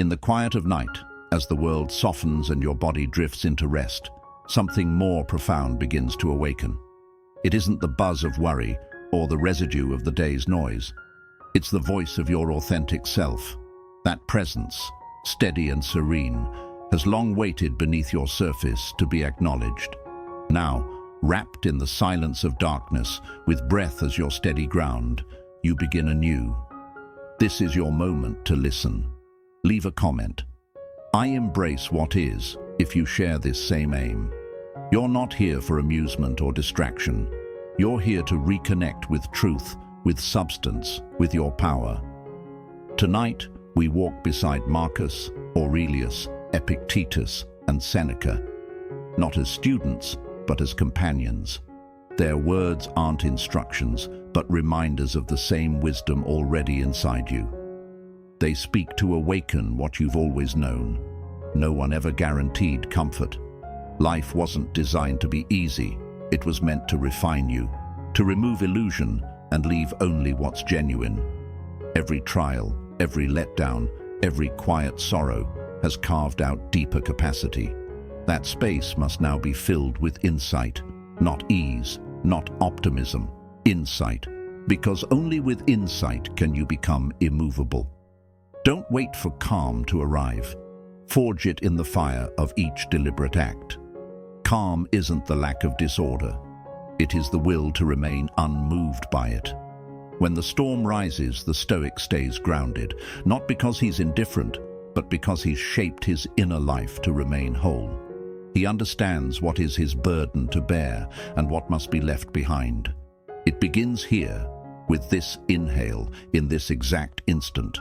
In the quiet of night, as the world softens and your body drifts into rest, something more profound begins to awaken. It isn't the buzz of worry or the residue of the day's noise. It's the voice of your authentic self. That presence, steady and serene, has long waited beneath your surface to be acknowledged. Now, wrapped in the silence of darkness, with breath as your steady ground, you begin anew. This is your moment to listen. Leave a comment. I embrace what is, if you share this same aim. You're not here for amusement or distraction. You're here to reconnect with truth, with substance, with your power. Tonight, we walk beside Marcus Aurelius, Epictetus, and Seneca, not as students, but as companions. Their words aren't instructions, but reminders of the same wisdom already inside you. They speak to awaken what you've always known. No one ever guaranteed comfort. Life wasn't designed to be easy. It was meant to refine you, to remove illusion and leave only what's genuine. Every trial, every letdown, every quiet sorrow has carved out deeper capacity. That space must now be filled with insight, not ease, not optimism, insight, because only with insight can you become immovable. Don't wait for calm to arrive. Forge it in the fire of each deliberate act. Calm isn't the lack of disorder. It is the will to remain unmoved by it. When the storm rises, the Stoic stays grounded, not because he's indifferent, but because he's shaped his inner life to remain whole. He understands what is his burden to bear and what must be left behind. It begins here, with this inhale, in this exact instant.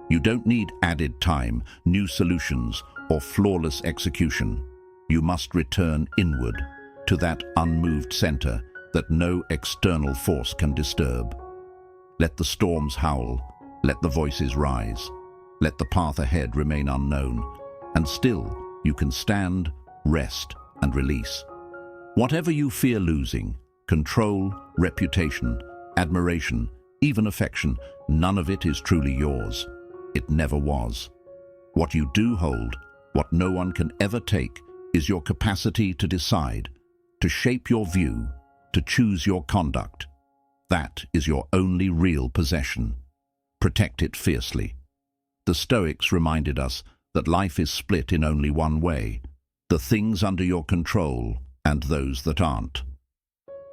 You don't need added time, new solutions, or flawless execution. You must return inward, to that unmoved center that no external force can disturb. Let the storms howl, let the voices rise, let the path ahead remain unknown, and still you can stand, rest, and release. Whatever you fear losing, control, reputation, admiration, even affection, none of it is truly yours. It never was. What you do hold, what no one can ever take, is your capacity to decide, to shape your view, to choose your conduct. That is your only real possession. Protect it fiercely. The Stoics reminded us that life is split in only one way: the things under your control and those that aren't.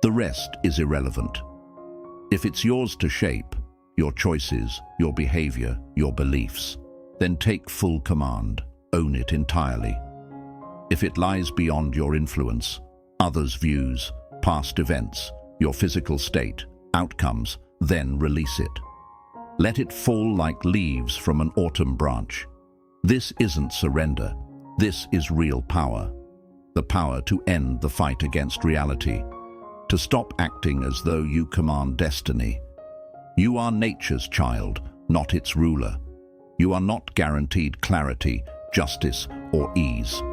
The rest is irrelevant. If it's yours to shape, your choices, your behavior, your beliefs, then take full command, own it entirely. If it lies beyond your influence, others' views, past events, your physical state, outcomes, then release it. Let it fall like leaves from an autumn branch. This isn't surrender. This is real power. The power to end the fight against reality, to stop acting as though you command destiny. You are nature's child, not its ruler. You are not guaranteed clarity, justice, or ease.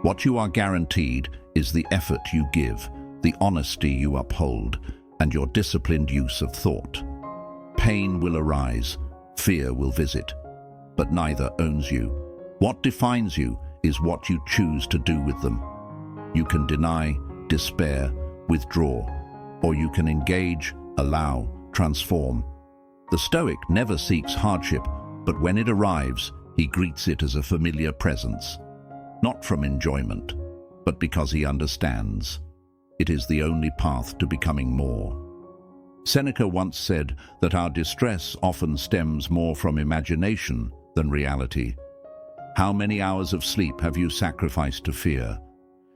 What you are guaranteed is the effort you give, the honesty you uphold, and your disciplined use of thought. Pain will arise, fear will visit, but neither owns you. What defines you is what you choose to do with them. You can deny, despair, withdraw, or you can engage, allow, transform. The Stoic never seeks hardship, but when it arrives, he greets it as a familiar presence. Not from enjoyment, but because he understands. It is the only path to becoming more. Seneca once said that our distress often stems more from imagination than reality. How many hours of sleep have you sacrificed to fear?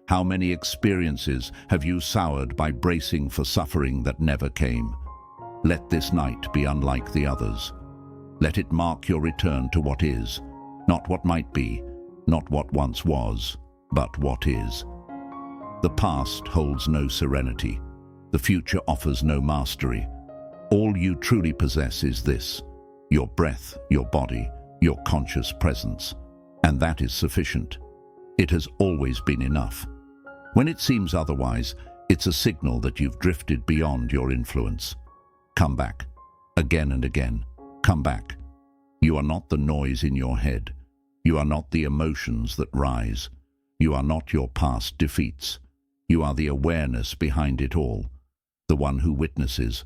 How many experiences have you soured by bracing for suffering that never came? Let this night be unlike the others. Let it mark your return to what is, not what might be, not what once was, but what is. The past holds no serenity. The future offers no mastery. All you truly possess is this: your breath, your body, your conscious presence. And that is sufficient. It has always been enough. When it seems otherwise, it's a signal that you've drifted beyond your influence. Come back. Again and again. Come back. You are not the noise in your head. You are not the emotions that rise. You are not your past defeats. You are the awareness behind it all, the one who witnesses.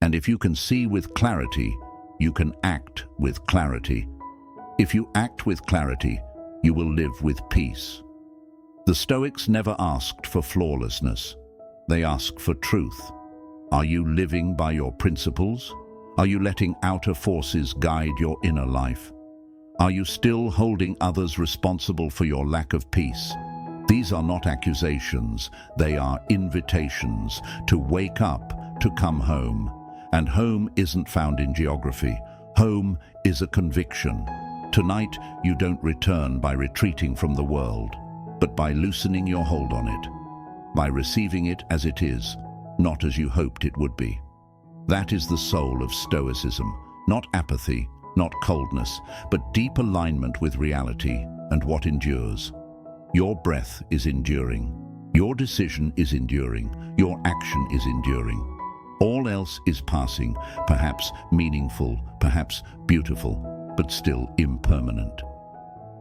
And if you can see with clarity, you can act with clarity. If you act with clarity, you will live with peace. The Stoics never asked for flawlessness. They asked for truth. Are you living by your principles? Are you letting outer forces guide your inner life? Are you still holding others responsible for your lack of peace? These are not accusations, they are invitations to wake up, to come home. And home isn't found in geography. Home is a conviction. Tonight, you don't return by retreating from the world, but by loosening your hold on it, by receiving it as it is, not as you hoped it would be. That is the soul of Stoicism, not apathy, not coldness, but deep alignment with reality and what endures. Your breath is enduring. Your decision is enduring. Your action is enduring. All else is passing, perhaps meaningful, perhaps beautiful, but still impermanent.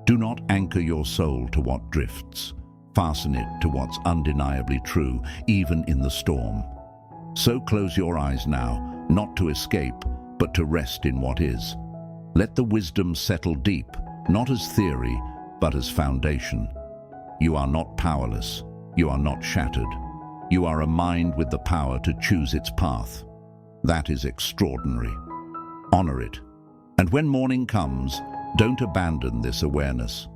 Do not anchor your soul to what drifts. Fasten it to what's undeniably true, even in the storm. So close your eyes now, not to escape, but to rest in what is. Let the wisdom settle deep, not as theory, but as foundation. You are not powerless. You are not shattered. You are a mind with the power to choose its path. That is extraordinary. Honor it. And when morning comes, don't abandon this awareness.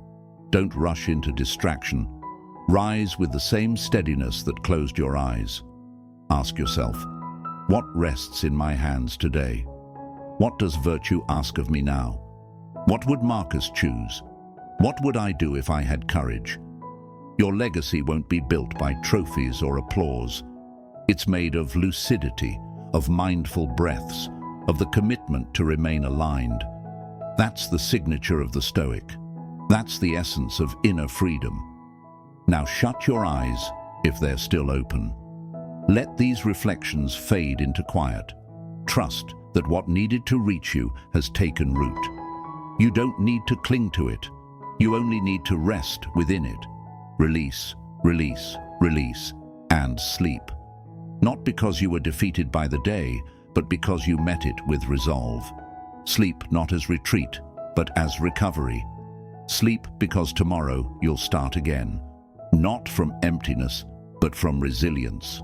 Don't rush into distraction. Rise with the same steadiness that closed your eyes. Ask yourself, what rests in my hands today? What does virtue ask of me now? What would Marcus choose? What would I do if I had courage? Your legacy won't be built by trophies or applause. It's made of lucidity, of mindful breaths, of the commitment to remain aligned. That's the signature of the Stoic. That's the essence of inner freedom. Now shut your eyes if they're still open. Let these reflections fade into quiet. Trust that what needed to reach you has taken root. You don't need to cling to it. You only need to rest within it. Release, release, release, and sleep. Not because you were defeated by the day, but because you met it with resolve. Sleep not as retreat, but as recovery. Sleep because tomorrow you'll start again. Not from emptiness, but from resilience.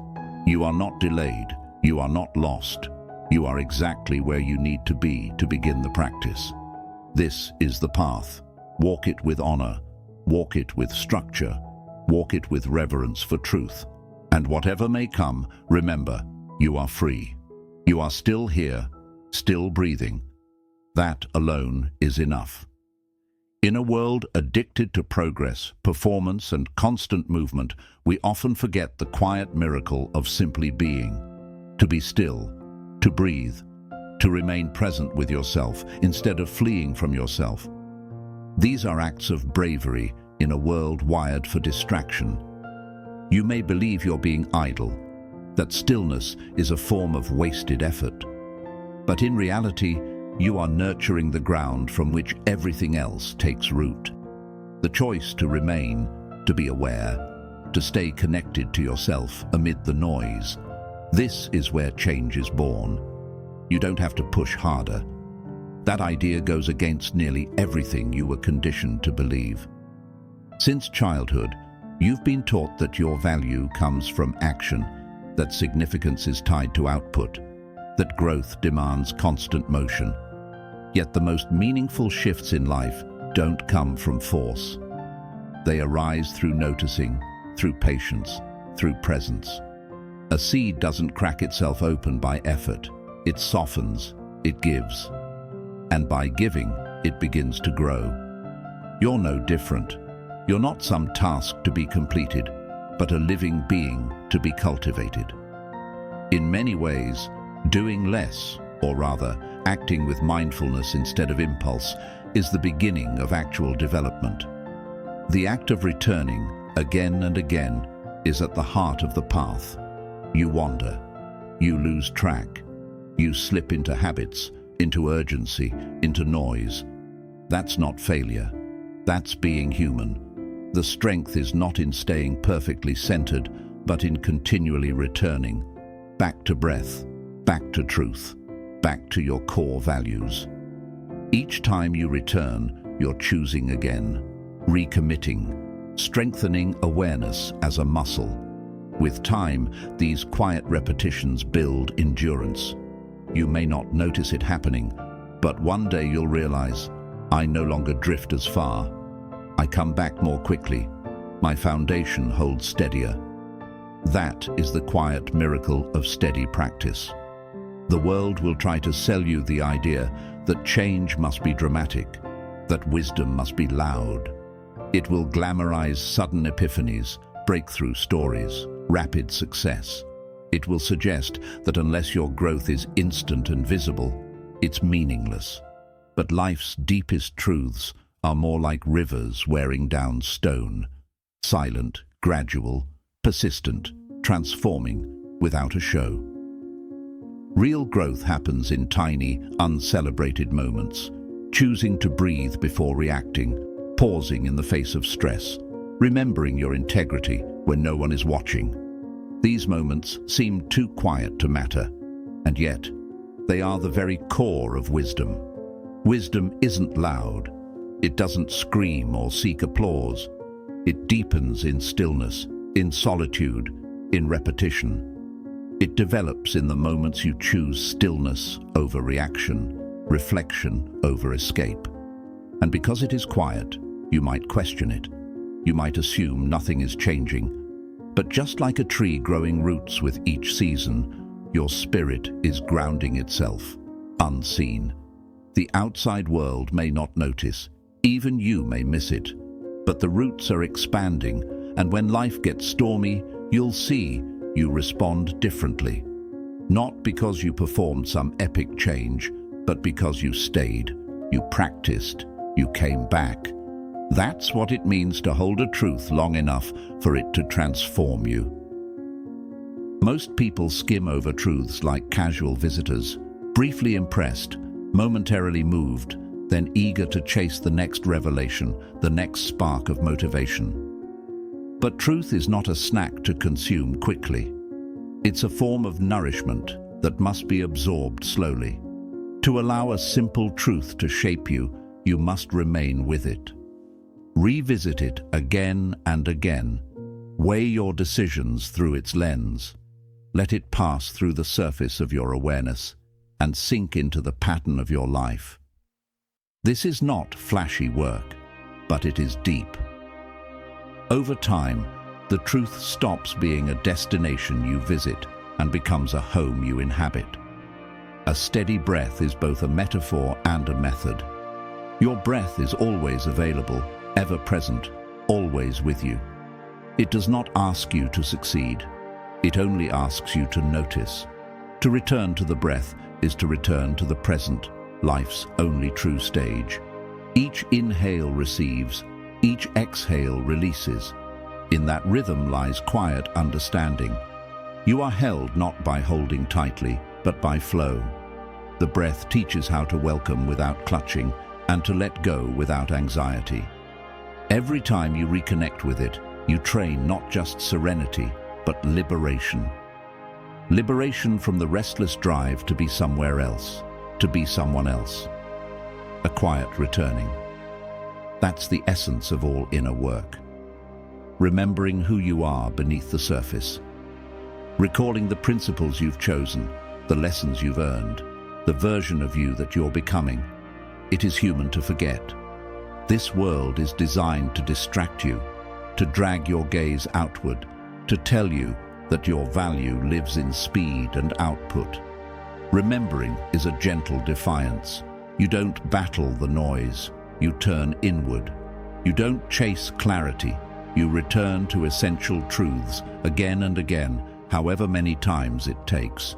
You are not delayed. You are not lost. You are exactly where you need to be to begin the practice. This is the path. Walk it with honor. Walk it with structure. Walk it with reverence for truth. And whatever may come, remember, you are free. You are still here, still breathing. That alone is enough. In a world addicted to progress, performance, and constant movement, we often forget the quiet miracle of simply being. To be still, to breathe, to remain present with yourself instead of fleeing from yourself. These are acts of bravery in a world wired for distraction. You may believe you're being idle, that stillness is a form of wasted effort. But in reality, you are nurturing the ground from which everything else takes root. The choice to remain, to be aware, to stay connected to yourself amid the noise. This is where change is born. You don't have to push harder. That idea goes against nearly everything you were conditioned to believe. Since childhood, you've been taught that your value comes from action, that significance is tied to output, that growth demands constant motion. Yet the most meaningful shifts in life don't come from force. They arise through noticing, through patience, through presence. A seed doesn't crack itself open by effort. It softens, it gives. And by giving, it begins to grow. You're no different. You're not some task to be completed, but a living being to be cultivated. In many ways, doing less, or rather, acting with mindfulness instead of impulse, is the beginning of actual development. The act of returning, again and again, is at the heart of the path. You wander. You lose track. You slip into habits, into urgency, into noise. That's not failure. That's being human. The strength is not in staying perfectly centered, but in continually returning. Back to breath, back to truth, back to your core values. Each time you return, you're choosing again, recommitting, strengthening awareness as a muscle. With time, these quiet repetitions build endurance. You may not notice it happening, but one day you'll realize, I no longer drift as far. I come back more quickly. My foundation holds steadier. That is the quiet miracle of steady practice. The world will try to sell you the idea that change must be dramatic, that wisdom must be loud. It will glamorize sudden epiphanies, breakthrough stories, rapid success. It will suggest that unless your growth is instant and visible, it's meaningless. But life's deepest truths are more like rivers wearing down stone, silent, gradual, persistent, transforming without a show. Real growth happens in tiny, uncelebrated moments, choosing to breathe before reacting, pausing in the face of stress, remembering your integrity when no one is watching. These moments seem too quiet to matter, and yet they are the very core of wisdom. Wisdom isn't loud. It doesn't scream or seek applause. It deepens in stillness, in solitude, in repetition. It develops in the moments you choose stillness over reaction, reflection over escape. And because it is quiet, you might question it. You might assume nothing is changing. But just like a tree growing roots with each season, your spirit is grounding itself, unseen. The outside world may not notice. Even you may miss it. But the roots are expanding, and when life gets stormy, you'll see you respond differently. Not because you performed some epic change, but because you stayed, you practiced, you came back. That's what it means to hold a truth long enough for it to transform you. Most people skim over truths like casual visitors, briefly impressed, momentarily moved, then eager to chase the next revelation, the next spark of motivation. But truth is not a snack to consume quickly. It's a form of nourishment that must be absorbed slowly. To allow a simple truth to shape you, you must remain with it. Revisit it again and again. Weigh your decisions through its lens. Let it pass through the surface of your awareness and sink into the pattern of your life. This is not flashy work, but it is deep. Over time, the truth stops being a destination you visit and becomes a home you inhabit. A steady breath is both a metaphor and a method. Your breath is always available, ever present, always with you. It does not ask you to succeed. It only asks you to notice. To return to the breath is to return to the present, life's only true stage. Each inhale receives, each exhale releases. In that rhythm lies quiet understanding. You are held not by holding tightly, but by flow. The breath teaches how to welcome without clutching and to let go without anxiety. Every time you reconnect with it, you train not just serenity, but liberation. Liberation from the restless drive to be somewhere else, to be someone else. A quiet returning. That's the essence of all inner work. Remembering who you are beneath the surface. Recalling the principles you've chosen, the lessons you've earned, the version of you that you're becoming. It is human to forget. This world is designed to distract you, to drag your gaze outward, to tell you that your value lives in speed and output. Remembering is a gentle defiance. You don't battle the noise, you turn inward. You don't chase clarity, you return to essential truths again and again, however many times it takes.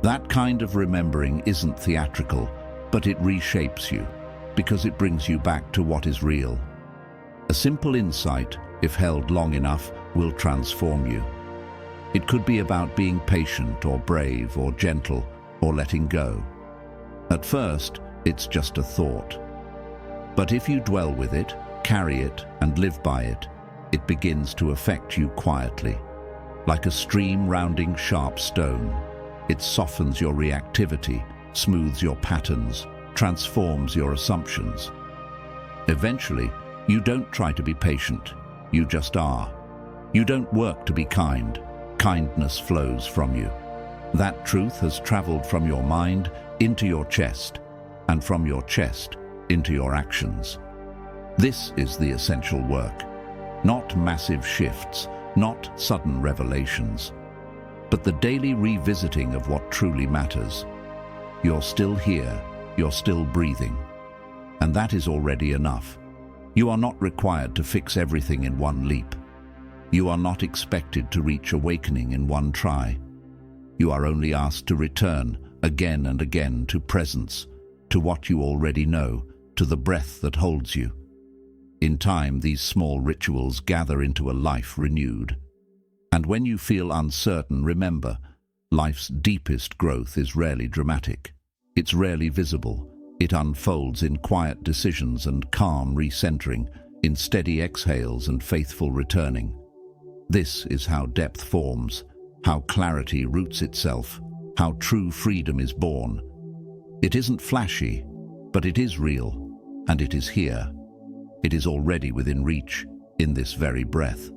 That kind of remembering isn't theatrical, but it reshapes you, because it brings you back to what is real. A simple insight, if held long enough, will transform you. It could be about being patient or brave or gentle or letting go. At first, it's just a thought. But if you dwell with it, carry it, and live by it, it begins to affect you quietly. Like a stream rounding sharp stone, it softens your reactivity, smooths your patterns, transforms your assumptions. Eventually, you don't try to be patient, you just are. You don't work to be kind, kindness flows from you. That truth has traveled from your mind into your chest, and from your chest into your actions. This is the essential work. Not massive shifts, not sudden revelations, but the daily revisiting of what truly matters. You're still here, you're still breathing, and that is already enough. You are not required to fix everything in one leap. You are not expected to reach awakening in one try. You are only asked to return again and again to presence, to what you already know, to the breath that holds you. In time, these small rituals gather into a life renewed. And when you feel uncertain, remember, life's deepest growth is rarely dramatic. It's rarely visible. It unfolds in quiet decisions and calm recentering, in steady exhales and faithful returning. This is how depth forms, how clarity roots itself, how true freedom is born. It isn't flashy, but it is real, and it is here. It is already within reach, in this very breath.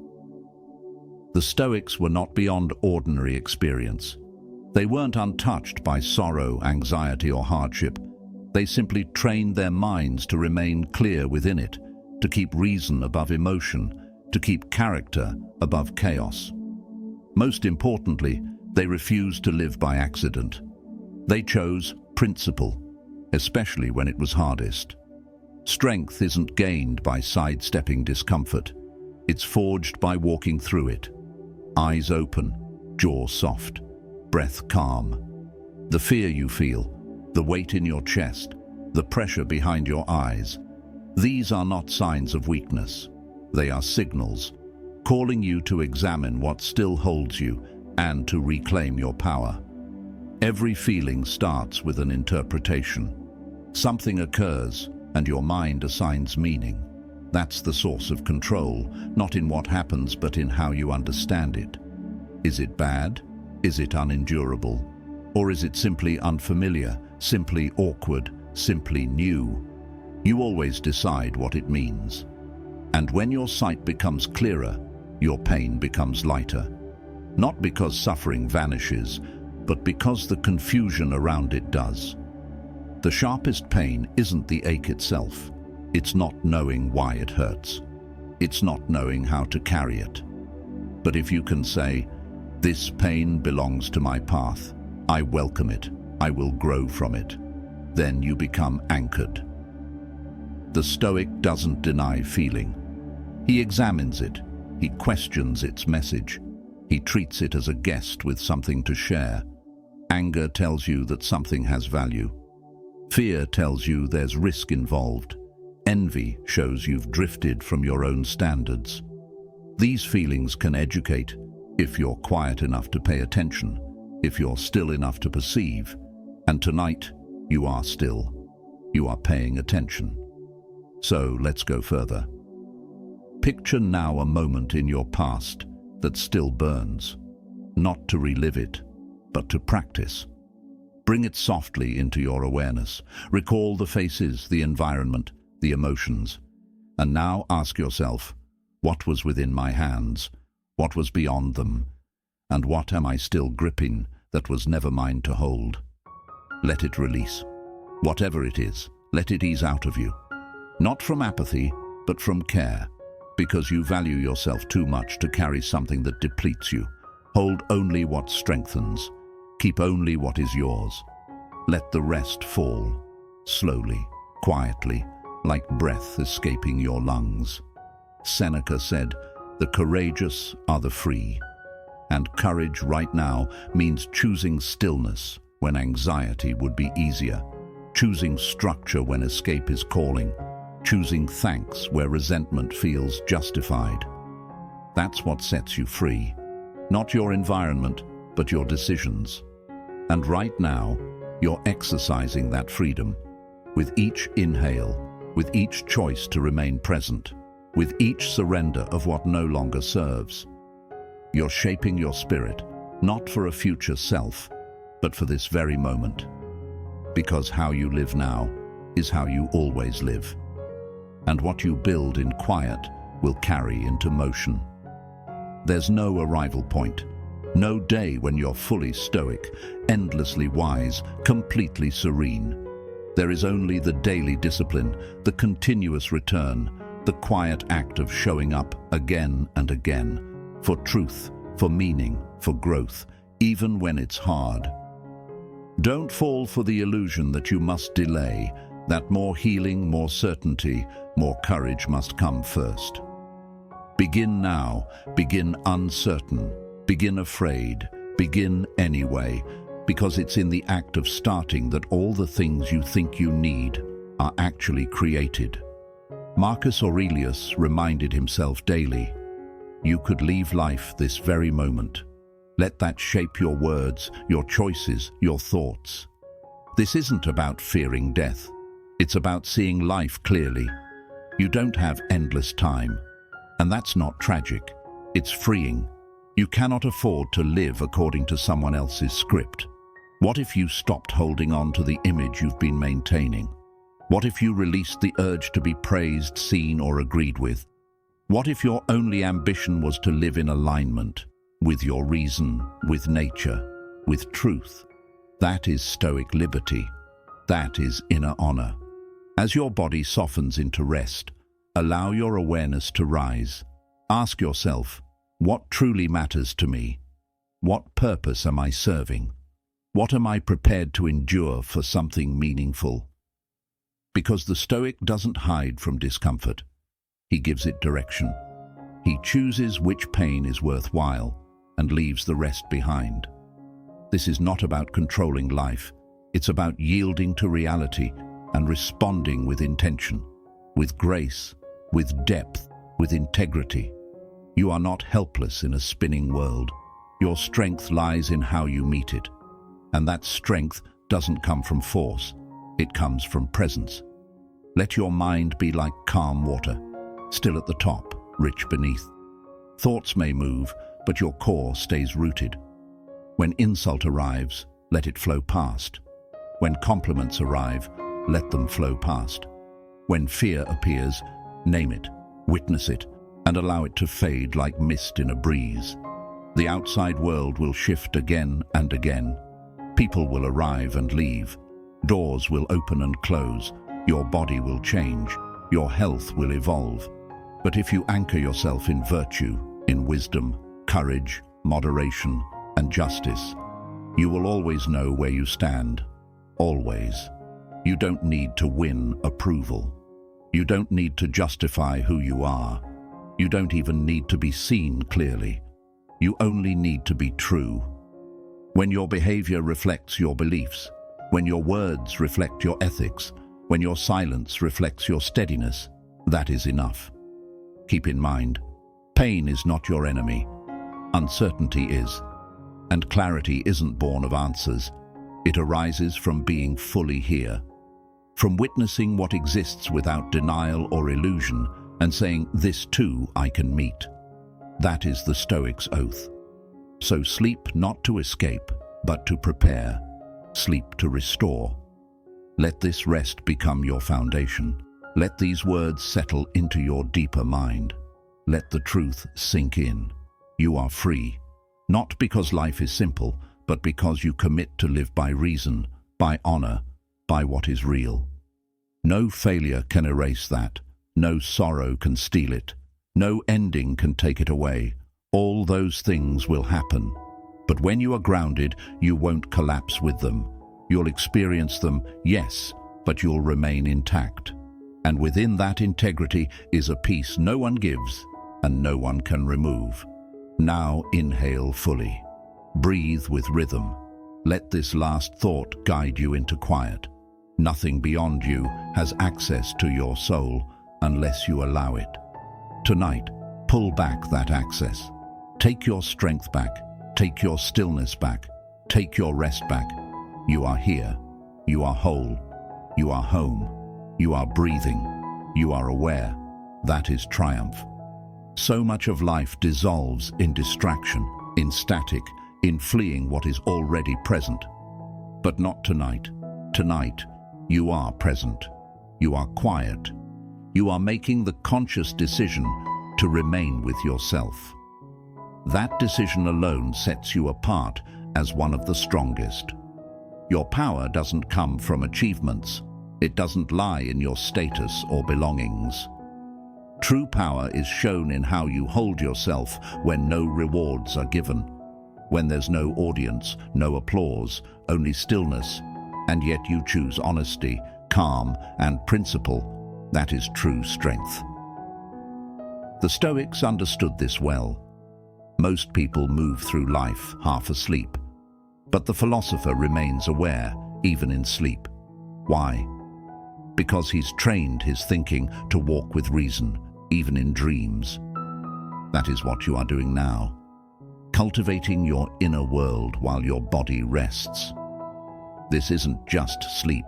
The Stoics were not beyond ordinary experience. They weren't untouched by sorrow, anxiety, or hardship. They simply trained their minds to remain clear within it, to keep reason above emotion, to keep character above chaos. Most importantly, they refused to live by accident. They chose principle, especially when it was hardest. Strength isn't gained by sidestepping discomfort. It's forged by walking through it. Eyes open, jaw soft, breath calm. The fear you feel, the weight in your chest, the pressure behind your eyes, these are not signs of weakness. They are signals, calling you to examine what still holds you and to reclaim your power. Every feeling starts with an interpretation. Something occurs, and your mind assigns meaning. That's the source of control, not in what happens, but in how you understand it. Is it bad? Is it unendurable? Or is it simply unfamiliar, simply awkward, simply new? You always decide what it means. And when your sight becomes clearer, your pain becomes lighter. Not because suffering vanishes, but because the confusion around it does. The sharpest pain isn't the ache itself. It's not knowing why it hurts. It's not knowing how to carry it. But if you can say, "This pain belongs to my path. I welcome it. I will grow from it," then you become anchored. The Stoic doesn't deny feeling. He examines it. He questions its message. He treats it as a guest with something to share. Anger tells you that something has value. Fear tells you there's risk involved. Envy shows you've drifted from your own standards. These feelings can educate if you're quiet enough to pay attention, if you're still enough to perceive. And tonight, you are still. You are paying attention. So let's go further. Picture now a moment in your past that still burns, not to relive it, but to practice. Bring it softly into your awareness. Recall the faces, the environment, the emotions. And now ask yourself, what was within my hands? What was beyond them? And what am I still gripping that was never mine to hold? Let it release. Whatever it is, let it ease out of you. Not from apathy, but from care, because you value yourself too much to carry something that depletes you. Hold only what strengthens. Keep only what is yours. Let the rest fall, slowly, quietly, like breath escaping your lungs. Seneca said, "The courageous are the free." And courage right now means choosing stillness when anxiety would be easier, choosing structure when escape is calling, choosing thanks where resentment feels justified. That's what sets you free. Not your environment, but your decisions. And right now, You're exercising that freedom. With each inhale, with each choice to remain present, with each surrender of what no longer serves. You're shaping your spirit, not for a future self, but for this very moment. Because how you live now is how you always live. And what you build in quiet will carry into motion. There's no arrival point, no day when you're fully stoic, endlessly wise, completely serene. There is only the daily discipline, the continuous return, the quiet act of showing up again and again, for truth, for meaning, for growth, even when it's hard. Don't fall for the illusion that you must delay, that more healing, more certainty, more courage must come first. Begin now, begin uncertain, begin afraid, begin anyway, because it's in the act of starting that all the things you think you need are actually created. Marcus Aurelius reminded himself daily, you could leave life this very moment. Let that shape your words, your choices, your thoughts. This isn't about fearing death. It's about seeing life clearly. You don't have endless time. And that's not tragic. It's freeing. You cannot afford to live according to someone else's script. What if you stopped holding on to the image you've been maintaining? What if you released the urge to be praised, seen, or agreed with? What if your only ambition was to live in alignment with your reason, with nature, with truth? That is Stoic liberty. That is inner honor. As your body softens into rest, allow your awareness to rise. Ask yourself, what truly matters to me? What purpose am I serving? What am I prepared to endure for something meaningful? Because the Stoic doesn't hide from discomfort. He gives it direction. He chooses which pain is worthwhile and leaves the rest behind. This is not about controlling life. It's about yielding to reality and responding with intention, with grace, with depth, with integrity. You are not helpless in a spinning world. Your strength lies in how you meet it. And that strength doesn't come from force. It comes from presence. Let your mind be like calm water, still at the top, rich beneath. Thoughts may move, but your core stays rooted. When insult arrives, let it flow past. When compliments arrive, let them flow past. When fear appears, name it, witness it, and allow it to fade like mist in a breeze. The outside world will shift again and again. People will arrive and leave. Doors will open and close. Your body will change. Your health will evolve. But if you anchor yourself in virtue, in wisdom, courage, moderation, and justice, you will always know where you stand. Always. You don't need to win approval. You don't need to justify who you are. You don't even need to be seen clearly. You only need to be true. When your behavior reflects your beliefs, when your words reflect your ethics, when your silence reflects your steadiness, that is enough. Keep in mind, pain is not your enemy. Uncertainty is. And clarity isn't born of answers. It arises from being fully here. From witnessing what exists without denial or illusion and saying, this too I can meet. That is the Stoic's oath. So sleep not to escape, but to prepare. Sleep to restore. Let this rest become your foundation. Let these words settle into your deeper mind. Let the truth sink in. You are free, not because life is simple, but because you commit to live by reason, by honor, by what is real. No failure can erase that. No sorrow can steal it. No ending can take it away. All those things will happen. But when you are grounded, you won't collapse with them. You'll experience them, yes, but you'll remain intact. And within that integrity is a peace no one gives and no one can remove. Now inhale fully. Breathe with rhythm. Let this last thought guide you into quiet. Nothing beyond you has access to your soul unless you allow it. Tonight, pull back that access. Take your strength back. Take your stillness back. Take your rest back. You are here. You are whole. You are home. You are breathing. You are aware. That is triumph. So much of life dissolves in distraction, in static, in fleeing what is already present. But not tonight. Tonight, you are present. You are quiet. You are making the conscious decision to remain with yourself. That decision alone sets you apart as one of the strongest. Your power doesn't come from achievements. It doesn't lie in your status or belongings. True power is shown in how you hold yourself when no rewards are given, when there's no audience, no applause, only stillness, and yet you choose honesty, calm, and principle. That is true strength. The Stoics understood this well. Most people move through life half asleep, but the philosopher remains aware, even in sleep. Why? Because he's trained his thinking to walk with reason, even in dreams. That is what you are doing now, cultivating your inner world while your body rests. This isn't just sleep,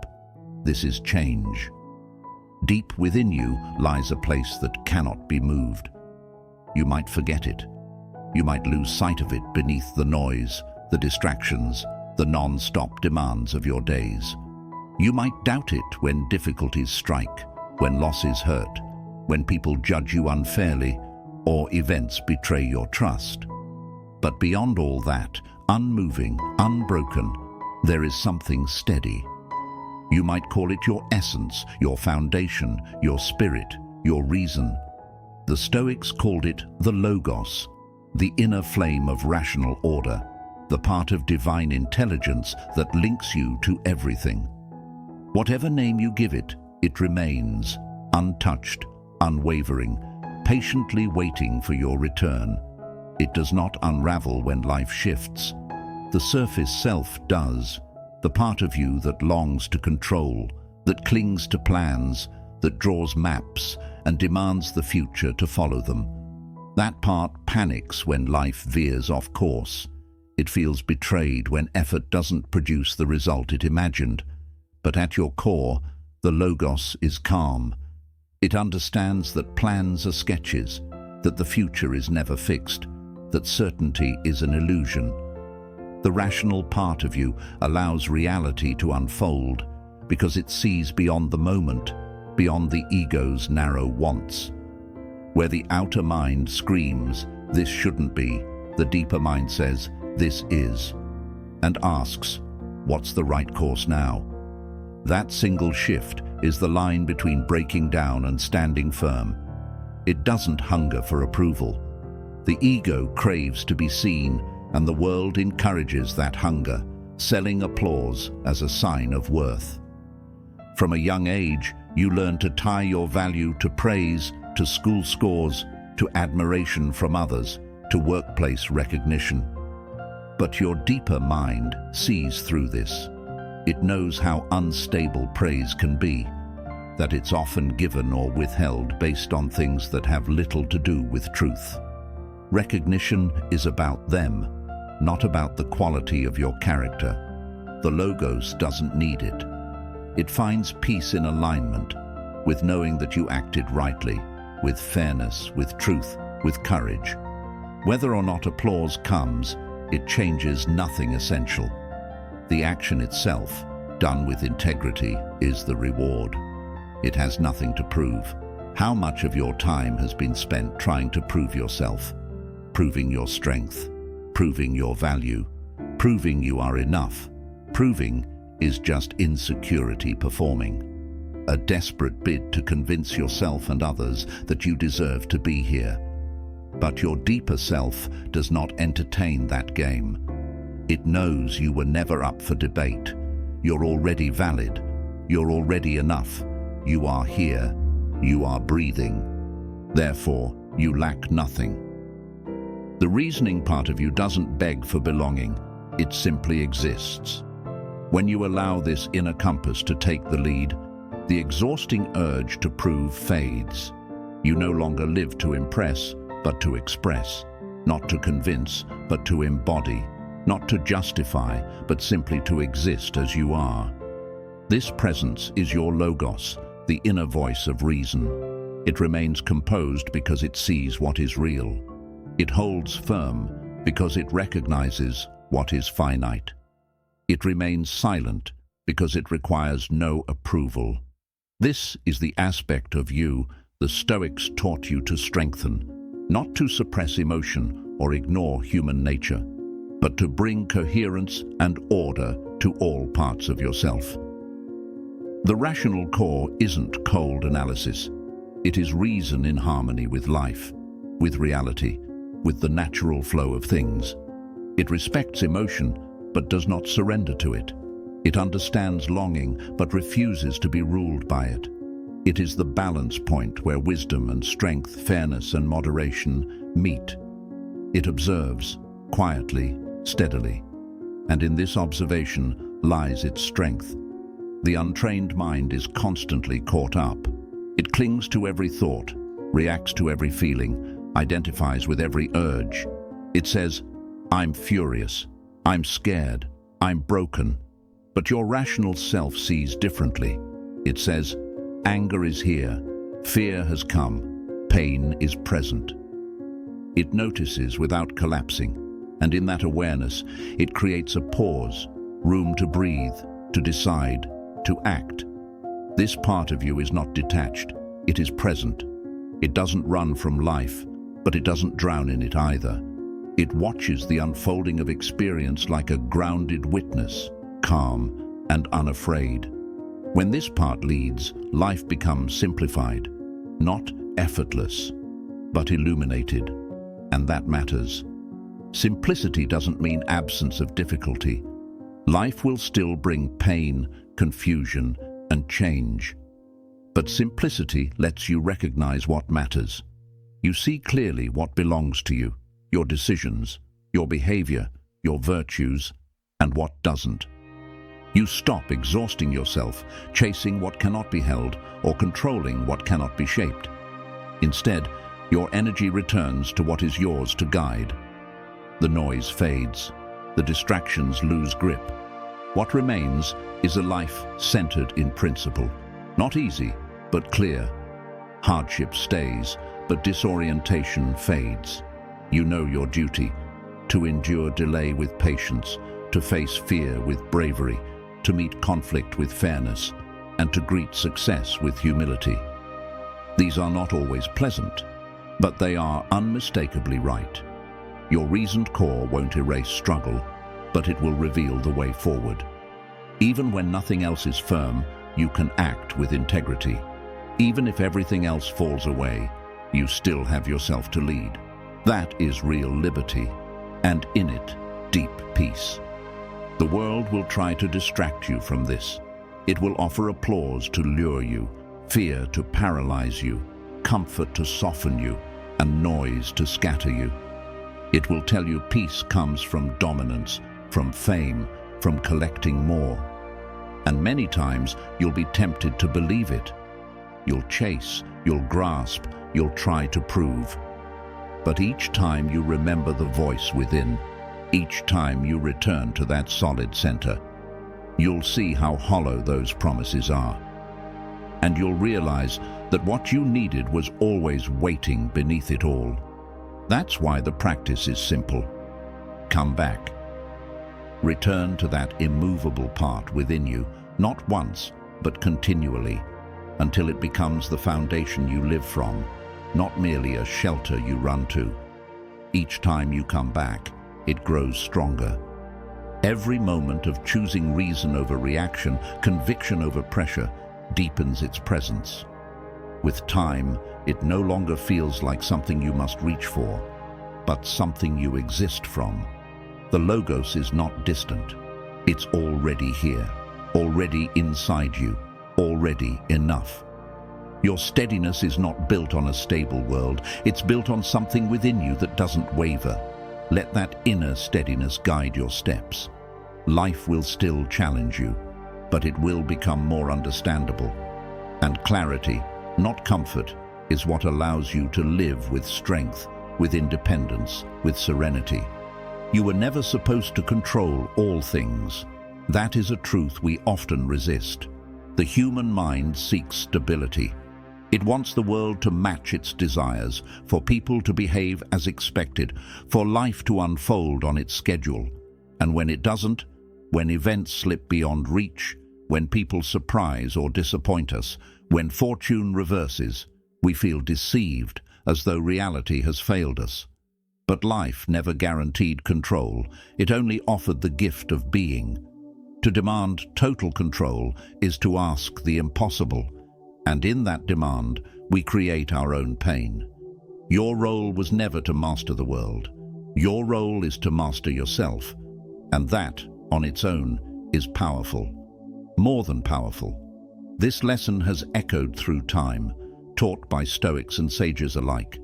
this is change. Deep within you lies a place that cannot be moved. You might forget it. You might lose sight of it beneath the noise, the distractions, the non-stop demands of your days. You might doubt it when difficulties strike, when losses hurt, when people judge you unfairly, or events betray your trust. But beyond all that, unmoving, unbroken, there is something steady. You might call it your essence, your foundation, your spirit, your reason. The Stoics called it the Logos, the inner flame of rational order, the part of divine intelligence that links you to everything. Whatever name you give it, it remains, untouched, unwavering, patiently waiting for your return. It does not unravel when life shifts. The surface self does, the part of you that longs to control, that clings to plans, that draws maps and demands the future to follow them. That part panics when life veers off course. It feels betrayed when effort doesn't produce the result it imagined. But at your core, the Logos is calm. It understands that plans are sketches, that the future is never fixed, that certainty is an illusion. The rational part of you allows reality to unfold because it sees beyond the moment, beyond the ego's narrow wants. Where the outer mind screams, "This shouldn't be," the deeper mind says, "This is," and asks, "What's the right course now?" That single shift is the line between breaking down and standing firm. It doesn't hunger for approval. The ego craves to be seen, and the world encourages that hunger, selling applause as a sign of worth. From a young age, you learn to tie your value to praise, to school scores, to admiration from others, to workplace recognition. But your deeper mind sees through this. It knows how unstable praise can be, that it's often given or withheld based on things that have little to do with truth. Recognition is about them, not about the quality of your character. The Logos doesn't need it. It finds peace in alignment, with knowing that you acted rightly, with fairness, with truth, with courage. Whether or not applause comes, it changes nothing essential. The action itself, done with integrity, is the reward. It has nothing to prove. How much of your time has been spent trying to prove yourself, proving your strength, proving your value, proving you are enough? Proving is just insecurity performing. A desperate bid to convince yourself and others that you deserve to be here. But your deeper self does not entertain that game. It knows you were never up for debate. You're already valid. You're already enough. You are here. You are breathing. Therefore, you lack nothing. The reasoning part of you doesn't beg for belonging. It simply exists. When you allow this inner compass to take the lead, the exhausting urge to prove fades. You no longer live to impress, but to express. Not to convince, but to embody. Not to justify, but simply to exist as you are. This presence is your logos, the inner voice of reason. It remains composed because it sees what is real. It holds firm because it recognizes what is finite. It remains silent because it requires no approval. This is the aspect of you the Stoics taught you to strengthen, not to suppress emotion or ignore human nature, but to bring coherence and order to all parts of yourself. The rational core isn't cold analysis. It is reason in harmony with life, with reality, with the natural flow of things. It respects emotion, but does not surrender to it. It understands longing, but refuses to be ruled by it. It is the balance point where wisdom and strength, fairness and moderation meet. It observes, quietly, steadily. And in this observation lies its strength. The untrained mind is constantly caught up. It clings to every thought, reacts to every feeling, identifies with every urge. It says, "I'm furious, I'm scared, I'm broken." But your rational self sees differently. It says, "Anger is here, fear has come, pain is present." It notices without collapsing, and in that awareness, it creates a pause, room to breathe, to decide, to act. This part of you is not detached, it is present. It doesn't run from life, but it doesn't drown in it either. It watches the unfolding of experience like a grounded witness, calm and unafraid. When this part leads, life becomes simplified, not effortless, but illuminated, and that matters. Simplicity doesn't mean absence of difficulty. Life will still bring pain, confusion, and change. But simplicity lets you recognize what matters. You see clearly what belongs to you, your decisions, your behavior, your virtues, and what doesn't. You stop exhausting yourself, chasing what cannot be held or controlling what cannot be shaped. Instead, your energy returns to what is yours to guide. The noise fades, the distractions lose grip. What remains is a life centered in principle. Not easy, but clear. Hardship stays, but disorientation fades. You know your duty, to endure delay with patience, to face fear with bravery, to meet conflict with fairness, and to greet success with humility. These are not always pleasant, but they are unmistakably right. Your reasoned core won't erase struggle, but it will reveal the way forward. Even when nothing else is firm, you can act with integrity. Even if everything else falls away, you still have yourself to lead. That is real liberty, and in it, deep peace. The world will try to distract you from this. It will offer applause to lure you, fear to paralyze you, comfort to soften you, and noise to scatter you. It will tell you peace comes from dominance, from fame, from collecting more. And many times you'll be tempted to believe it. You'll chase, you'll grasp, you'll try to prove. But each time you remember the voice within, each time you return to that solid center, you'll see how hollow those promises are. And you'll realize that what you needed was always waiting beneath it all. That's why the practice is simple. Come back. Return to that immovable part within you, not once, but continually, until it becomes the foundation you live from, not merely a shelter you run to. Each time you come back, it grows stronger. Every moment of choosing reason over reaction, conviction over pressure, deepens its presence. With time, it no longer feels like something you must reach for, but something you exist from. The logos is not distant. It's already here, already inside you, already enough. Your steadiness is not built on a stable world. It's built on something within you that doesn't waver. Let that inner steadiness guide your steps. Life will still challenge you, but it will become more understandable. And clarity, not comfort, is what allows you to live with strength, with independence, with serenity. You were never supposed to control all things. That is a truth we often resist. The human mind seeks stability. It wants the world to match its desires, for people to behave as expected, for life to unfold on its schedule. And when it doesn't, when events slip beyond reach, when people surprise or disappoint us, when fortune reverses, we feel deceived, as though reality has failed us. But life never guaranteed control. It only offered the gift of being. To demand total control is to ask the impossible, and in that demand, we create our own pain. Your role was never to master the world. Your role is to master yourself, and that, on its own, is powerful. More than powerful. This lesson has echoed through time, taught by Stoics and sages alike.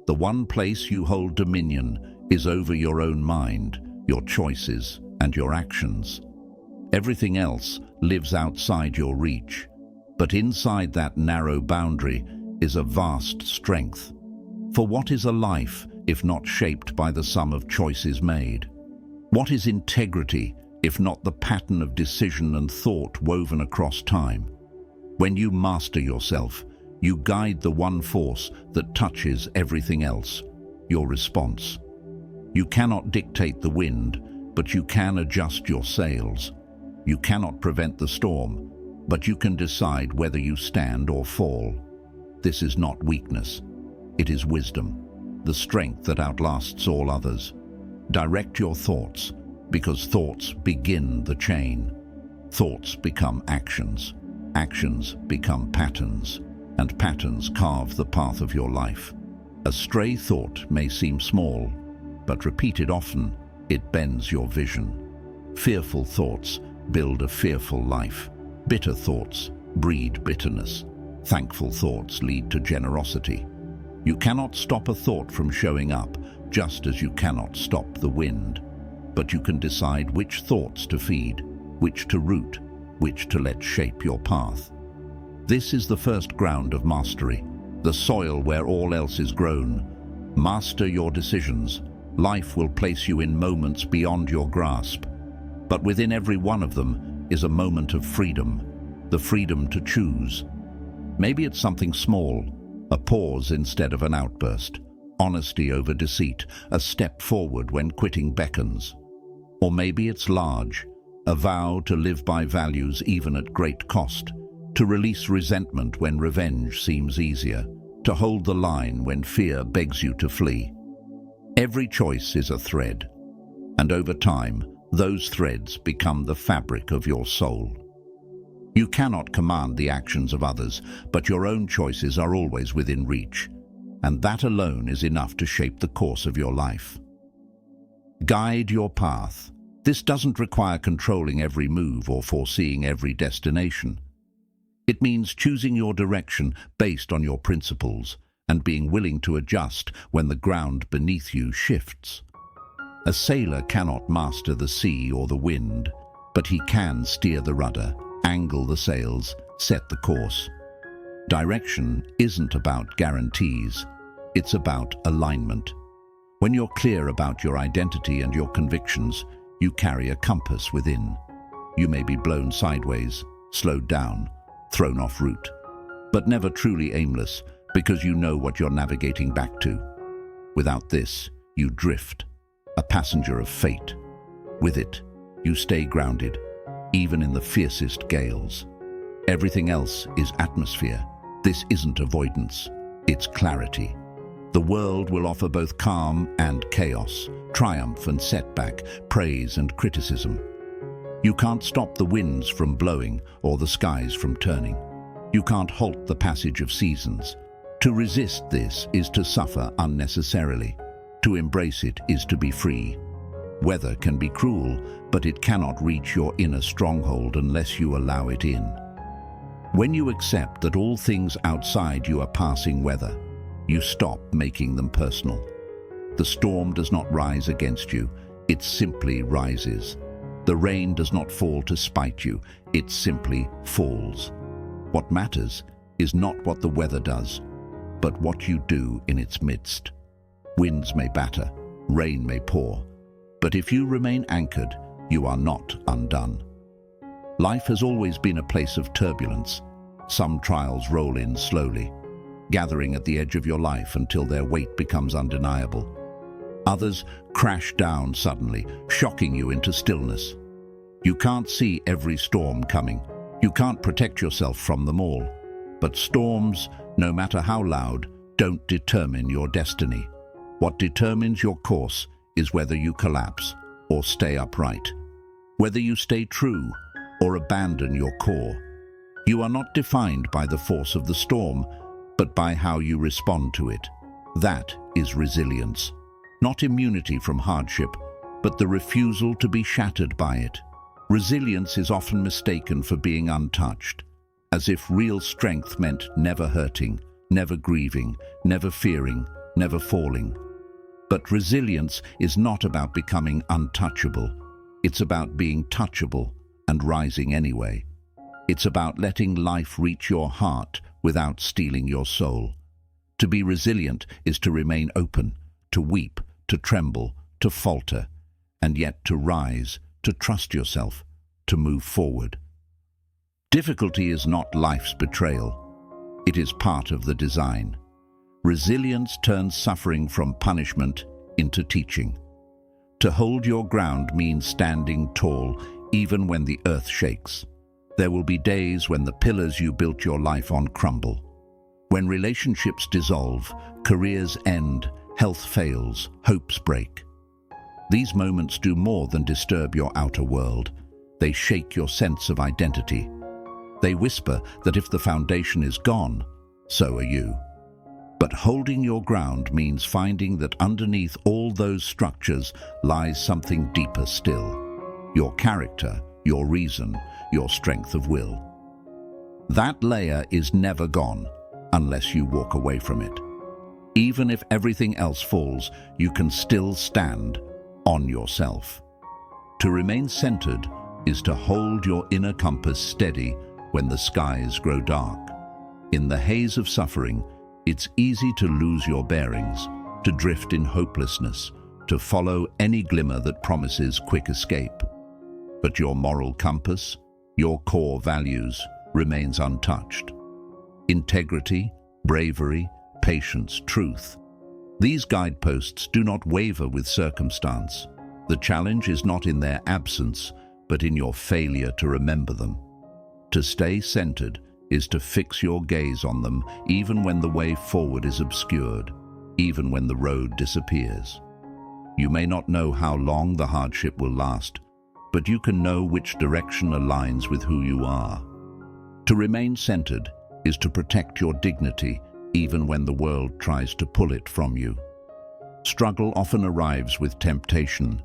The one place you hold dominion is over your own mind, your choices, and your actions. Everything else lives outside your reach, but inside that narrow boundary is a vast strength. For what is a life if not shaped by the sum of choices made? What is integrity if not the pattern of decision and thought woven across time? When you master yourself, you guide the one force that touches everything else, your response. You cannot dictate the wind, but you can adjust your sails. You cannot prevent the storm, but you can decide whether you stand or fall. This is not weakness. It is wisdom, the strength that outlasts all others. Direct your thoughts, because thoughts begin the chain. Thoughts become actions. Actions become patterns, and patterns carve the path of your life. A stray thought may seem small, but repeated often, it bends your vision. Fearful thoughts build a fearful life. Bitter thoughts breed bitterness. Thankful thoughts lead to generosity. You cannot stop a thought from showing up, just as you cannot stop the wind. But you can decide which thoughts to feed, which to root, which to let shape your path. This is the first ground of mastery, the soil where all else is grown. Master your decisions. Life will place you in moments beyond your grasp. But within every one of them is a moment of freedom, the freedom to choose. Maybe it's something small, a pause instead of an outburst, honesty over deceit, a step forward when quitting beckons. Or maybe it's large, a vow to live by values even at great cost, to release resentment when revenge seems easier, to hold the line when fear begs you to flee. Every choice is a thread, and over time, those threads become the fabric of your soul. You cannot command the actions of others, but your own choices are always within reach, and that alone is enough to shape the course of your life. Guide your path. This doesn't require controlling every move or foreseeing every destination. It means choosing your direction based on your principles and being willing to adjust when the ground beneath you shifts. A sailor cannot master the sea or the wind, but he can steer the rudder, angle the sails, set the course. Direction isn't about guarantees, it's about alignment. When you're clear about your identity and your convictions, you carry a compass within. You may be blown sideways, slowed down, thrown off route, but never truly aimless because you know what you're navigating back to. Without this, you drift, a passenger of fate. With it, you stay grounded, even in the fiercest gales. Everything else is atmosphere. This isn't avoidance, it's clarity. The world will offer both calm and chaos, triumph and setback, praise and criticism. You can't stop the winds from blowing or the skies from turning. You can't halt the passage of seasons. To resist this is to suffer unnecessarily. To embrace it is to be free. Weather can be cruel, but it cannot reach your inner stronghold unless you allow it in. When you accept that all things outside you are passing weather, you stop making them personal. The storm does not rise against you, it simply rises. The rain does not fall to spite you, it simply falls. What matters is not what the weather does, but what you do in its midst. Winds may batter, rain may pour, but if you remain anchored, you are not undone. Life has always been a place of turbulence. Some trials roll in slowly, gathering at the edge of your life until their weight becomes undeniable. Others crash down suddenly, shocking you into stillness. You can't see every storm coming. You can't protect yourself from them all. But storms, no matter how loud, don't determine your destiny. What determines your course is whether you collapse or stay upright, whether you stay true or abandon your core. You are not defined by the force of the storm, but by how you respond to it. That is resilience. Not immunity from hardship, but the refusal to be shattered by it. Resilience is often mistaken for being untouched, as if real strength meant never hurting, never grieving, never fearing, never falling. But resilience is not about becoming untouchable. It's about being touchable and rising anyway. It's about letting life reach your heart without stealing your soul. To be resilient is to remain open, to weep, to tremble, to falter, and yet to rise, to trust yourself, to move forward. Difficulty is not life's betrayal. It is part of the design. Resilience turns suffering from punishment into teaching. To hold your ground means standing tall, even when the earth shakes. There will be days when the pillars you built your life on crumble. When relationships dissolve, careers end, health fails, hopes break. These moments do more than disturb your outer world. They shake your sense of identity. They whisper that if the foundation is gone, so are you. But holding your ground means finding that underneath all those structures lies something deeper still. Your character, your reason, your strength of will. That layer is never gone unless you walk away from it. Even if everything else falls, you can still stand on yourself. To remain centered is to hold your inner compass steady when the skies grow dark. In the haze of suffering, it's easy to lose your bearings, to drift in hopelessness, to follow any glimmer that promises quick escape. But your moral compass, your core values, remains untouched. Integrity, bravery, patience, truth. These guideposts do not waver with circumstance. The challenge is not in their absence, but in your failure to remember them. To stay centered is to fix your gaze on them even when the way forward is obscured, even when the road disappears. You may not know how long the hardship will last, but you can know which direction aligns with who you are. To remain centered is to protect your dignity even when the world tries to pull it from you. Struggle often arrives with temptation,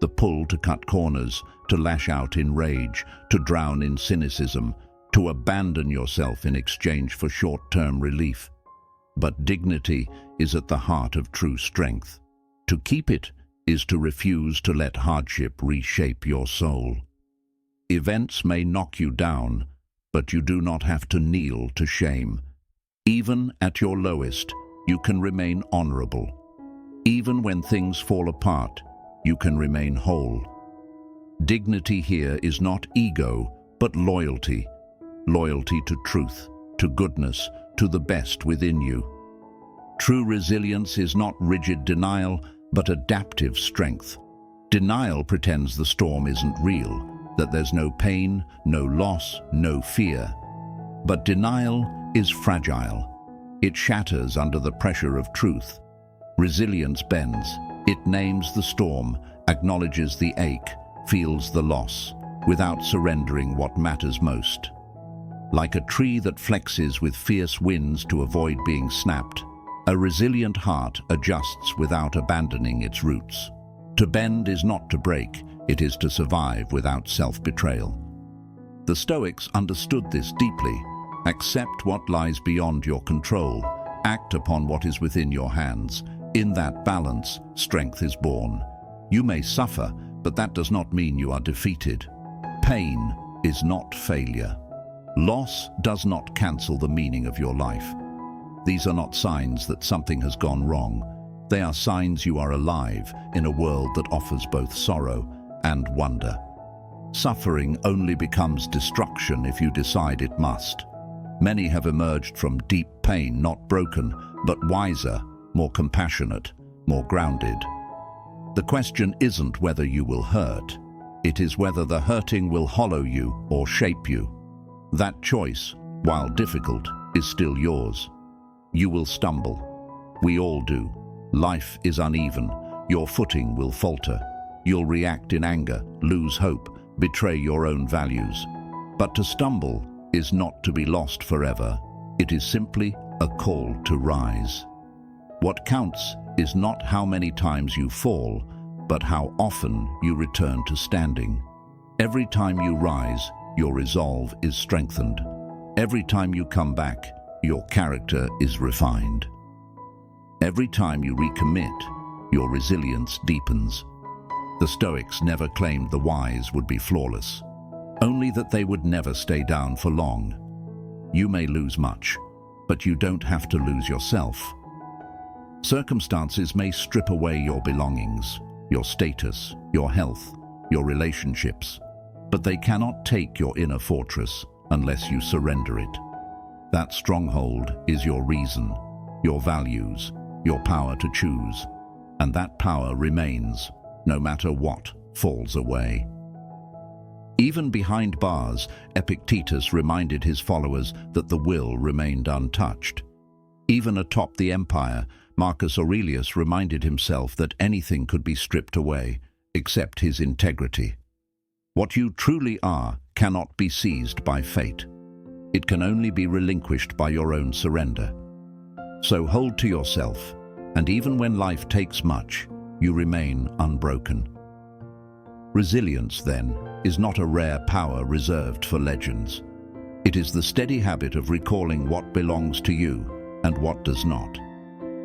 the pull to cut corners, to lash out in rage, to drown in cynicism, to abandon yourself in exchange for short-term relief. But dignity is at the heart of true strength. To keep it is to refuse to let hardship reshape your soul. Events may knock you down, but you do not have to kneel to shame. Even at your lowest, you can remain honorable. Even when things fall apart, you can remain whole. Dignity here is not ego, but loyalty. Loyalty to truth, to goodness, to the best within you. True resilience is not rigid denial, but adaptive strength. Denial pretends the storm isn't real, that there's no pain, no loss, no fear. But denial is fragile. It shatters under the pressure of truth. Resilience bends. It names the storm, acknowledges the ache, feels the loss, without surrendering what matters most. Like a tree that flexes with fierce winds to avoid being snapped, a resilient heart adjusts without abandoning its roots. To bend is not to break, it is to survive without self-betrayal. The Stoics understood this deeply. Accept what lies beyond your control. Act upon what is within your hands. In that balance, strength is born. You may suffer, but that does not mean you are defeated. Pain is not failure. Loss does not cancel the meaning of your life. These are not signs that something has gone wrong. They are signs you are alive in a world that offers both sorrow and wonder. Suffering only becomes destruction if you decide it must. Many have emerged from deep pain not broken, but wiser, more compassionate, more grounded. The question isn't whether you will hurt. It is whether the hurting will hollow you or shape you. That choice, while difficult, is still yours. You will stumble. We all do. Life is uneven. Your footing will falter. You'll react in anger, lose hope, betray your own values. But to stumble is not to be lost forever. It is simply a call to rise. What counts is not how many times you fall, but how often you return to standing. Every time you rise, your resolve is strengthened. Every time you come back, your character is refined. Every time you recommit, your resilience deepens. The Stoics never claimed the wise would be flawless, only that they would never stay down for long. You may lose much, but you don't have to lose yourself. Circumstances may strip away your belongings, your status, your health, your relationships, but they cannot take your inner fortress unless you surrender it. That stronghold is your reason, your values, your power to choose, and that power remains no matter what falls away. Even behind bars, Epictetus reminded his followers that the will remained untouched. Even atop the empire, Marcus Aurelius reminded himself that anything could be stripped away, except his integrity. What you truly are cannot be seized by fate. It can only be relinquished by your own surrender. So hold to yourself, and even when life takes much, you remain unbroken. Resilience, then, is not a rare power reserved for legends. It is the steady habit of recalling what belongs to you and what does not.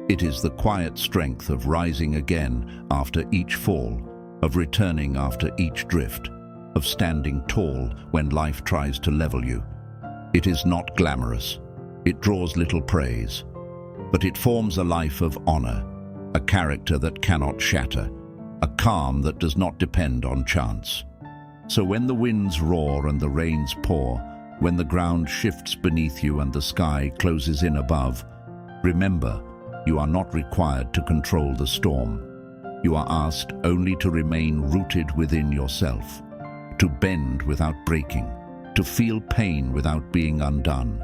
It is the quiet strength of rising again after each fall, of returning after each drift, of standing tall when life tries to level you. It is not glamorous. It draws little praise. But it forms a life of honor, a character that cannot shatter, a calm that does not depend on chance. So when the winds roar and the rains pour, when the ground shifts beneath you and the sky closes in above, remember, you are not required to control the storm. You are asked only to remain rooted within yourself, to bend without breaking, to feel pain without being undone,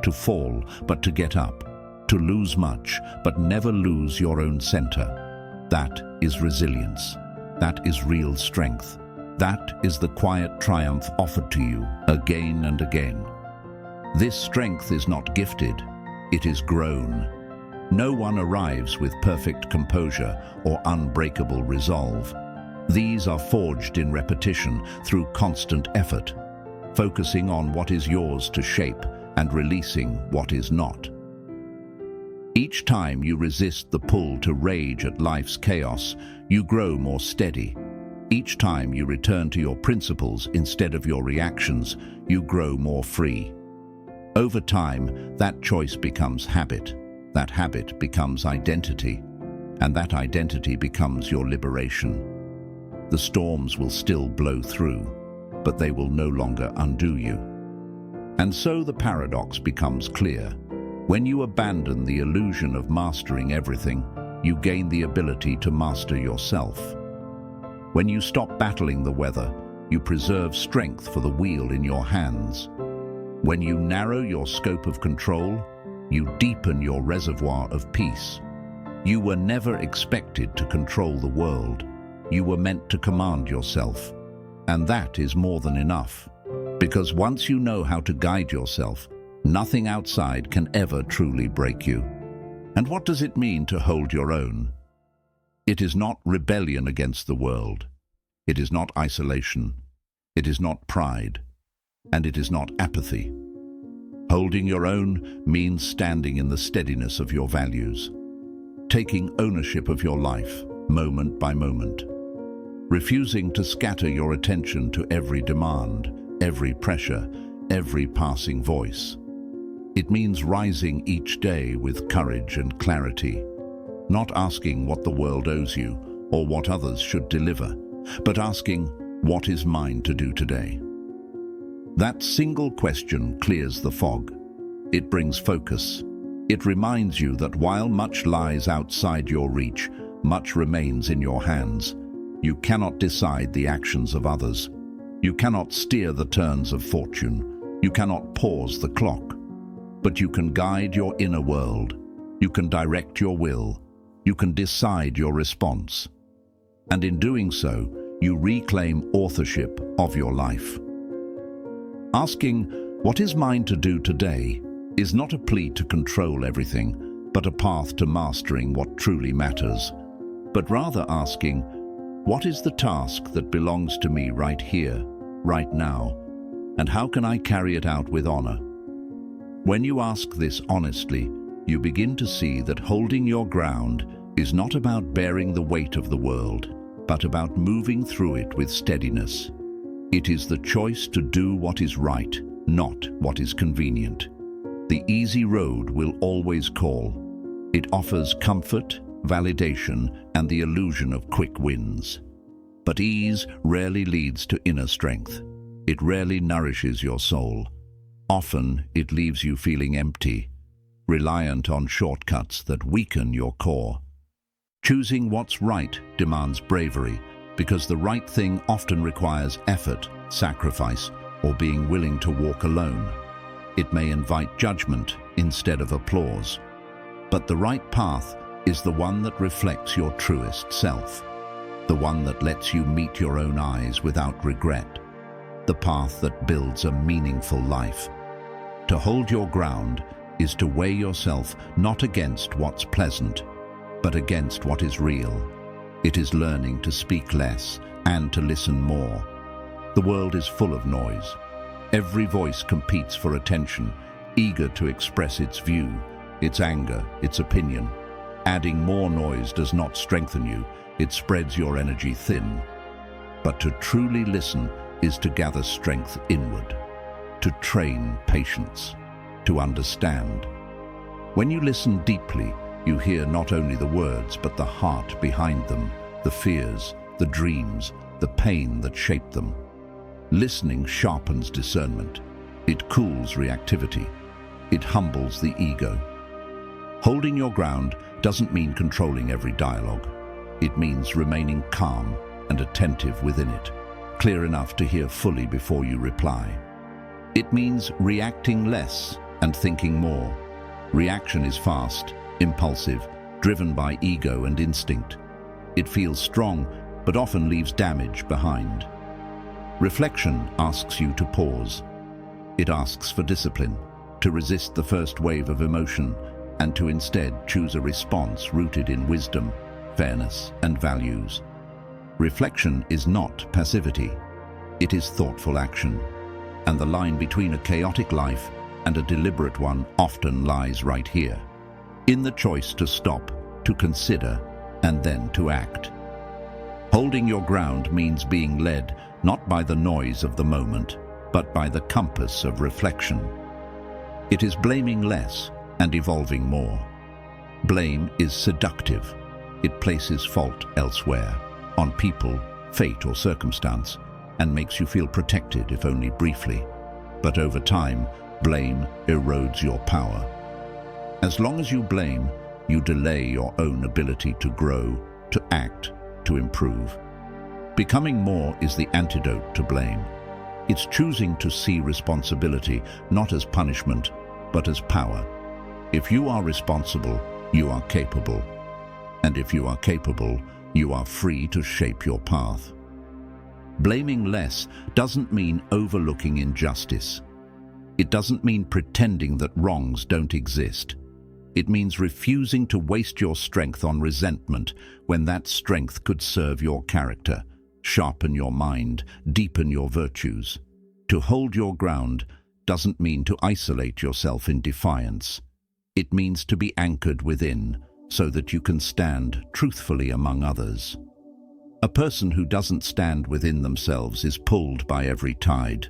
to fall but to get up, to lose much but never lose your own center. That is resilience. That is real strength. That is the quiet triumph offered to you again and again. This strength is not gifted, it is grown. No one arrives with perfect composure or unbreakable resolve. These are forged in repetition through constant effort, focusing on what is yours to shape and releasing what is not. Each time you resist the pull to rage at life's chaos, you grow more steady. Each time you return to your principles instead of your reactions, you grow more free. Over time, that choice becomes habit. That habit becomes identity, and that identity becomes your liberation. The storms will still blow through, but they will no longer undo you. And so the paradox becomes clear. When you abandon the illusion of mastering everything, you gain the ability to master yourself. When you stop battling the weather, you preserve strength for the wheel in your hands. When you narrow your scope of control, you deepen your reservoir of peace. You were never expected to control the world. You were meant to command yourself. And that is more than enough. Because once you know how to guide yourself, nothing outside can ever truly break you. And what does it mean to hold your own? It is not rebellion against the world. It is not isolation. It is not pride. And it is not apathy. Holding your own means standing in the steadiness of your values, taking ownership of your life, moment by moment, refusing to scatter your attention to every demand, every pressure, every passing voice. It means rising each day with courage and clarity, not asking what the world owes you or what others should deliver, but asking, What is mine to do today? That single question clears the fog. It brings focus. It reminds you that while much lies outside your reach, much remains in your hands. You cannot decide the actions of others. You cannot steer the turns of fortune. You cannot pause the clock. But you can guide your inner world. You can direct your will. You can decide your response. And in doing so, you reclaim authorship of your life. Asking, "What is mine to do today?" is not a plea to control everything, but a path to mastering what truly matters. But rather asking, "What is the task that belongs to me right here, right now, and how can I carry it out with honor?" When you ask this honestly, you begin to see that holding your ground is not about bearing the weight of the world, but about moving through it with steadiness. It is the choice to do what is right, not what is convenient. The easy road will always call. It offers comfort, validation, and the illusion of quick wins. But ease rarely leads to inner strength. It rarely nourishes your soul. Often it leaves you feeling empty, reliant on shortcuts that weaken your core. Choosing what's right demands bravery, because the right thing often requires effort, sacrifice, or being willing to walk alone. It may invite judgment instead of applause. But the right path is the one that reflects your truest self, the one that lets you meet your own eyes without regret, the path that builds a meaningful life. To hold your ground is to weigh yourself not against what's pleasant, but against what is real. It is learning to speak less and to listen more. The world is full of noise. Every voice competes for attention, eager to express its view, its anger, its opinion. Adding more noise does not strengthen you, it spreads your energy thin. But to truly listen is to gather strength inward, to train patience, to understand. When you listen deeply, you hear not only the words but the heart behind them, the fears, the dreams, the pain that shaped them. Listening sharpens discernment. It cools reactivity. It humbles the ego. Holding your ground doesn't mean controlling every dialogue. It means remaining calm and attentive within it, clear enough to hear fully before you reply. It means reacting less and thinking more. Reaction is fast, impulsive, driven by ego and instinct. It feels strong, but often leaves damage behind. Reflection asks you to pause. It asks for discipline, to resist the first wave of emotion, and to instead choose a response rooted in wisdom, fairness, and values. Reflection is not passivity. It is thoughtful action. And the line between a chaotic life and a deliberate one often lies right here, in the choice to stop, to consider, and then to act. Holding your ground means being led not by the noise of the moment, but by the compass of reflection. It is blaming less and evolving more. Blame is seductive. It places fault elsewhere, on people, fate, or circumstance, and makes you feel protected, if only briefly. But over time, blame erodes your power. As long as you blame, you delay your own ability to grow, to act, to improve. Becoming more is the antidote to blame. It's choosing to see responsibility not as punishment, but as power. If you are responsible, you are capable. And if you are capable, you are free to shape your path. Blaming less doesn't mean overlooking injustice. It doesn't mean pretending that wrongs don't exist. It means refusing to waste your strength on resentment when that strength could serve your character, sharpen your mind, deepen your virtues. To hold your ground doesn't mean to isolate yourself in defiance. It means to be anchored within, so that you can stand truthfully among others. A person who doesn't stand within themselves is pulled by every tide.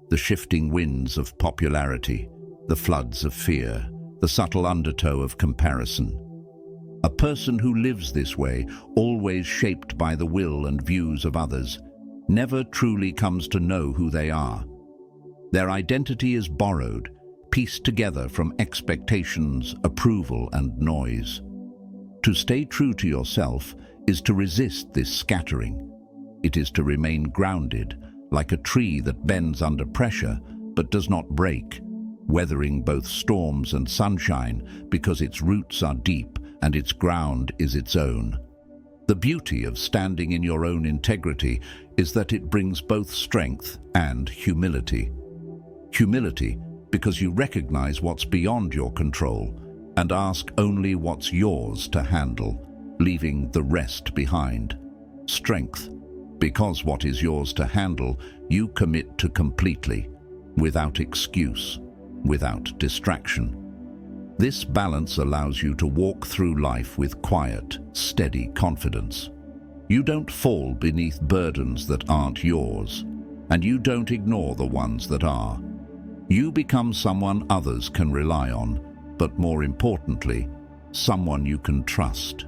The shifting winds of popularity, the floods of fear, the subtle undertow of comparison. A person who lives this way, always shaped by the will and views of others, never truly comes to know who they are. Their identity is borrowed, pieced together from expectations, approval, and noise. To stay true to yourself is to resist this scattering. It is to remain grounded, like a tree that bends under pressure but does not break, weathering both storms and sunshine because its roots are deep and its ground is its own. The beauty of standing in your own integrity is that it brings both strength and humility. Humility because you recognize what's beyond your control and ask only what's yours to handle, leaving the rest behind. Strength because what is yours to handle, you commit to completely, without excuse, without distraction. This balance allows you to walk through life with quiet, steady confidence. You don't fall beneath burdens that aren't yours, and you don't ignore the ones that are. You become someone others can rely on, but more importantly, someone you can trust.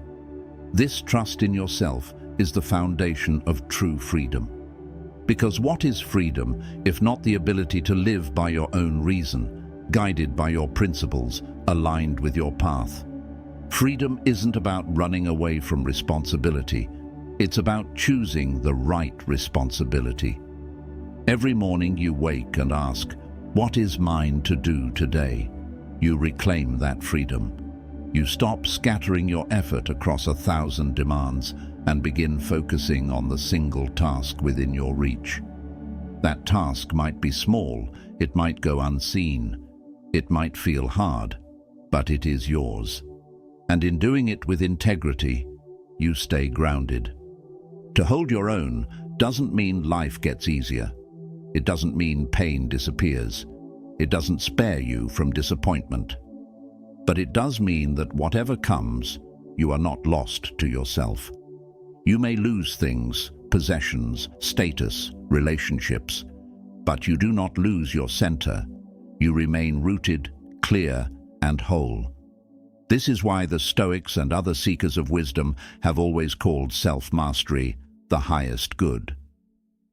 This trust in yourself is the foundation of true freedom. Because what is freedom if not the ability to live by your own reason, guided by your principles, aligned with your path? Freedom isn't about running away from responsibility. It's about choosing the right responsibility. Every morning you wake and ask, what is mine to do today? You reclaim that freedom. You stop scattering your effort across 1,000 demands and begin focusing on the single task within your reach. That task might be small, it might go unseen, it might feel hard, but it is yours. And in doing it with integrity, you stay grounded. To hold your own doesn't mean life gets easier. It doesn't mean pain disappears. It doesn't spare you from disappointment. But it does mean that whatever comes, you are not lost to yourself. You may lose things, possessions, status, relationships, but you do not lose your center. You remain rooted, clear, and whole. This is why the Stoics and other seekers of wisdom have always called self-mastery the highest good.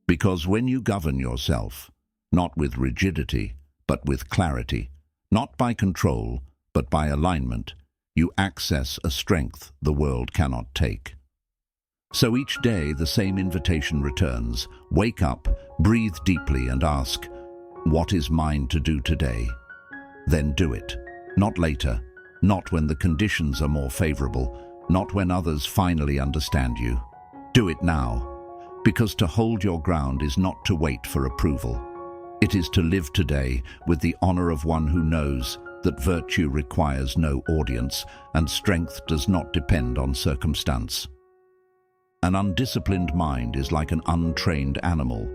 Because when you govern yourself, not with rigidity, but with clarity, not by control, but by alignment, you access a strength the world cannot take. So each day the same invitation returns. Wake up, breathe deeply and ask, what is mine to do today? Then do it. Not later, not when the conditions are more favorable, not when others finally understand you. Do it now, because to hold your ground is not to wait for approval. It is to live today with the honor of one who knows that virtue requires no audience and strength does not depend on circumstance. An undisciplined mind is like an untrained animal,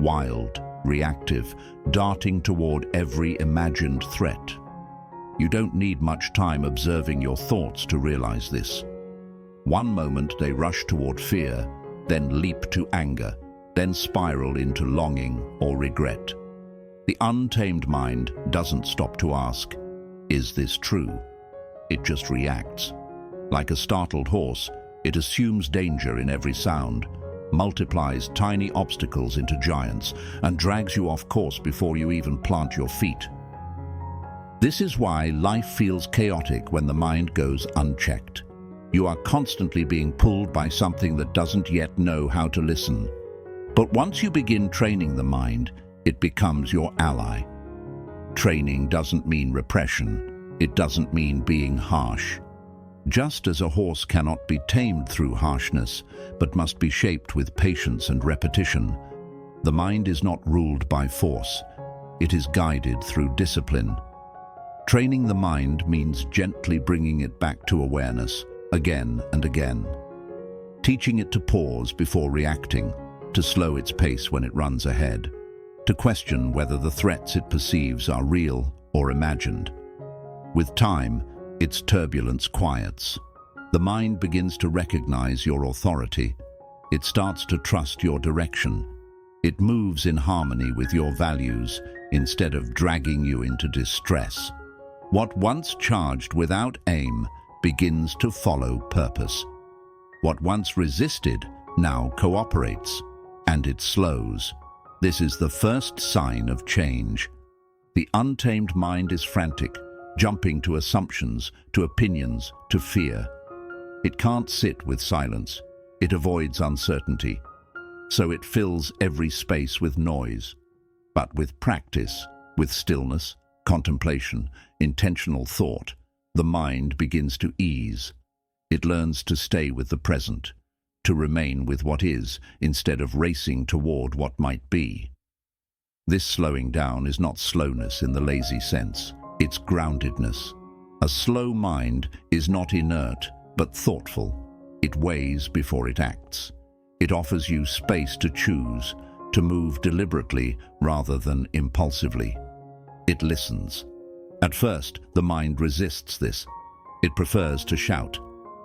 wild, reactive, darting toward every imagined threat. You don't need much time observing your thoughts to realize this. One moment they rush toward fear, then leap to anger, then spiral into longing or regret. The untamed mind doesn't stop to ask, is this true? It just reacts. Like a startled horse, it assumes danger in every sound, multiplies tiny obstacles into giants, and drags you off course before you even plant your feet. This is why life feels chaotic when the mind goes unchecked. You are constantly being pulled by something that doesn't yet know how to listen. But once you begin training the mind, it becomes your ally. Training doesn't mean repression. It doesn't mean being harsh. Just as a horse cannot be tamed through harshness, but must be shaped with patience and repetition, the mind is not ruled by force. It is guided through discipline. Training the mind means gently bringing it back to awareness, again and again. Teaching it to pause before reacting, to slow its pace when it runs ahead, to question whether the threats it perceives are real or imagined. With time, its turbulence quiets. The mind begins to recognize your authority. It starts to trust your direction. It moves in harmony with your values instead of dragging you into distress. What once charged without aim begins to follow purpose. What once resisted now cooperates. and it slows. This is the first sign of change. The untamed mind is frantic, jumping to assumptions, to opinions, to fear. It can't sit with silence. It avoids uncertainty. So it fills every space with noise. But with practice, with stillness, contemplation, intentional thought, the mind begins to ease. It learns to stay with the present, to remain with what is, instead of racing toward what might be. This slowing down is not slowness in the lazy sense. It's groundedness. A slow mind is not inert, but thoughtful. It weighs before it acts. It offers you space to choose, to move deliberately rather than impulsively. It listens. At first, the mind resists this. It prefers to shout,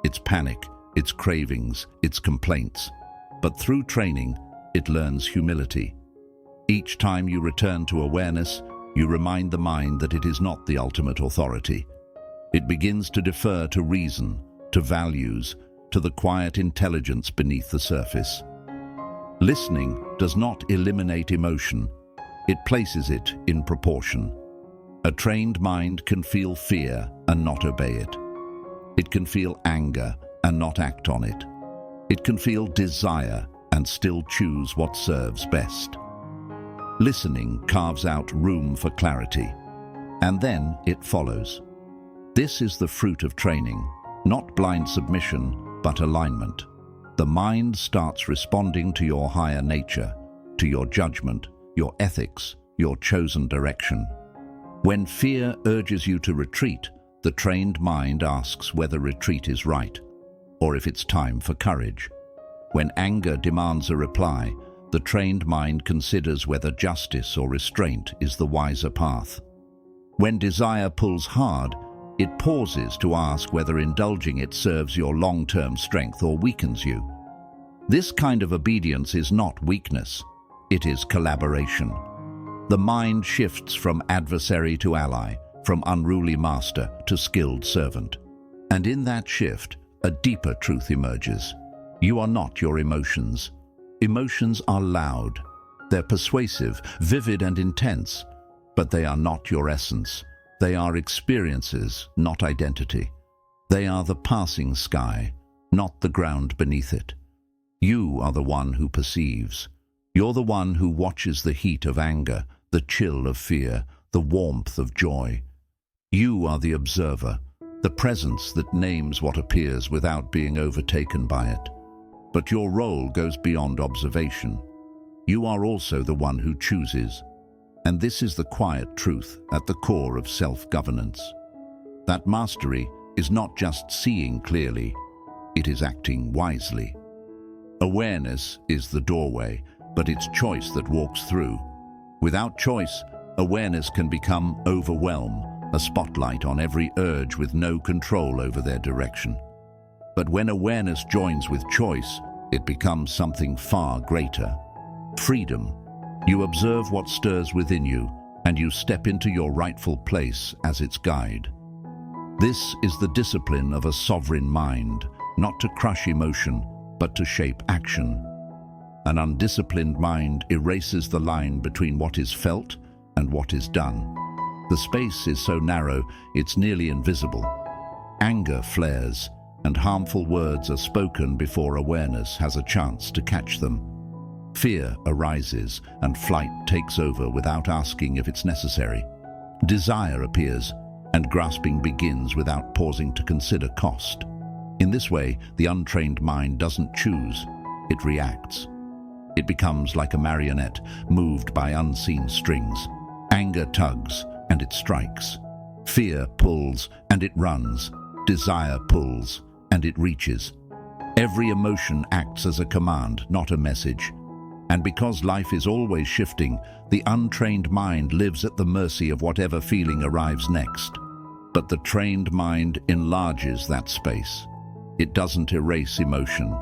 its panic, its cravings, its complaints. But through training, it learns humility. Each time you return to awareness, you remind the mind that it is not the ultimate authority. It begins to defer to reason, to values, to the quiet intelligence beneath the surface. Listening does not eliminate emotion. It places it in proportion. A trained mind can feel fear and not obey it. It can feel anger and not act on it. It can feel desire and still choose what serves best. Listening carves out room for clarity, and then it follows. This is the fruit of training, not blind submission, but alignment. The mind starts responding to your higher nature, to your judgment, your ethics, your chosen direction. When fear urges you to retreat, the trained mind asks whether retreat is right, or if it's time for courage. When anger demands a reply, the trained mind considers whether justice or restraint is the wiser path. When desire pulls hard, it pauses to ask whether indulging it serves your long-term strength or weakens you. This kind of obedience is not weakness, it is collaboration. The mind shifts from adversary to ally, from unruly master to skilled servant. And in that shift, a deeper truth emerges. You are not your emotions. Emotions are loud. They're persuasive, vivid and intense, but they are not your essence. They are experiences, not identity. They are the passing sky, not the ground beneath it. You are the one who perceives. You're the one who watches the heat of anger, the chill of fear, the warmth of joy. You are the observer, the presence that names what appears without being overtaken by it. But your role goes beyond observation. You are also the one who chooses. And this is the quiet truth at the core of self-governance. That mastery is not just seeing clearly, it is acting wisely. Awareness is the doorway, but it's choice that walks through. Without choice, awareness can become overwhelm, a spotlight on every urge with no control over their direction. But when awareness joins with choice, it becomes something far greater. Freedom. You observe what stirs within you, and you step into your rightful place as its guide. This is the discipline of a sovereign mind, not to crush emotion, but to shape action. An undisciplined mind erases the line between what is felt and what is done. The space is so narrow, it's nearly invisible. Anger flares, and harmful words are spoken before awareness has a chance to catch them. Fear arises, and flight takes over without asking if it's necessary. Desire appears, and grasping begins without pausing to consider cost. In this way, the untrained mind doesn't choose, it reacts. It becomes like a marionette, moved by unseen strings. Anger tugs, and it strikes. Fear pulls, and it runs. Desire pulls, and it reaches. Every emotion acts as a command, not a message. And because life is always shifting, the untrained mind lives at the mercy of whatever feeling arrives next. But the trained mind enlarges that space. It doesn't erase emotion.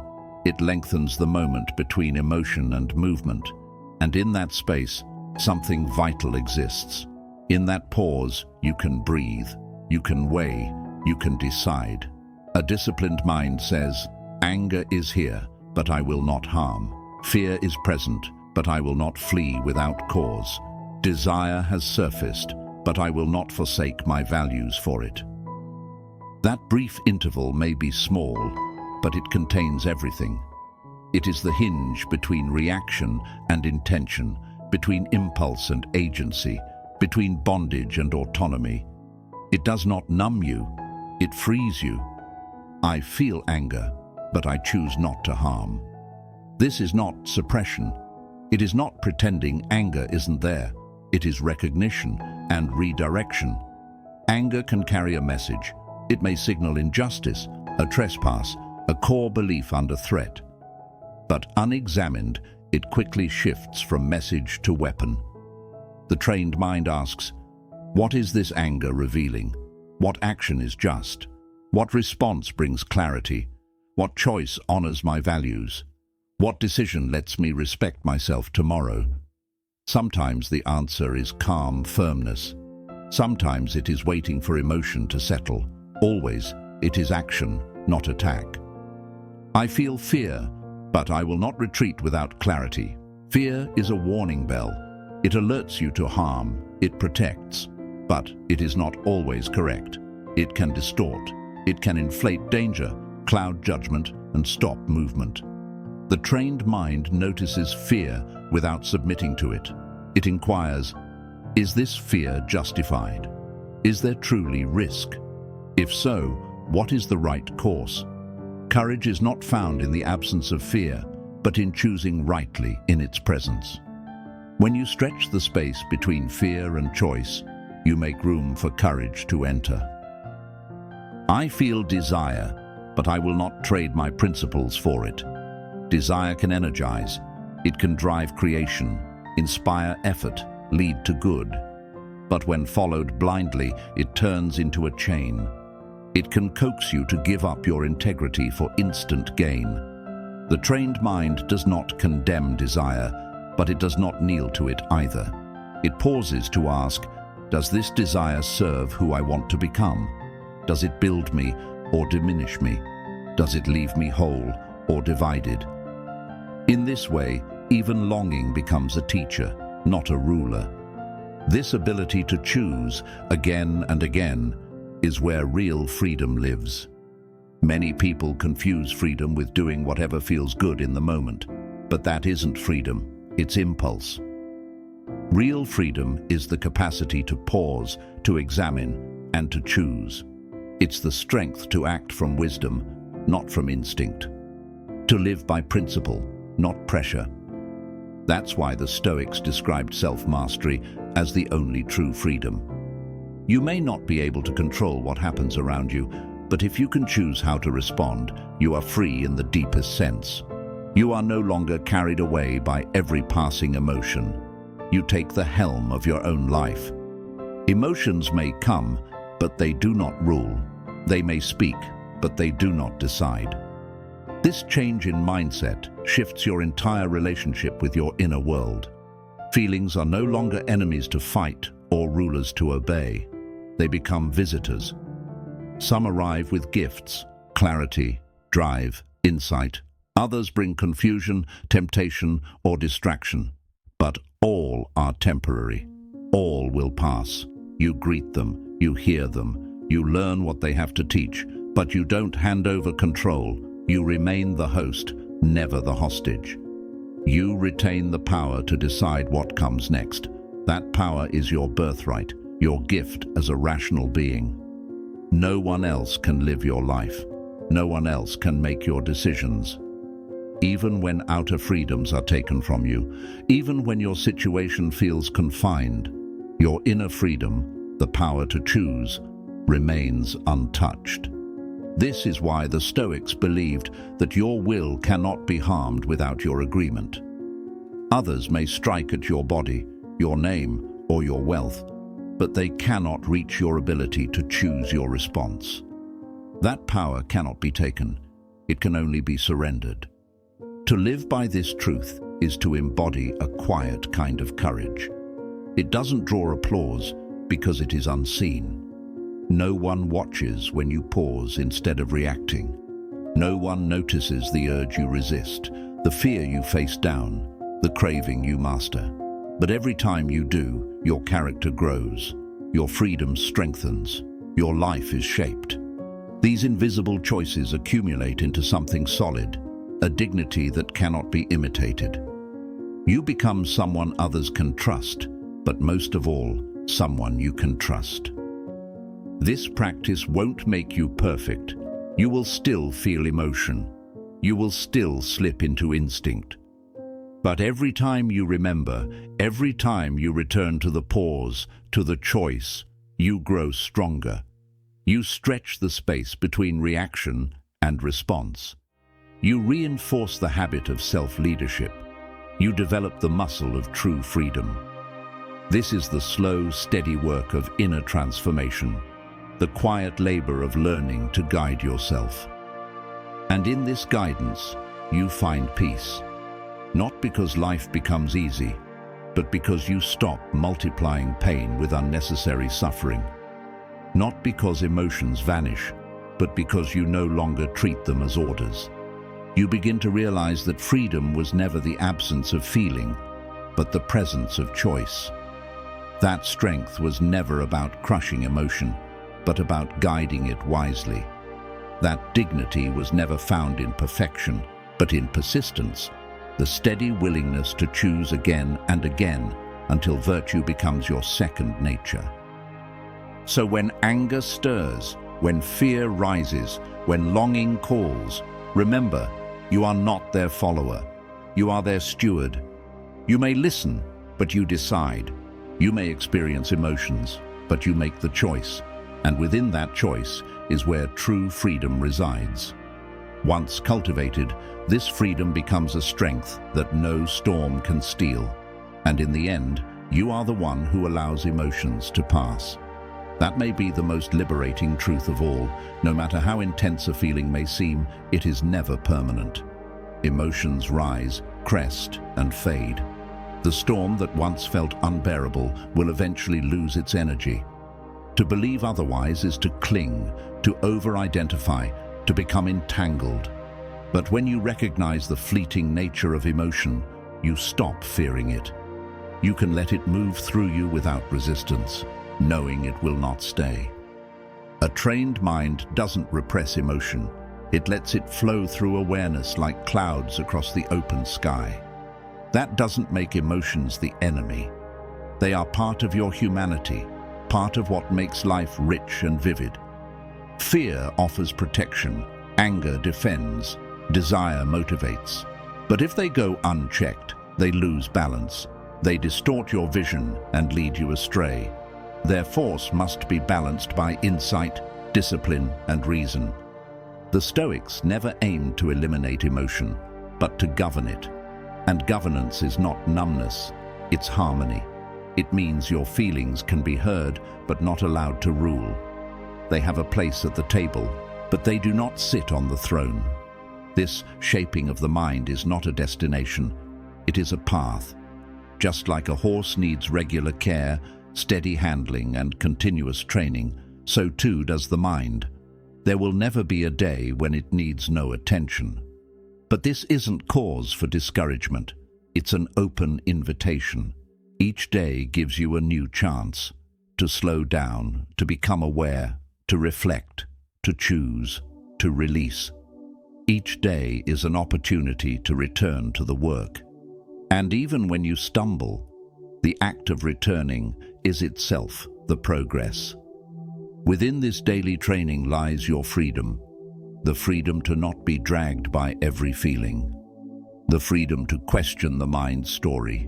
It lengthens the moment between emotion and movement. And in that space, something vital exists. In that pause, you can breathe, you can weigh, you can decide. A disciplined mind says, anger is here, but I will not harm. Fear is present, but I will not flee without cause. Desire has surfaced, but I will not forsake my values for it. That brief interval may be small, but it contains everything. It is the hinge between reaction and intention, between impulse and agency, between bondage and autonomy. It does not numb you, it frees you. I feel anger, but I choose not to harm. This is not suppression. It is not pretending anger isn't there. It is recognition and redirection. Anger can carry a message. It may signal injustice, a trespass, a core belief under threat. But unexamined, it quickly shifts from message to weapon. The trained mind asks, what is this anger revealing? What action is just? What response brings clarity? What choice honors my values? What decision lets me respect myself tomorrow? Sometimes the answer is calm firmness. Sometimes it is waiting for emotion to settle. Always, it is action, not attack. I feel fear, but I will not retreat without clarity. Fear is a warning bell. It alerts you to harm, it protects, but it is not always correct. It can distort, it can inflate danger, cloud judgment, and stop movement. The trained mind notices fear without submitting to it. It inquires, is this fear justified? Is there truly risk? If so, what is the right course? Courage is not found in the absence of fear, but in choosing rightly in its presence. When you stretch the space between fear and choice, you make room for courage to enter. I feel desire, but I will not trade my principles for it. Desire can energize. It can drive creation, inspire effort, lead to good. But when followed blindly, it turns into a chain. It can coax you to give up your integrity for instant gain. The trained mind does not condemn desire, but it does not kneel to it either. It pauses to ask, does this desire serve who I want to become? Does it build me or diminish me? Does it leave me whole or divided? In this way, even longing becomes a teacher, not a ruler. This ability to choose again and again is where real freedom lives. Many people confuse freedom with doing whatever feels good in the moment, but that isn't freedom, it's impulse. Real freedom is the capacity to pause, to examine, and to choose. It's the strength to act from wisdom, not from instinct. To live by principle, not pressure. That's why the Stoics described self-mastery as the only true freedom. You may not be able to control what happens around you, but if you can choose how to respond, you are free in the deepest sense. You are no longer carried away by every passing emotion. You take the helm of your own life. Emotions may come, but they do not rule. They may speak, but they do not decide. This change in mindset shifts your entire relationship with your inner world. Feelings are no longer enemies to fight or rulers to obey. They become visitors. Some arrive with gifts, clarity, drive, insight. Others bring confusion, temptation, or distraction. But all are temporary. All will pass. You greet them, you hear them, you learn what they have to teach, but you don't hand over control. You remain the host, never the hostage. You retain the power to decide what comes next. That power is your birthright, your gift as a rational being. No one else can live your life. No one else can make your decisions. Even when outer freedoms are taken from you, even when your situation feels confined, your inner freedom, the power to choose, remains untouched. This is why the Stoics believed that your will cannot be harmed without your agreement. Others may strike at your body, your name, or your wealth, but they cannot reach your ability to choose your response. That power cannot be taken. It can only be surrendered. To live by this truth is to embody a quiet kind of courage. It doesn't draw applause because it is unseen. No one watches when you pause instead of reacting. No one notices the urge you resist, The fear you face down, the craving you master. But every time you do, your character grows, your freedom strengthens, your life is shaped. These invisible choices accumulate into something solid, a dignity that cannot be imitated. You become someone others can trust, but most of all, someone you can trust. This practice won't make you perfect. You will still feel emotion. You will still slip into instinct. But every time you remember, every time you return to the pause, to the choice, you grow stronger. You stretch the space between reaction and response. You reinforce the habit of self-leadership. You develop the muscle of true freedom. This is the slow, steady work of inner transformation, the quiet labor of learning to guide yourself. And in this guidance, you find peace. Not because life becomes easy, but because you stop multiplying pain with unnecessary suffering. Not because emotions vanish, but because you no longer treat them as orders. You begin to realize that freedom was never the absence of feeling, but the presence of choice. That strength was never about crushing emotion, but about guiding it wisely. That dignity was never found in perfection, but in persistence, the steady willingness to choose again and again until virtue becomes your second nature. So when anger stirs, when fear rises, when longing calls, remember, you are not their follower. You are their steward. You may listen, but you decide. You may experience emotions, but you make the choice. And within that choice is where true freedom resides. Once cultivated, this freedom becomes a strength that no storm can steal. And in the end, you are the one who allows emotions to pass. That may be the most liberating truth of all. No matter how intense a feeling may seem, it is never permanent. Emotions rise, crest, and fade. The storm that once felt unbearable will eventually lose its energy. To believe otherwise is to cling, to over-identify, to become entangled. But when you recognize the fleeting nature of emotion, you stop fearing it. You can let it move through you without resistance, knowing it will not stay. A trained mind doesn't repress emotion. It lets it flow through awareness like clouds across the open sky. That doesn't make emotions the enemy. They are part of your humanity, part of what makes life rich and vivid. Fear offers protection, anger defends, desire motivates. But if they go unchecked, they lose balance. They distort your vision and lead you astray. Their force must be balanced by insight, discipline, and reason. The Stoics never aimed to eliminate emotion, but to govern it. And governance is not numbness, it's harmony. It means your feelings can be heard, but not allowed to rule. They have a place at the table, but they do not sit on the throne. This shaping of the mind is not a destination, it is a path. Just like a horse needs regular care, steady handling, and continuous training, so too does the mind. There will never be a day when it needs no attention. But this isn't cause for discouragement. It's an open invitation. Each day gives you a new chance to slow down, to become aware, to reflect, to choose, to release. Each day is an opportunity to return to the work. And even when you stumble, the act of returning is itself the progress. Within this daily training lies your freedom, the freedom to not be dragged by every feeling, the freedom to question the mind's story,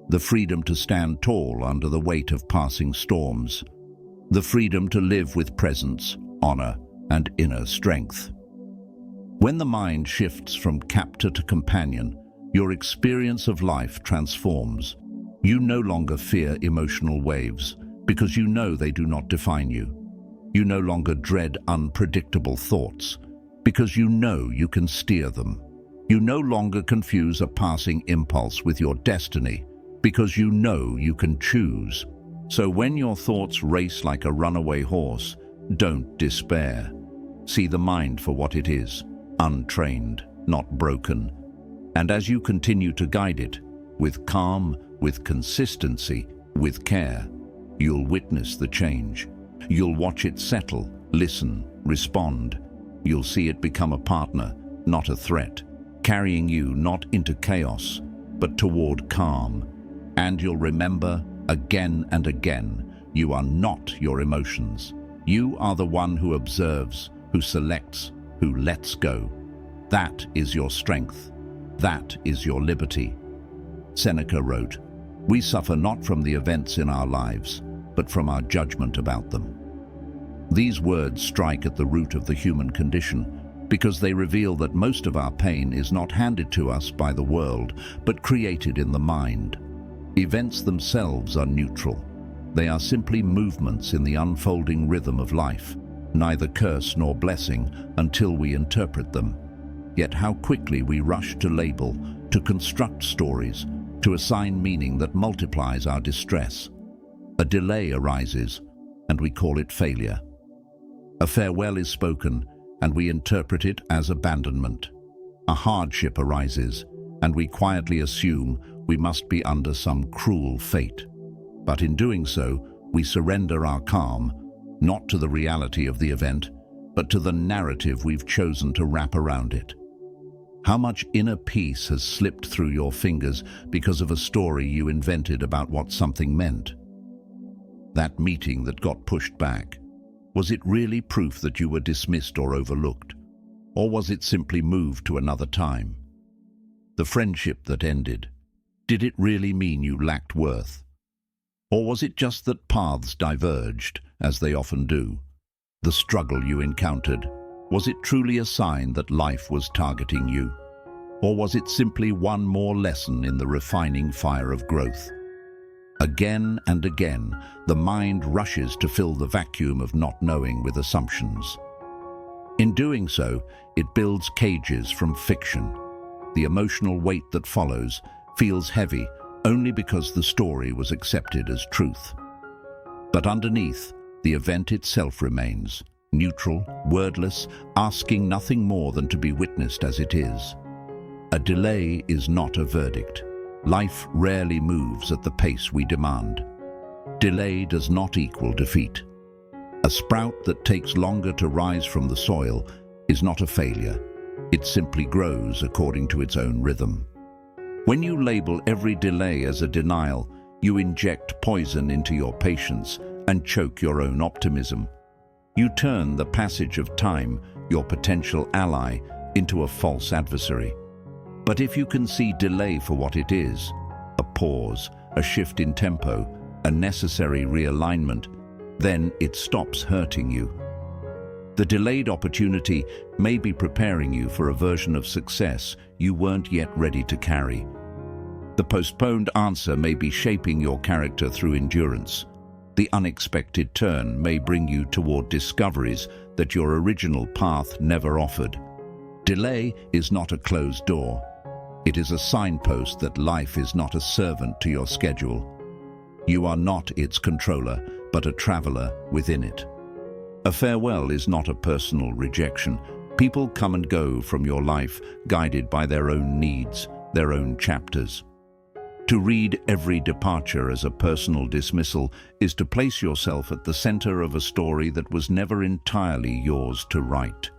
the freedom to stand tall under the weight of passing storms, the freedom to live with presence, honor, and inner strength. When the mind shifts from captor to companion, your experience of life transforms. You no longer fear emotional waves because you know they do not define you. You no longer dread unpredictable thoughts because you know you can steer them. You no longer confuse a passing impulse with your destiny because you know you can choose. So when your thoughts race like a runaway horse, don't despair. See the mind for what it is, untrained, not broken. And as you continue to guide it, with calm, with consistency, with care, you'll witness the change. You'll watch it settle, listen, respond. You'll see it become a partner, not a threat, carrying you not into chaos, but toward calm. And you'll remember again and again, you are not your emotions. You are the one who observes, who selects, who lets go. That is your strength. That is your liberty. Seneca wrote, "We suffer not from the events in our lives, but from our judgment about them." These words strike at the root of the human condition, because they reveal that most of our pain is not handed to us by the world, but created in the mind. Events themselves are neutral. They are simply movements in the unfolding rhythm of life, neither curse nor blessing until we interpret them. Yet how quickly we rush to label, to construct stories, to assign meaning that multiplies our distress. A delay arises, and we call it failure. A farewell is spoken, and we interpret it as abandonment. A hardship arises, and we quietly assume we must be under some cruel fate. But in doing so, we surrender our calm, not to the reality of the event, but to the narrative we've chosen to wrap around it. How much inner peace has slipped through your fingers because of a story you invented about what something meant? That meeting that got pushed back, was it really proof that you were dismissed or overlooked? Or was it simply moved to another time? The friendship that ended, did it really mean you lacked worth? Or was it just that paths diverged, as they often do? The struggle you encountered, was it truly a sign that life was targeting you? Or was it simply one more lesson in the refining fire of growth? Again and again, the mind rushes to fill the vacuum of not knowing with assumptions. In doing so, it builds cages from fiction. The emotional weight that follows feels heavy only because the story was accepted as truth. But underneath, the event itself remains, neutral, wordless, asking nothing more than to be witnessed as it is. A delay is not a verdict. Life rarely moves at the pace we demand. Delay does not equal defeat. A sprout that takes longer to rise from the soil is not a failure. It simply grows according to its own rhythm. When you label every delay as a denial, you inject poison into your patience and choke your own optimism. You turn the passage of time, your potential ally, into a false adversary. But if you can see delay for what it is, a pause, a shift in tempo, a necessary realignment, then it stops hurting you. The delayed opportunity may be preparing you for a version of success you weren't yet ready to carry. The postponed answer may be shaping your character through endurance. The unexpected turn may bring you toward discoveries that your original path never offered. Delay is not a closed door. It is a signpost that life is not a servant to your schedule. You are not its controller, but a traveler within it. A farewell is not a personal rejection. People come and go from your life, guided by their own needs, their own chapters. To read every departure as a personal dismissal is to place yourself at the center of a story that was never entirely yours to write.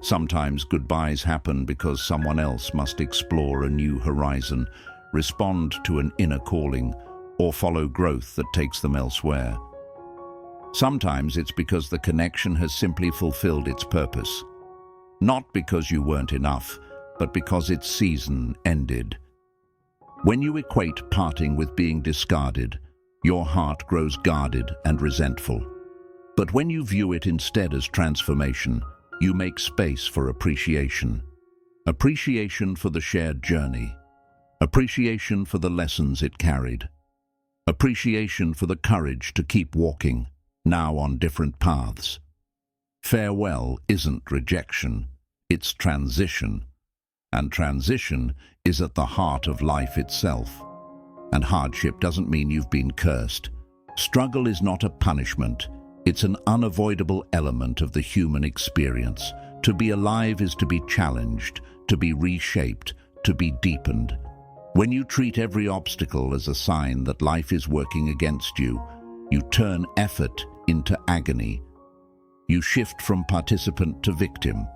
Sometimes goodbyes happen because someone else must explore a new horizon, respond to an inner calling, or follow growth that takes them elsewhere. Sometimes it's because the connection has simply fulfilled its purpose. Not because you weren't enough, but because its season ended. When you equate parting with being discarded, your heart grows guarded and resentful. But when you view it instead as transformation, you make space for appreciation. Appreciation for the shared journey. Appreciation for the lessons it carried. Appreciation for the courage to keep walking, now on different paths. Farewell isn't rejection, it's transition. And transition is at the heart of life itself. And hardship doesn't mean you've been cursed. Struggle is not a punishment. It's an unavoidable element of the human experience. To be alive is to be challenged, to be reshaped, to be deepened. When you treat every obstacle as a sign that life is working against you, you turn effort into agony. You shift from participant to victim.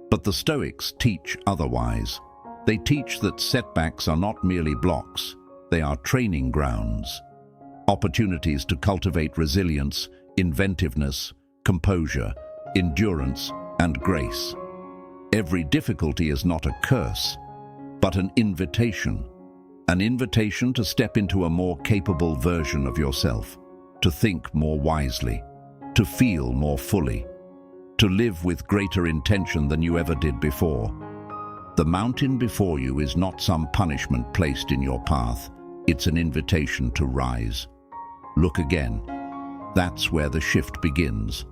But the Stoics teach otherwise. They teach that setbacks are not merely blocks, they are training grounds, opportunities to cultivate resilience, inventiveness, composure, endurance, and grace. Every difficulty is not a curse, but an invitation to step into a more capable version of yourself, to think more wisely, to feel more fully, to live with greater intention than you ever did before. The mountain before you is not some punishment placed in your path, it's an invitation to rise. Look again. That's where the shift begins.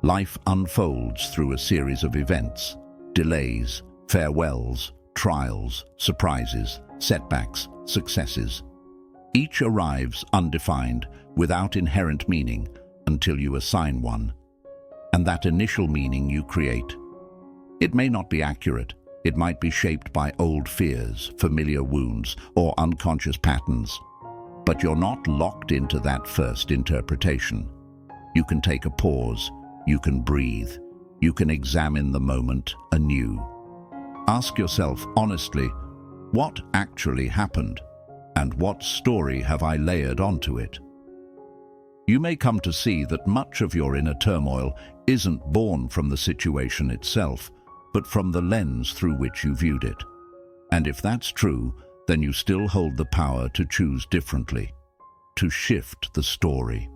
Life unfolds through a series of events, delays, farewells, trials, surprises, setbacks, successes. Each arrives undefined, without inherent meaning, until you assign one. And that initial meaning you create. It may not be accurate. It might be shaped by old fears, familiar wounds, or unconscious patterns. But you're not locked into that first interpretation. You can take a pause. You can breathe. You can examine the moment anew. Ask yourself honestly, what actually happened? And what story have I layered onto it? You may come to see that much of your inner turmoil isn't born from the situation itself, but from the lens through which you viewed it. And if that's true, then you still hold the power to choose differently, to shift the story.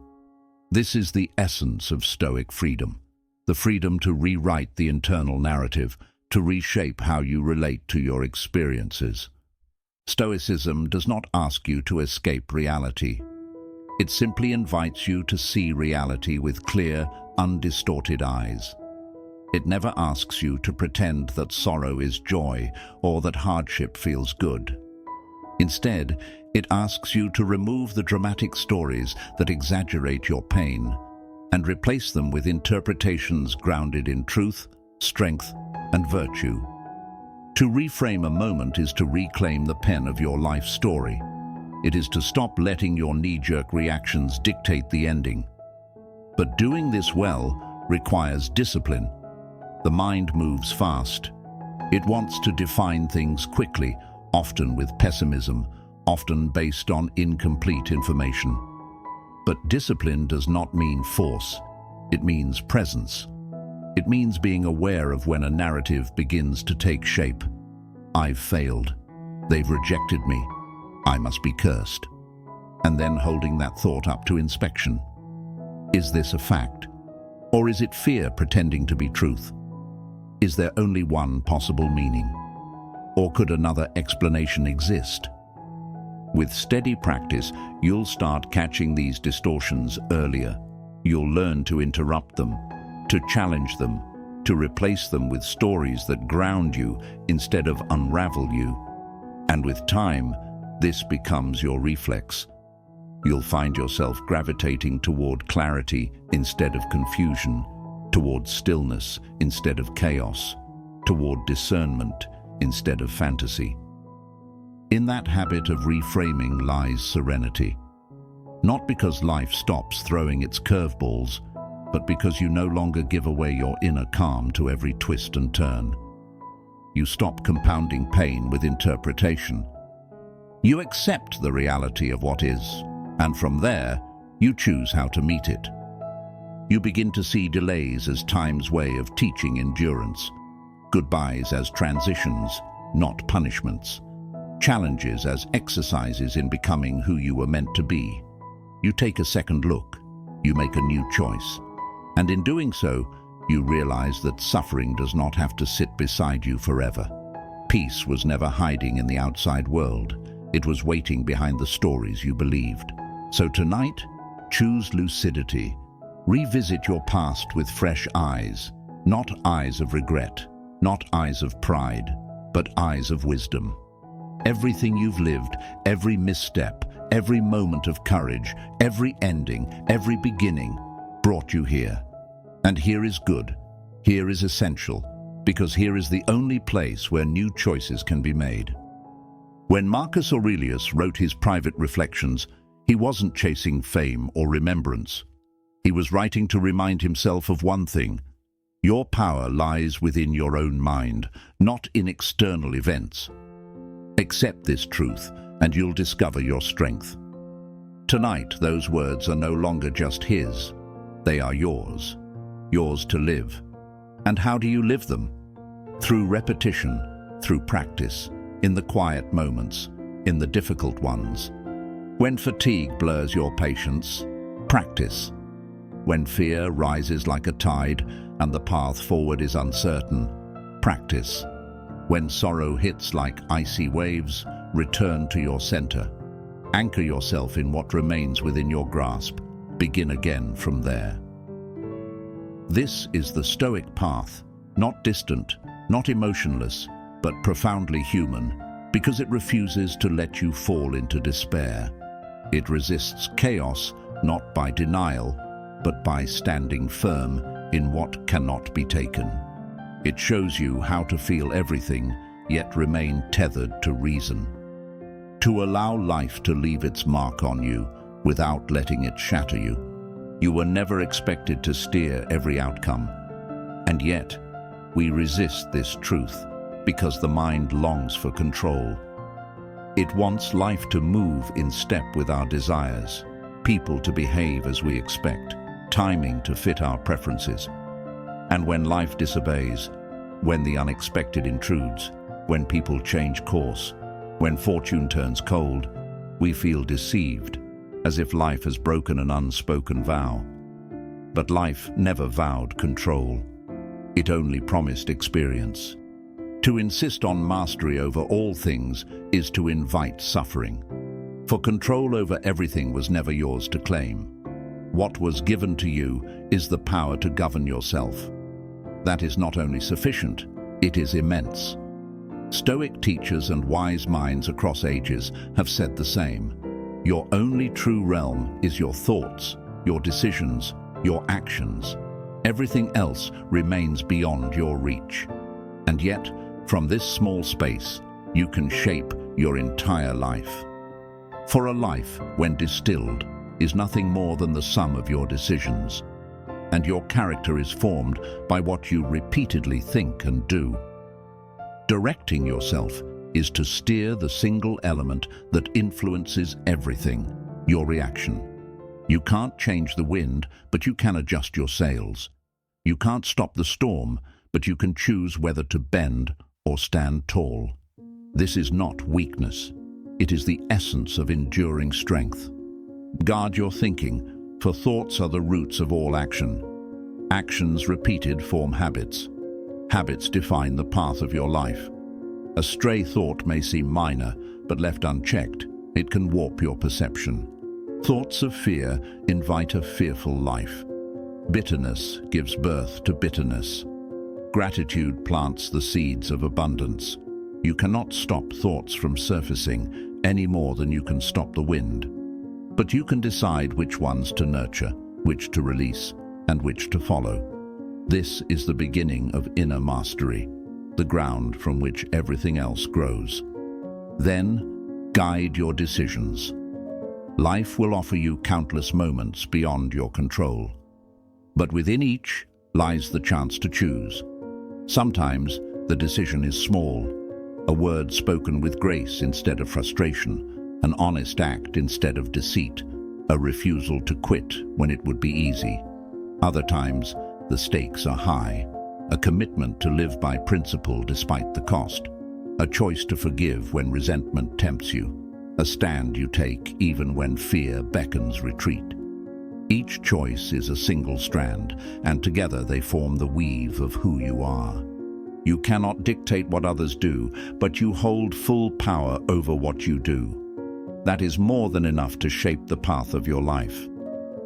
This is the essence of Stoic freedom, the freedom to rewrite the internal narrative, to reshape how you relate to your experiences. Stoicism does not ask you to escape reality. It simply invites you to see reality with clear, undistorted eyes. It never asks you to pretend that sorrow is joy or that hardship feels good. Instead, it asks you to remove the dramatic stories that exaggerate your pain and replace them with interpretations grounded in truth, strength, and virtue. To reframe a moment is to reclaim the pen of your life story. It is to stop letting your knee-jerk reactions dictate the ending. But doing this well requires discipline. The mind moves fast. It wants to define things quickly, often with pessimism, often based on incomplete information. But discipline does not mean force. It means presence. It means being aware of when a narrative begins to take shape. I've failed. They've rejected me. I must be cursed. And then holding that thought up to inspection. Is this a fact? Or is it fear pretending to be truth? Is there only one possible meaning? Or could another explanation exist? With steady practice, you'll start catching these distortions earlier. You'll learn to interrupt them, to challenge them, to replace them with stories that ground you instead of unravel you. And with time, this becomes your reflex. You'll find yourself gravitating toward clarity instead of confusion, toward stillness instead of chaos, toward discernment instead of fantasy. In that habit of reframing lies serenity. Not because life stops throwing its curveballs, but because you no longer give away your inner calm to every twist and turn. You stop compounding pain with interpretation. You accept the reality of what is, and from there, you choose how to meet it. You begin to see delays as time's way of teaching endurance, goodbyes as transitions, not punishments, challenges as exercises in becoming who you were meant to be. You take a second look, you make a new choice, and in doing so, you realize that suffering does not have to sit beside you forever. Peace was never hiding in the outside world. It was waiting behind the stories you believed. So tonight, choose lucidity. Revisit your past with fresh eyes, not eyes of regret, not eyes of pride, but eyes of wisdom. Everything you've lived, every misstep, every moment of courage, every ending, every beginning brought you here. And here is good, here is essential, because here is the only place where new choices can be made. When Marcus Aurelius wrote his private reflections, he wasn't chasing fame or remembrance. He was writing to remind himself of one thing: your power lies within your own mind, not in external events. Accept this truth, and you'll discover your strength. Tonight, those words are no longer just his. They are yours. Yours to live. And how do you live them? Through repetition, through practice, in the quiet moments, in the difficult ones. When fatigue blurs your patience, practice. When fear rises like a tide and the path forward is uncertain, practice. When sorrow hits like icy waves, return to your center. Anchor yourself in what remains within your grasp. Begin again from there. This is the Stoic path, not distant, not emotionless, but profoundly human, because it refuses to let you fall into despair. It resists chaos, not by denial, but by standing firm in what cannot be taken. It shows you how to feel everything, yet remain tethered to reason. To allow life to leave its mark on you without letting it shatter you. You were never expected to steer every outcome. And yet, we resist this truth because the mind longs for control. It wants life to move in step with our desires, people to behave as we expect, timing to fit our preferences. And when life disobeys, when the unexpected intrudes, when people change course, when fortune turns cold, we feel deceived, as if life has broken an unspoken vow. But life never vowed control. It only promised experience. To insist on mastery over all things is to invite suffering. For control over everything was never yours to claim. What was given to you is the power to govern yourself. That is not only sufficient, it is immense. Stoic teachers and wise minds across ages have said the same. Your only true realm is your thoughts, your decisions, your actions. Everything else remains beyond your reach. And yet, from this small space, you can shape your entire life. For a life, when distilled, is nothing more than the sum of your decisions. And your character is formed by what you repeatedly think and do. Directing yourself is to steer the single element that influences everything, your reaction. You can't change the wind, but you can adjust your sails. You can't stop the storm, but you can choose whether to bend or stand tall. This is not weakness. It is the essence of enduring strength. Guard your thinking, for thoughts are the roots of all action. Actions repeated form habits. Habits define the path of your life. A stray thought may seem minor, but left unchecked, it can warp your perception. Thoughts of fear invite a fearful life. Bitterness gives birth to bitterness. Gratitude plants the seeds of abundance. You cannot stop thoughts from surfacing any more than you can stop the wind. But you can decide which ones to nurture, which to release, and which to follow. This is the beginning of inner mastery, the ground from which everything else grows. Then, guide your decisions. Life will offer you countless moments beyond your control. But within each lies the chance to choose. Sometimes the decision is small, a word spoken with grace instead of frustration, an honest act instead of deceit, a refusal to quit when it would be easy. Other times, the stakes are high, a commitment to live by principle despite the cost, a choice to forgive when resentment tempts you, a stand you take even when fear beckons retreat. Each choice is a single strand, and together they form the weave of who you are. You cannot dictate what others do, but you hold full power over what you do. That is more than enough to shape the path of your life.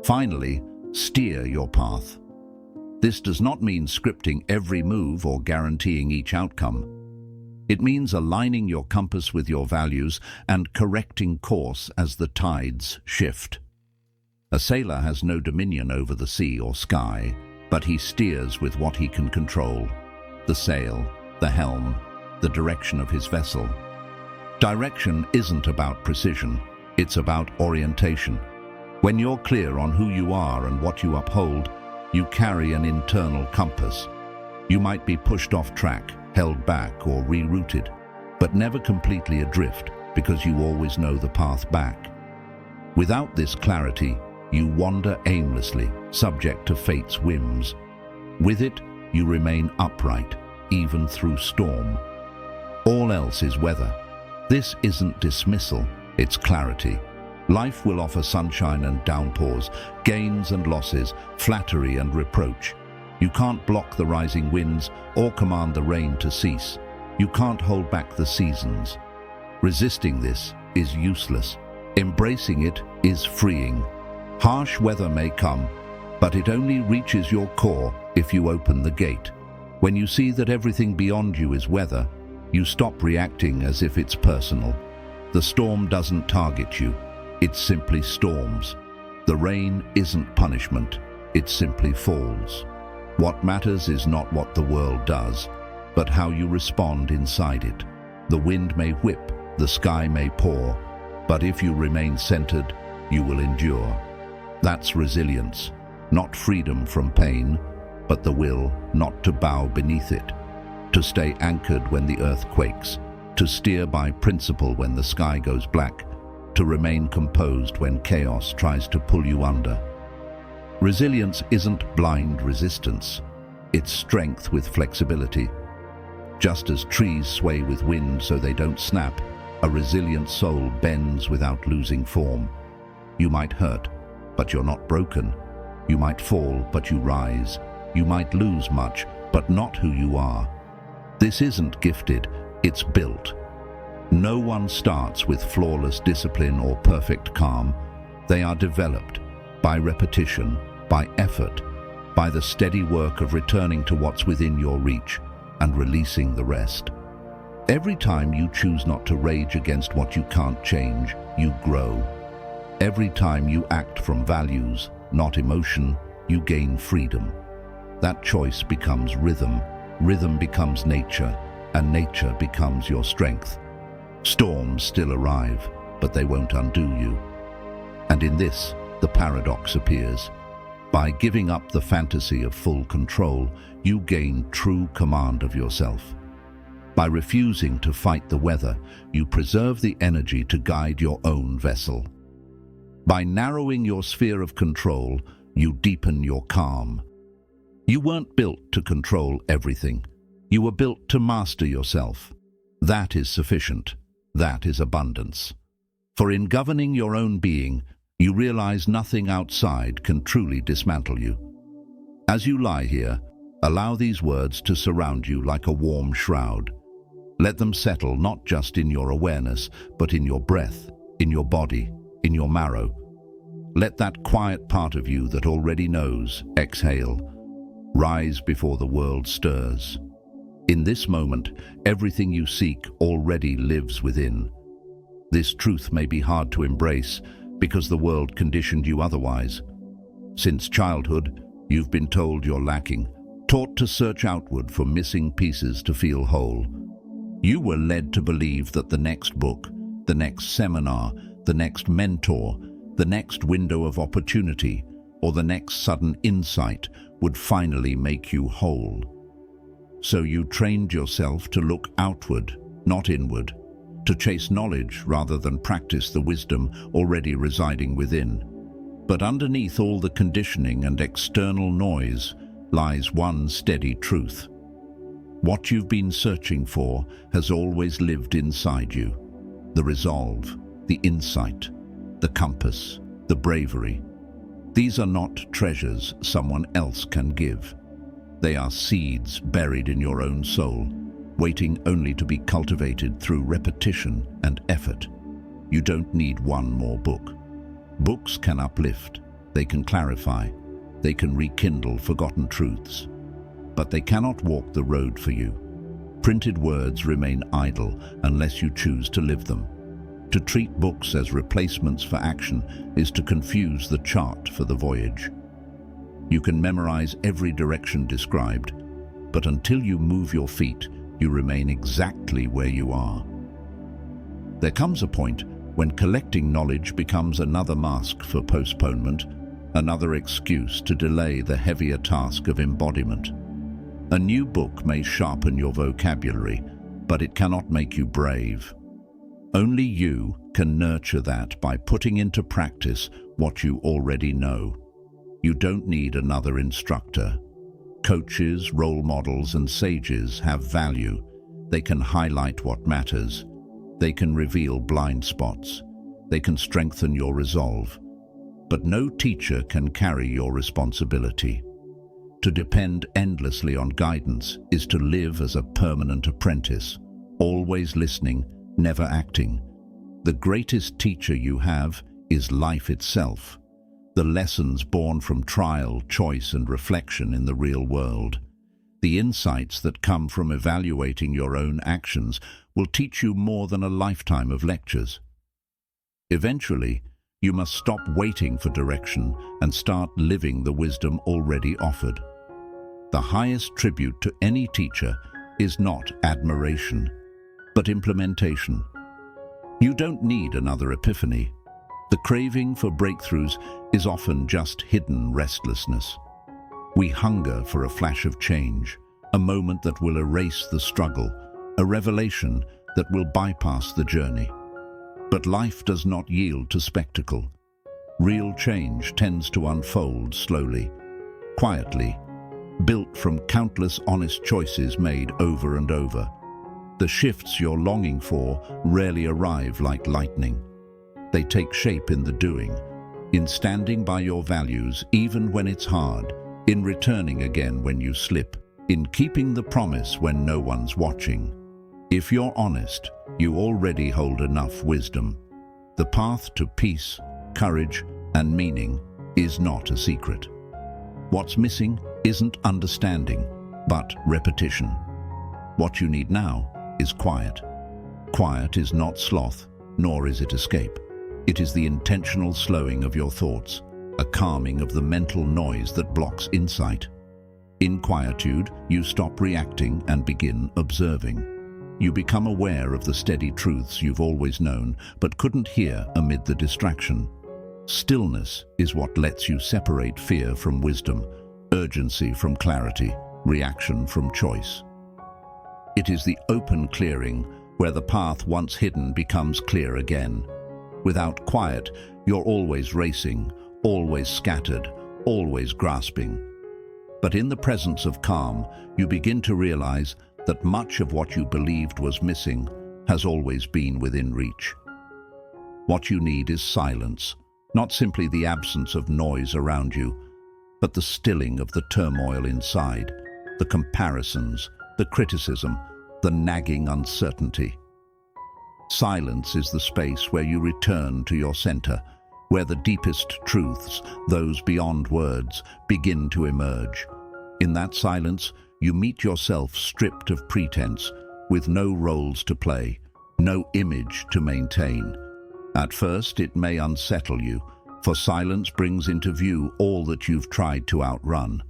Finally, steer your path. This does not mean scripting every move or guaranteeing each outcome. It means aligning your compass with your values and correcting course as the tides shift. A sailor has no dominion over the sea or sky, but he steers with what he can control. the sail, the helm, the direction of his vessel. Direction isn't about precision, it's about orientation. When you're clear on who you are and what you uphold, you carry an internal compass. You might be pushed off track, held back, or rerouted, but never completely adrift because you always know the path back. Without this clarity, you wander aimlessly, subject to fate's whims. With it, you remain upright, even through storm. All else is weather. This isn't dismissal, it's clarity. Life will offer sunshine and downpours, gains and losses, flattery and reproach. You can't block the rising winds or command the rain to cease. You can't hold back the seasons. Resisting this is useless. Embracing it is freeing. Harsh weather may come, but it only reaches your core if you open the gate. When you see that everything beyond you is weather, you stop reacting as if it's personal. The storm doesn't target you, it simply storms. The rain isn't punishment, it simply falls. What matters is not what the world does, but how you respond inside it. The wind may whip, the sky may pour, but if you remain centered, you will endure. That's resilience, not freedom from pain, but the will not to bow beneath it, to stay anchored when the earth quakes, to steer by principle when the sky goes black, to remain composed when chaos tries to pull you under. Resilience isn't blind resistance, it's strength with flexibility. Just as trees sway with wind so they don't snap, a resilient soul bends without losing form. You might hurt, but you're not broken. You might fall, but you rise. You might lose much, but not who you are. This isn't gifted, it's built. No one starts with flawless discipline or perfect calm. They are developed by repetition, by effort, by the steady work of returning to what's within your reach and releasing the rest. Every time you choose not to rage against what you can't change, you grow. Every time you act from values, not emotion, you gain freedom. That choice becomes rhythm, rhythm becomes nature, and nature becomes your strength. Storms still arrive, but they won't undo you. And in this, the paradox appears. By giving up the fantasy of full control, you gain true command of yourself. By refusing to fight the weather, you preserve the energy to guide your own vessel. By narrowing your sphere of control, you deepen your calm. You weren't built to control everything. You were built to master yourself. That is sufficient. That is abundance. For in governing your own being, you realize nothing outside can truly dismantle you. As you lie here, allow these words to surround you like a warm shroud. Let them settle not just in your awareness, but in your breath, in your body, in your marrow. Let that quiet part of you that already knows exhale, rise before the world stirs. In this moment, everything you seek already lives within. This truth may be hard to embrace because the world conditioned you otherwise. Since childhood, you've been told you're lacking, taught to search outward for missing pieces to feel whole. You were led to believe that the next book, the next seminar, the next mentor, the next window of opportunity, or the next sudden insight would finally make you whole. So you trained yourself to look outward, not inward, to chase knowledge rather than practice the wisdom already residing within. But underneath all the conditioning and external noise lies one steady truth. What you've been searching for has always lived inside you. The resolve, the insight, the compass, the bravery. These are not treasures someone else can give. They are seeds buried in your own soul, waiting only to be cultivated through repetition and effort. You don't need one more book. Books can uplift, they can clarify, they can rekindle forgotten truths. But they cannot walk the road for you. Printed words remain idle unless you choose to live them. To treat books as replacements for action is to confuse the chart for the voyage. You can memorize every direction described, but until you move your feet, you remain exactly where you are. There comes a point when collecting knowledge becomes another mask for postponement, another excuse to delay the heavier task of embodiment. A new book may sharpen your vocabulary, but it cannot make you brave. Only you can nurture that by putting into practice what you already know. You don't need another instructor. Coaches, role models, and sages have value. They can highlight what matters. They can reveal blind spots. They can strengthen your resolve. But no teacher can carry your responsibility. To depend endlessly on guidance is to live as a permanent apprentice, always listening, never acting. The greatest teacher you have is life itself, the lessons born from trial, choice, and reflection in the real world. The insights that come from evaluating your own actions will teach you more than a lifetime of lectures. Eventually, you must stop waiting for direction and start living the wisdom already offered. The highest tribute to any teacher is not admiration, but implementation. You don't need another epiphany. The craving for breakthroughs is often just hidden restlessness. We hunger for a flash of change, a moment that will erase the struggle, a revelation that will bypass the journey. But life does not yield to spectacle. Real change tends to unfold slowly, quietly, built from countless honest choices made over and over. The shifts you're longing for rarely arrive like lightning. They take shape in the doing, in standing by your values even when it's hard, in returning again when you slip, in keeping the promise when no one's watching. If you're honest, you already hold enough wisdom. The path to peace, courage, and meaning is not a secret. What's missing isn't understanding, but repetition. What you need now is quiet. Quiet is not sloth, nor is it escape. It is the intentional slowing of your thoughts, a calming of the mental noise that blocks insight. In quietude, you stop reacting and begin observing. You become aware of the steady truths you've always known, but couldn't hear amid the distraction. Stillness is what lets you separate fear from wisdom, urgency from clarity, reaction from choice. It is the open clearing where the path once hidden becomes clear again. Without quiet, you're always racing, always scattered, always grasping. But in the presence of calm, you begin to realize that much of what you believed was missing has always been within reach. What you need is silence, not simply the absence of noise around you, but the stilling of the turmoil inside, the comparisons, the criticism, the nagging uncertainty. Silence is the space where you return to your center, where the deepest truths, those beyond words, begin to emerge. In that silence, you meet yourself stripped of pretense, with no roles to play, no image to maintain. At first, it may unsettle you, for silence brings into view all that you've tried to outrun.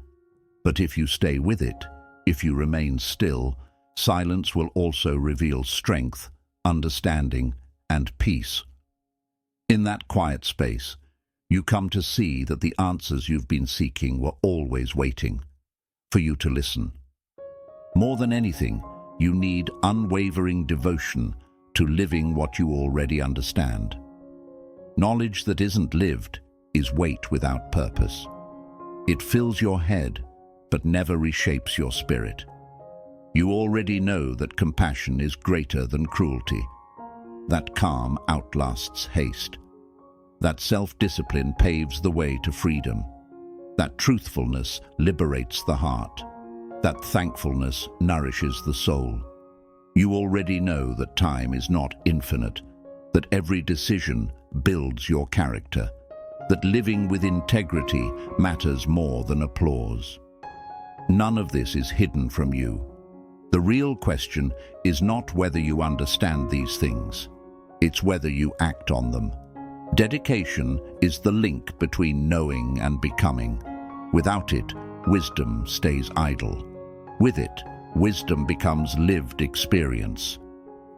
But if you stay with it, if you remain still, silence will also reveal strength, understanding, and peace. In that quiet space, you come to see that the answers you've been seeking were always waiting for you to listen. More than anything, you need unwavering devotion to living what you already understand. Knowledge that isn't lived is weight without purpose. It fills your head, but never reshapes your spirit. You already know that compassion is greater than cruelty, that calm outlasts haste, that self-discipline paves the way to freedom, that truthfulness liberates the heart, that thankfulness nourishes the soul. You already know that time is not infinite, that every decision builds your character, that living with integrity matters more than applause. None of this is hidden from you. The real question is not whether you understand these things, it's whether you act on them. Dedication is the link between knowing and becoming. Without it, wisdom stays idle. With it, wisdom becomes lived experience.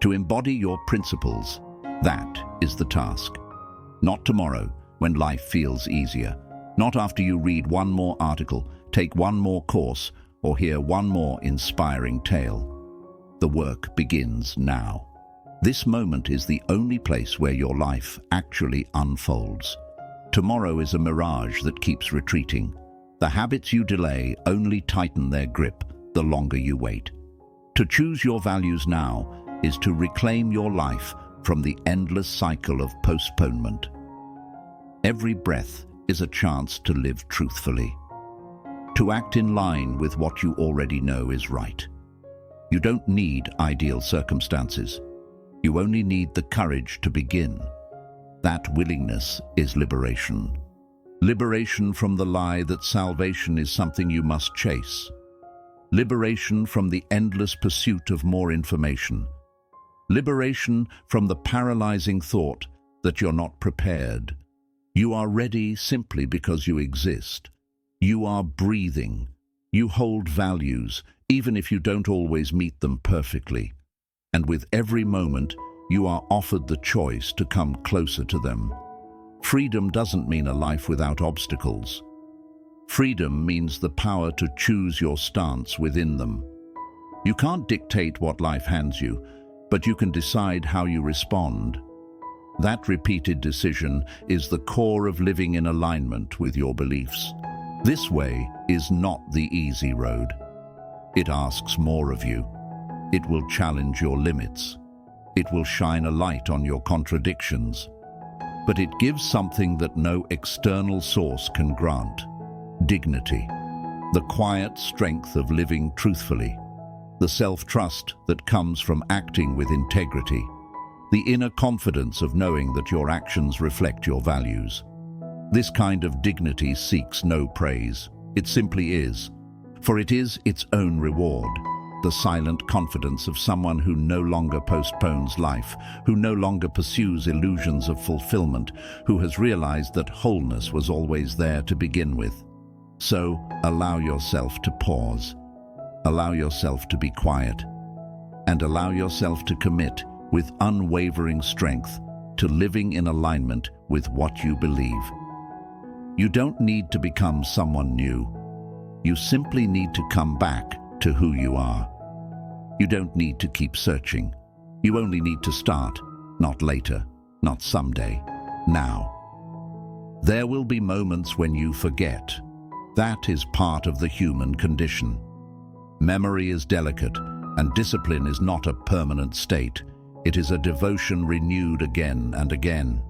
To embody your principles, that is the task. Not tomorrow, when life feels easier. Not after you read one more article, take one more course, or hear one more inspiring tale. The work begins now. This moment is the only place where your life actually unfolds. Tomorrow is a mirage that keeps retreating. The habits you delay only tighten their grip the longer you wait. To choose your values now is to reclaim your life from the endless cycle of postponement. Every breath is a chance to live truthfully, to act in line with what you already know is right. You don't need ideal circumstances. You only need the courage to begin. That willingness is liberation. Liberation from the lie that salvation is something you must chase. Liberation from the endless pursuit of more information. Liberation from the paralyzing thought that you're not prepared. You are ready simply because you exist. You are breathing. You hold values, even if you don't always meet them perfectly. And with every moment, you are offered the choice to come closer to them. Freedom doesn't mean a life without obstacles. Freedom means the power to choose your stance within them. You can't dictate what life hands you, but you can decide how you respond. That repeated decision is the core of living in alignment with your beliefs. This way is not the easy road. It asks more of you. It will challenge your limits. It will shine a light on your contradictions. But it gives something that no external source can grant: dignity, the quiet strength of living truthfully, the self-trust that comes from acting with integrity, the inner confidence of knowing that your actions reflect your values. This kind of dignity seeks no praise. It simply is, for it is its own reward. The silent confidence of someone who no longer postpones life, who no longer pursues illusions of fulfillment, who has realized that wholeness was always there to begin with. So, allow yourself to pause. Allow yourself to be quiet. And allow yourself to commit with unwavering strength to living in alignment with what you believe. You don't need to become someone new. You simply need to come back to who you are. You don't need to keep searching. You only need to start, not later, not someday, now. There will be moments when you forget. That is part of the human condition. Memory is delicate, and discipline is not a permanent state. It is a devotion renewed again and again.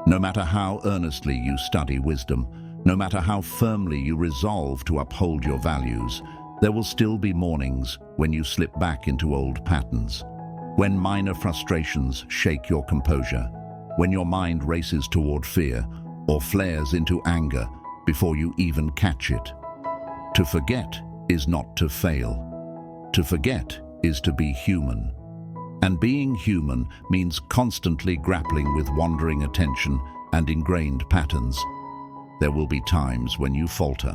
No matter how earnestly you study wisdom, no matter how firmly you resolve to uphold your values, there will still be mornings when you slip back into old patterns, when minor frustrations shake your composure, when your mind races toward fear or flares into anger before you even catch it. To forget is not to fail. To forget is to be human. And being human means constantly grappling with wandering attention and ingrained patterns. There will be times when you falter.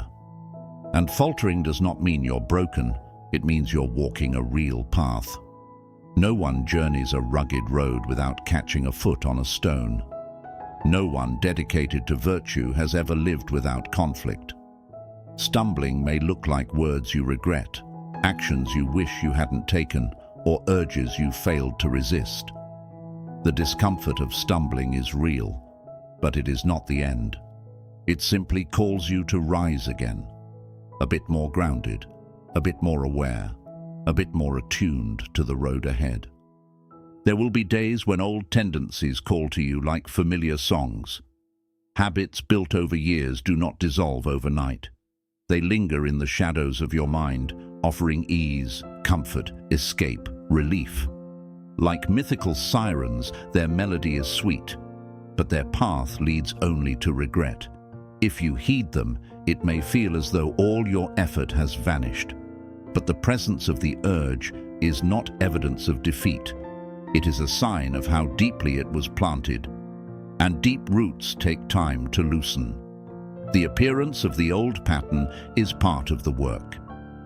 And faltering does not mean you're broken, it means you're walking a real path. No one journeys a rugged road without catching a foot on a stone. No one dedicated to virtue has ever lived without conflict. Stumbling may look like words you regret, actions you wish you hadn't taken, or urges you failed to resist. The discomfort of stumbling is real, but it is not the end. It simply calls you to rise again. A bit more grounded, a bit more aware, a bit more attuned to the road ahead. There will be days when old tendencies call to you like familiar songs. Habits built over years do not dissolve overnight. They linger in the shadows of your mind, offering ease, comfort, escape, relief. Like mythical sirens, their melody is sweet, but their path leads only to regret. If you heed them, it may feel as though all your effort has vanished. But the presence of the urge is not evidence of defeat. It is a sign of how deeply it was planted. And deep roots take time to loosen. The appearance of the old pattern is part of the work.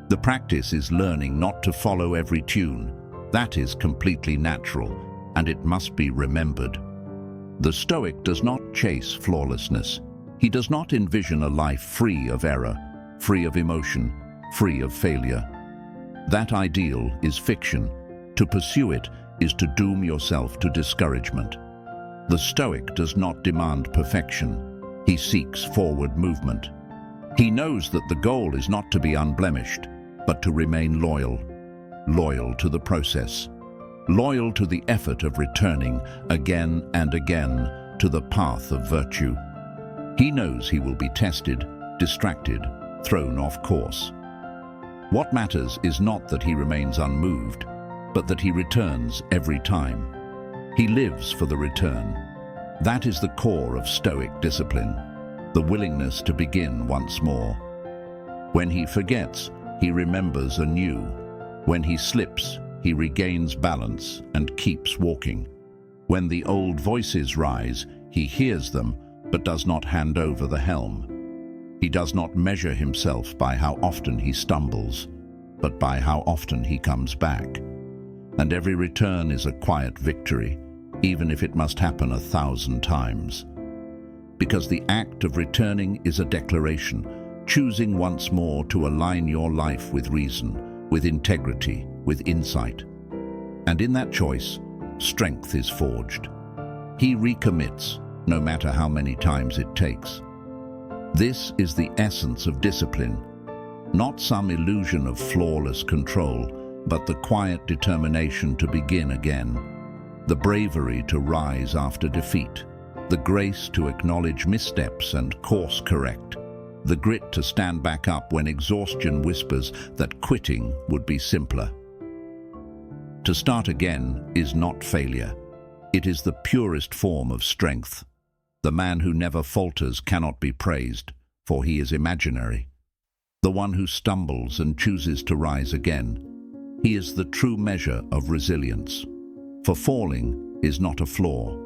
The practice is learning not to follow every tune. That is completely natural, and it must be remembered. The Stoic does not chase flawlessness. He does not envision a life free of error, free of emotion, free of failure. That ideal is fiction. To pursue it is to doom yourself to discouragement. The Stoic does not demand perfection. He seeks forward movement. He knows that the goal is not to be unblemished, but to remain loyal. Loyal to the process. Loyal to the effort of returning again and again to the path of virtue. He knows he will be tested, distracted, thrown off course. What matters is not that he remains unmoved, but that he returns every time. He lives for the return. That is the core of Stoic discipline, the willingness to begin once more. When he forgets, he remembers anew. When he slips, he regains balance and keeps walking. When the old voices rise, he hears them, but does not hand over the helm. He does not measure himself by how often he stumbles, but by how often he comes back. And every return is a quiet victory, even if it must happen 1,000 times. Because the act of returning is a declaration, choosing once more to align your life with reason, with integrity, with insight. And in that choice, strength is forged. He recommits, no matter how many times it takes. This is the essence of discipline, not some illusion of flawless control, but the quiet determination to begin again, the bravery to rise after defeat, the grace to acknowledge missteps and course correct, the grit to stand back up when exhaustion whispers that quitting would be simpler. To start again is not failure. It is the purest form of strength. The man who never falters cannot be praised, for he is imaginary. The one who stumbles and chooses to rise again, he is the true measure of resilience. For falling is not a flaw.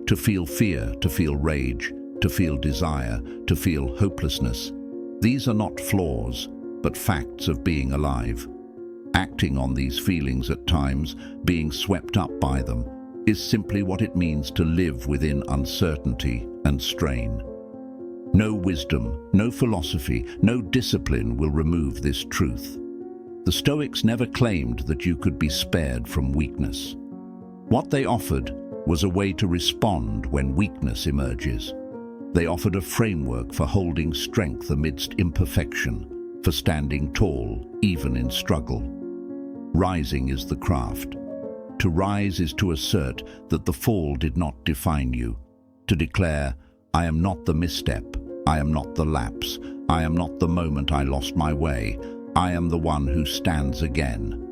To feel fear, to feel rage, to feel desire, to feel hopelessness, these are not flaws, but facts of being alive. Acting on these feelings at times, being swept up by them, is simply what it means to live within uncertainty and strain. No wisdom, no philosophy, no discipline will remove this truth. The Stoics never claimed that you could be spared from weakness. What they offered was a way to respond when weakness emerges. They offered a framework for holding strength amidst imperfection, for standing tall even in struggle. Rising is the craft. To rise is to assert that the fall did not define you, to declare, I am not the misstep, I am not the lapse, I am not the moment I lost my way, I am the one who stands again.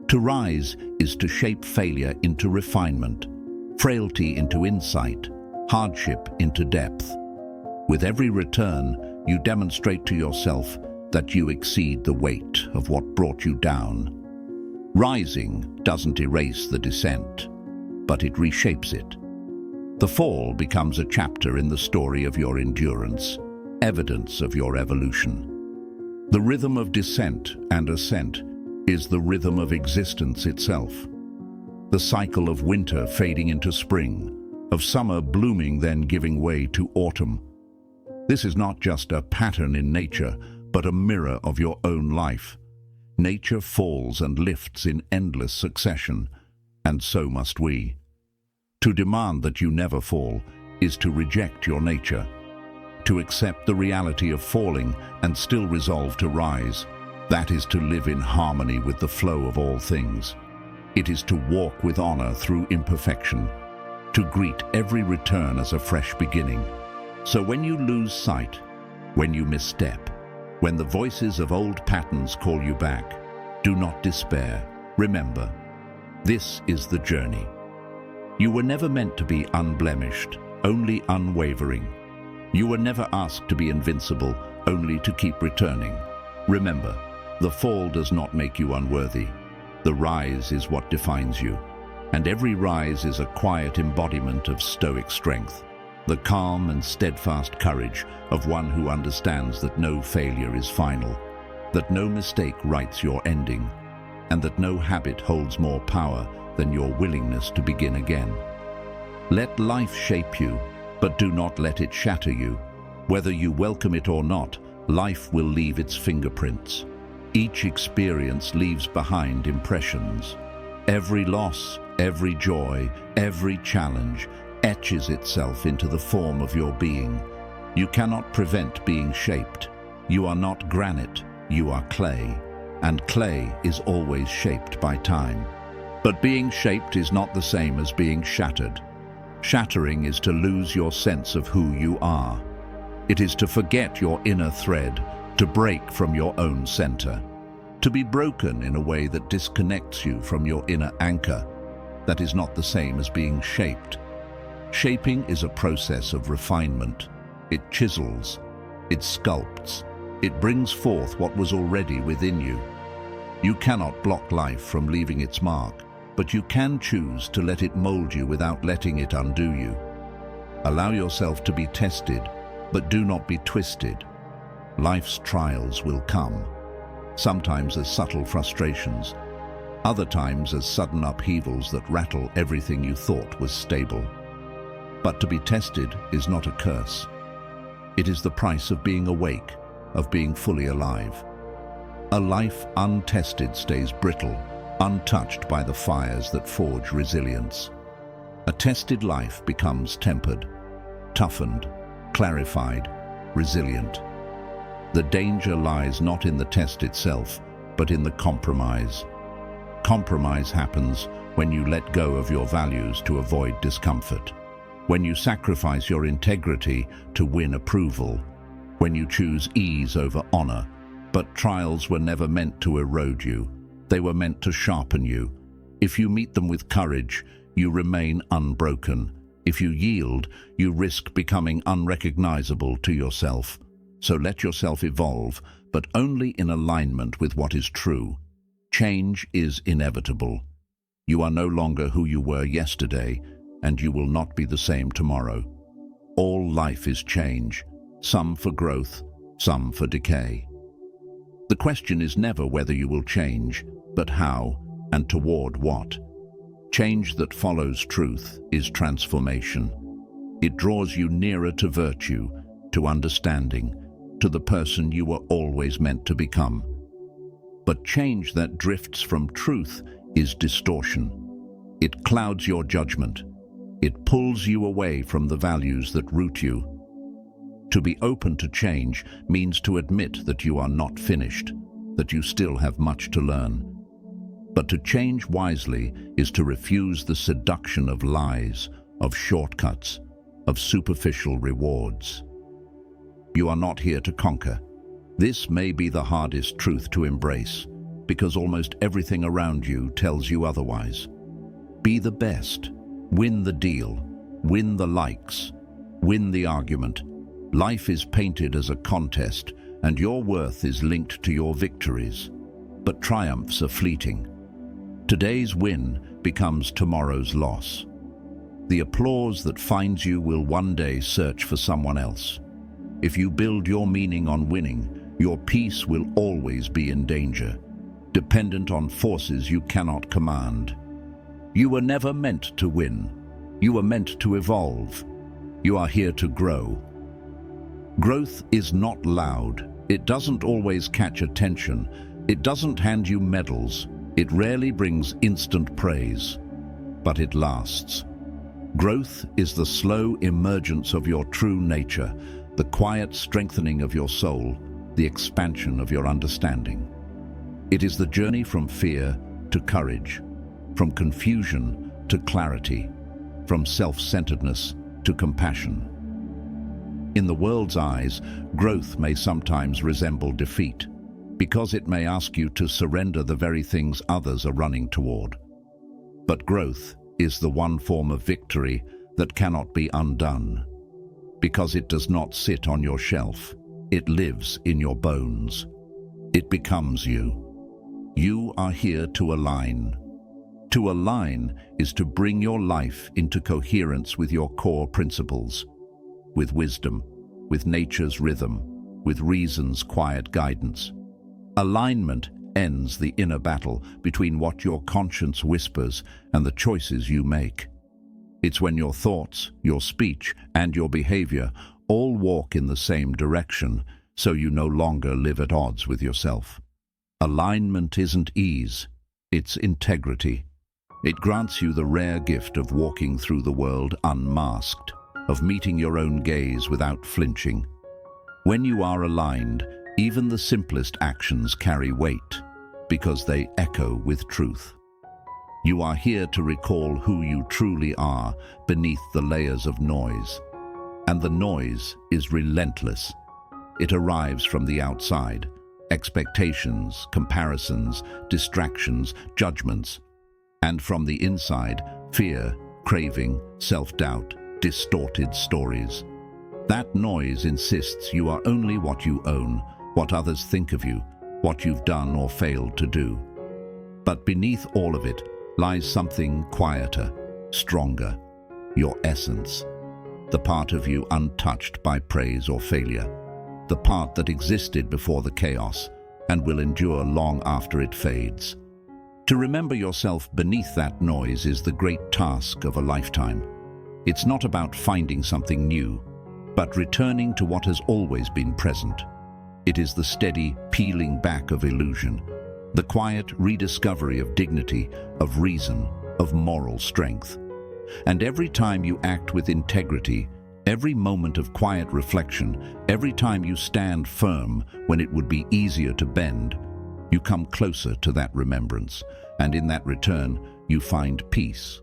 To rise is to shape failure into refinement, frailty into insight, hardship into depth. With every return, you demonstrate to yourself that you exceed the weight of what brought you down. Rising doesn't erase the descent, but it reshapes it. The fall becomes a chapter in the story of your endurance, evidence of your evolution. The rhythm of descent and ascent is the rhythm of existence itself. The cycle of winter fading into spring, of summer blooming then giving way to autumn. This is not just a pattern in nature, but a mirror of your own life. Nature falls and lifts in endless succession, and so must we. To demand that you never fall is to reject your nature. To accept the reality of falling and still resolve to rise, that is to live in harmony with the flow of all things. It is to walk with honor through imperfection, to greet every return as a fresh beginning. So when you lose sight, when you misstep, when the voices of old patterns call you back, do not despair. Remember, this is the journey. You were never meant to be unblemished, only unwavering. You were never asked to be invincible, only to keep returning. Remember, the fall does not make you unworthy. The rise is what defines you. And every rise is a quiet embodiment of Stoic strength, the calm and steadfast courage of one who understands that no failure is final. that no mistake writes your ending, and that no habit holds more power than your willingness to begin again. Let life shape you, but do not let it shatter you. Whether you welcome it or not, life will leave its fingerprints. Each experience leaves behind impressions. Every loss, every joy, every challenge etches itself into the form of your being. You cannot prevent being shaped. You are not granite, you are clay, and clay is always shaped by time. But being shaped is not the same as being shattered. Shattering is to lose your sense of who you are. It is to forget your inner thread, to break from your own center, to be broken in a way that disconnects you from your inner anchor. That is not the same as being shaped. Shaping is a process of refinement. It chisels, it sculpts, it brings forth what was already within you. You cannot block life from leaving its mark, but you can choose to let it mold you without letting it undo you. Allow yourself to be tested, but do not be twisted. Life's trials will come, sometimes as subtle frustrations, other times as sudden upheavals that rattle everything you thought was stable. But to be tested is not a curse. It is the price of being awake, of being fully alive. A life untested stays brittle, untouched by the fires that forge resilience. A tested life becomes tempered, toughened, clarified, resilient. The danger lies not in the test itself, but in the compromise. Compromise happens when you let go of your values to avoid discomfort, when you sacrifice your integrity to win approval, when you choose ease over honor. But trials were never meant to erode you. They were meant to sharpen you. If you meet them with courage, you remain unbroken. If you yield, you risk becoming unrecognizable to yourself. So let yourself evolve, but only in alignment with what is true. Change is inevitable. You are no longer who you were yesterday, and you will not be the same tomorrow. All life is change, some for growth, some for decay. The question is never whether you will change, but how and toward what. Change that follows truth is transformation. It draws you nearer to virtue, to understanding, to the person you were always meant to become. But change that drifts from truth is distortion. It clouds your judgment. It pulls you away from the values that root you. To be open to change means to admit that you are not finished, that you still have much to learn. But to change wisely is to refuse the seduction of lies, of shortcuts, of superficial rewards. You are not here to conquer. This may be the hardest truth to embrace, because almost everything around you tells you otherwise. Be the best. Win the deal. Win the likes. Win the argument. Life is painted as a contest, and your worth is linked to your victories. But triumphs are fleeting. Today's win becomes tomorrow's loss. The applause that finds you will one day search for someone else. If you build your meaning on winning, your peace will always be in danger, dependent on forces you cannot command. You were never meant to win. You were meant to evolve. You are here to grow. Growth is not loud. It doesn't always catch attention. It doesn't hand you medals. It rarely brings instant praise. But it lasts. Growth is the slow emergence of your true nature, the quiet strengthening of your soul, the expansion of your understanding. It is the journey from fear to courage, from confusion to clarity, from self-centeredness to compassion. In the world's eyes, growth may sometimes resemble defeat, because it may ask you to surrender the very things others are running toward. But growth is the one form of victory that cannot be undone, because it does not sit on your shelf. It lives in your bones. It becomes you. You are here to align. To align is to bring your life into coherence with your core principles, with wisdom, with nature's rhythm, with reason's quiet guidance. Alignment ends the inner battle between what your conscience whispers and the choices you make. It's when your thoughts, your speech, and your behavior all walk in the same direction, so you no longer live at odds with yourself. Alignment isn't ease, it's integrity. It grants you the rare gift of walking through the world unmasked, of meeting your own gaze without flinching. When you are aligned, even the simplest actions carry weight, because they echo with truth. You are here to recall who you truly are beneath the layers of noise. And the noise is relentless. It arrives from the outside. Expectations, comparisons, distractions, judgments. And from the inside, fear, craving, self-doubt, distorted stories. That noise insists you are only what you own, what others think of you, what you've done or failed to do. But beneath all of it lies something quieter, stronger, your essence, the part of you untouched by praise or failure, the part that existed before the chaos and will endure long after it fades. To remember yourself beneath that noise is the great task of a lifetime. It's not about finding something new, but returning to what has always been present. It is the steady peeling back of illusion, the quiet rediscovery of dignity, of reason, of moral strength. And every time you act with integrity, every moment of quiet reflection, every time you stand firm when it would be easier to bend, you come closer to that remembrance, and in that return you find peace.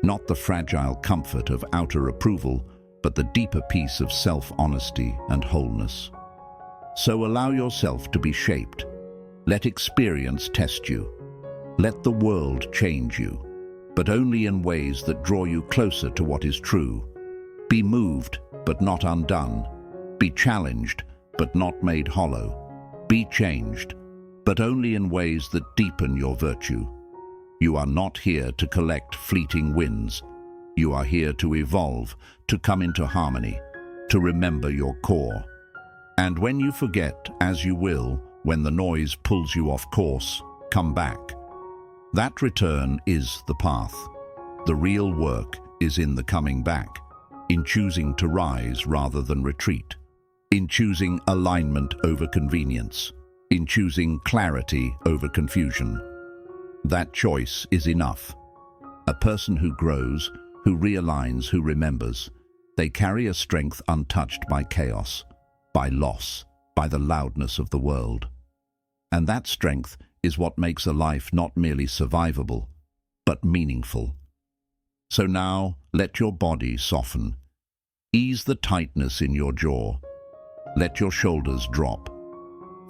Not the fragile comfort of outer approval, but the deeper peace of self-honesty and wholeness. So allow yourself to be shaped. Let experience test you. Let the world change you, but only in ways that draw you closer to what is true. Be moved, but not undone. Be challenged, but not made hollow. Be changed, but only in ways that deepen your virtue. You are not here to collect fleeting wins. You are here to evolve, to come into harmony, to remember your core. And when you forget, as you will, when the noise pulls you off course, come back. That return is the path. The real work is in the coming back, in choosing to rise rather than retreat, in choosing alignment over convenience, in choosing clarity over confusion. That choice is enough. A person who grows, who realigns, who remembers, they carry a strength untouched by chaos, by loss, by the loudness of the world. And that strength is what makes a life not merely survivable, but meaningful. So now, let your body soften. Ease the tightness in your jaw. Let your shoulders drop.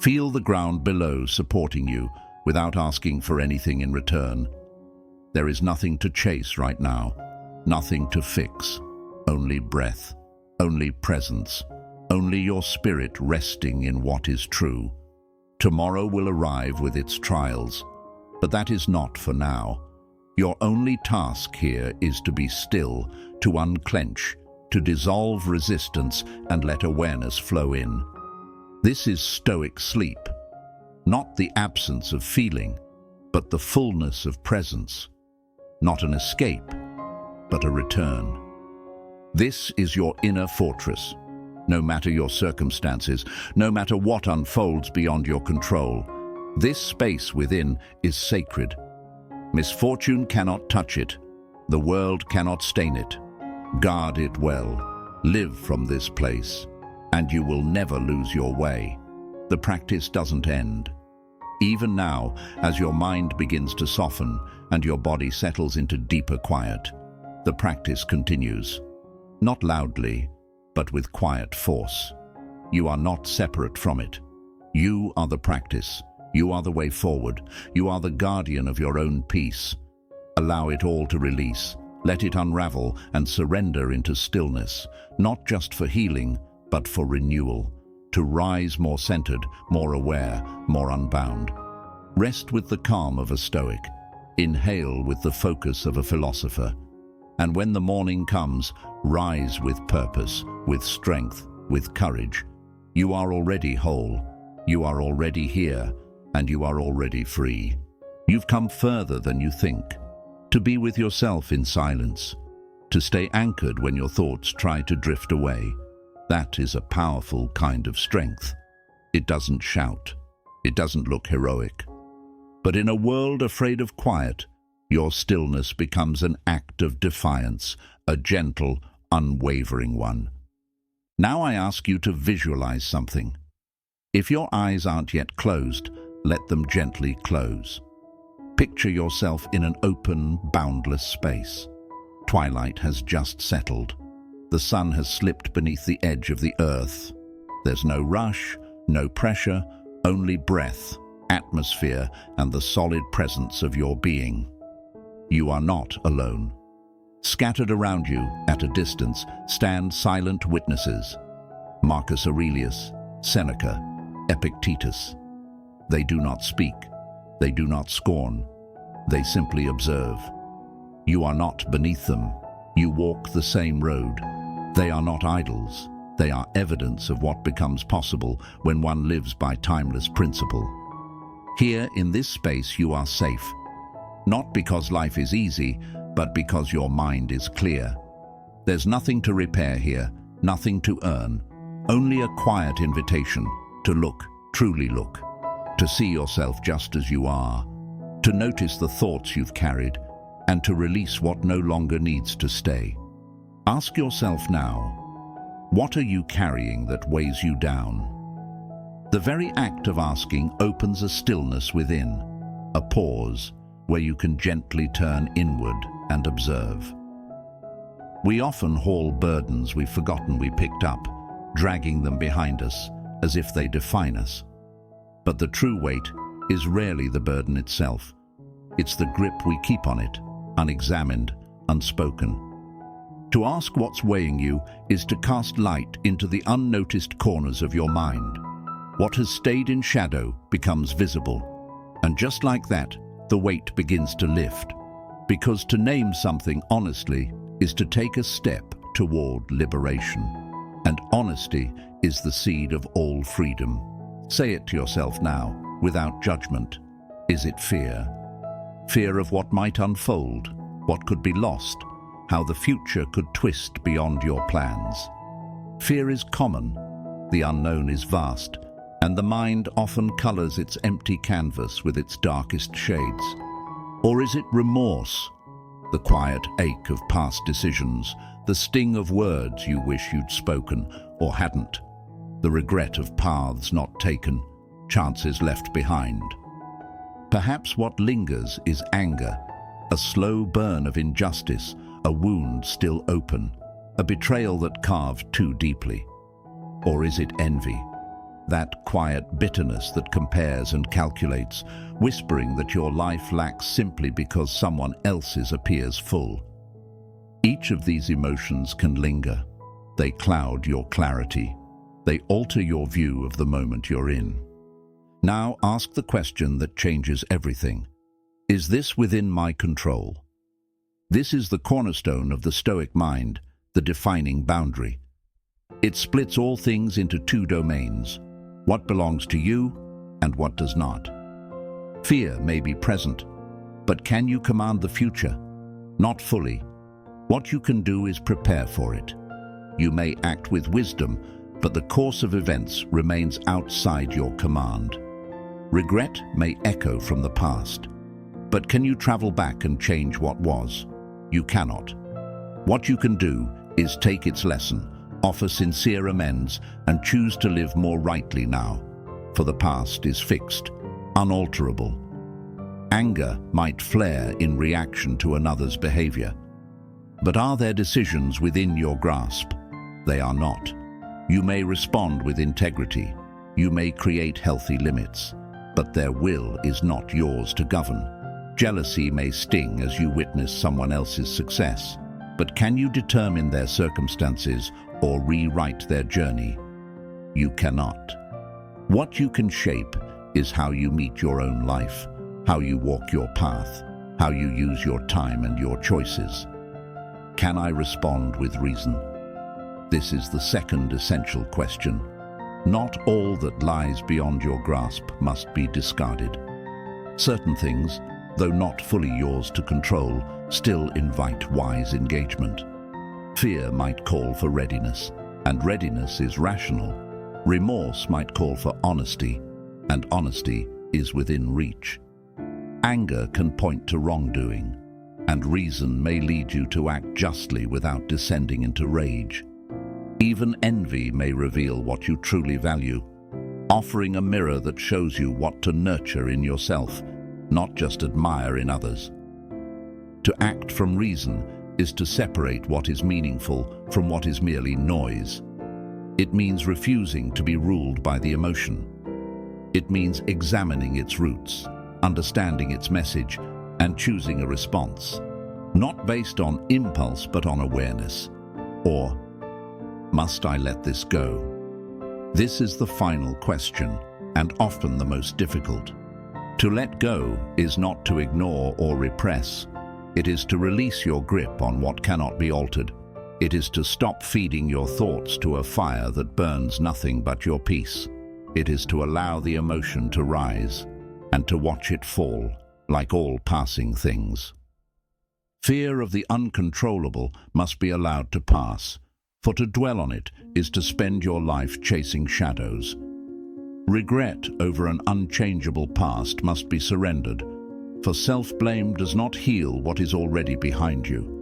Feel the ground below supporting you without asking for anything in return. There is nothing to chase right now, nothing to fix, only breath, only presence, only your spirit resting in what is true. Tomorrow will arrive with its trials, but that is not for now. Your only task here is to be still, to unclench, to dissolve resistance and let awareness flow in. This is Stoic sleep, not the absence of feeling, but the fullness of presence. Not an escape, but a return. This is your inner fortress. No matter your circumstances, no matter what unfolds beyond your control, this space within is sacred. Misfortune cannot touch it. The world cannot stain it. Guard it well. Live from this place, and you will never lose your way. The practice doesn't end. Even now, as your mind begins to soften and your body settles into deeper quiet, the practice continues. Not loudly, but with quiet force. You are not separate from it. You are the practice. You are the way forward. You are the guardian of your own peace. Allow it all to release. Let it unravel and surrender into stillness, not just for healing, but for renewal, to rise more centered, more aware, more unbound. Rest with the calm of a Stoic. Inhale with the focus of a philosopher. And when the morning comes, rise with purpose, with strength, with courage. You are already whole. You are already here, and you are already free. You've come further than you think. To be with yourself in silence, to stay anchored when your thoughts try to drift away, that is a powerful kind of strength. It doesn't shout. It doesn't look heroic. But in a world afraid of quiet, your stillness becomes an act of defiance, a gentle, unwavering one. Now I ask you to visualize something. If your eyes aren't yet closed, let them gently close. Picture yourself in an open, boundless space. Twilight has just settled. The sun has slipped beneath the edge of the earth. There's no rush, no pressure, only breath, atmosphere, and the solid presence of your being. You are not alone. Scattered around you, at a distance, stand silent witnesses. Marcus Aurelius, Seneca, Epictetus. They do not speak. They do not scorn. They simply observe. You are not beneath them. You walk the same road. They are not idols. They are evidence of what becomes possible when one lives by timeless principle. Here, in this space, you are safe. Not because life is easy, but because your mind is clear. There's nothing to repair here, nothing to earn, only a quiet invitation to look, truly look, to see yourself just as you are, to notice the thoughts you've carried, and to release what no longer needs to stay. Ask yourself now, what are you carrying that weighs you down? The very act of asking opens a stillness within, a pause where you can gently turn inward and observe. We often haul burdens we've forgotten we picked up, dragging them behind us as if they define us. But the true weight is rarely the burden itself. It's the grip we keep on it, unexamined, unspoken. To ask what's weighing you is to cast light into the unnoticed corners of your mind. What has stayed in shadow becomes visible. And just like that, the weight begins to lift. Because to name something honestly is to take a step toward liberation. And honesty is the seed of all freedom. Say it to yourself now, without judgment. Is it fear? Fear of what might unfold, what could be lost, how the future could twist beyond your plans. Fear is common, the unknown is vast, and the mind often colors its empty canvas with its darkest shades. Or is it remorse, the quiet ache of past decisions, the sting of words you wish you'd spoken or hadn't, the regret of paths not taken, chances left behind? Perhaps what lingers is anger, a slow burn of injustice, a wound still open, a betrayal that carved too deeply. Or is it envy, that quiet bitterness that compares and calculates, whispering that your life lacks simply because someone else's appears full? Each of these emotions can linger. They cloud your clarity. They alter your view of the moment you're in. Now ask the question that changes everything. Is this within my control? This is the cornerstone of the Stoic mind, the defining boundary. It splits all things into two domains, what belongs to you and what does not. Fear may be present, but can you command the future? Not fully. What you can do is prepare for it. You may act with wisdom, but the course of events remains outside your command. Regret may echo from the past, but can you travel back and change what was? You cannot. What you can do is take its lesson, offer sincere amends, and choose to live more rightly now, for the past is fixed, unalterable. Anger might flare in reaction to another's behavior, but are there decisions within your grasp? They are not. You may respond with integrity, you may create healthy limits, but their will is not yours to govern. Jealousy may sting as you witness someone else's success, but can you determine their circumstances or rewrite their journey? You cannot. What you can shape is how you meet your own life, how you walk your path, how you use your time and your choices. Can I respond with reason? This is the second essential question. Not all that lies beyond your grasp must be discarded. Certain things, though not fully yours to control, still invite wise engagement. Fear might call for readiness, and readiness is rational. Remorse might call for honesty, and honesty is within reach. Anger can point to wrongdoing, and reason may lead you to act justly without descending into rage. Even envy may reveal what you truly value, offering a mirror that shows you what to nurture in yourself, not just admire in others. To act from reason is to separate what is meaningful from what is merely noise. It means refusing to be ruled by the emotion. It means examining its roots, understanding its message, and choosing a response, not based on impulse but on awareness. Or, must I let this go? This is the final question, and often the most difficult. To let go is not to ignore or repress. It is to release your grip on what cannot be altered. It is to stop feeding your thoughts to a fire that burns nothing but your peace. It is to allow the emotion to rise and to watch it fall, like all passing things. Fear of the uncontrollable must be allowed to pass, for to dwell on it is to spend your life chasing shadows. Regret over an unchangeable past must be surrendered, for self-blame does not heal what is already behind you.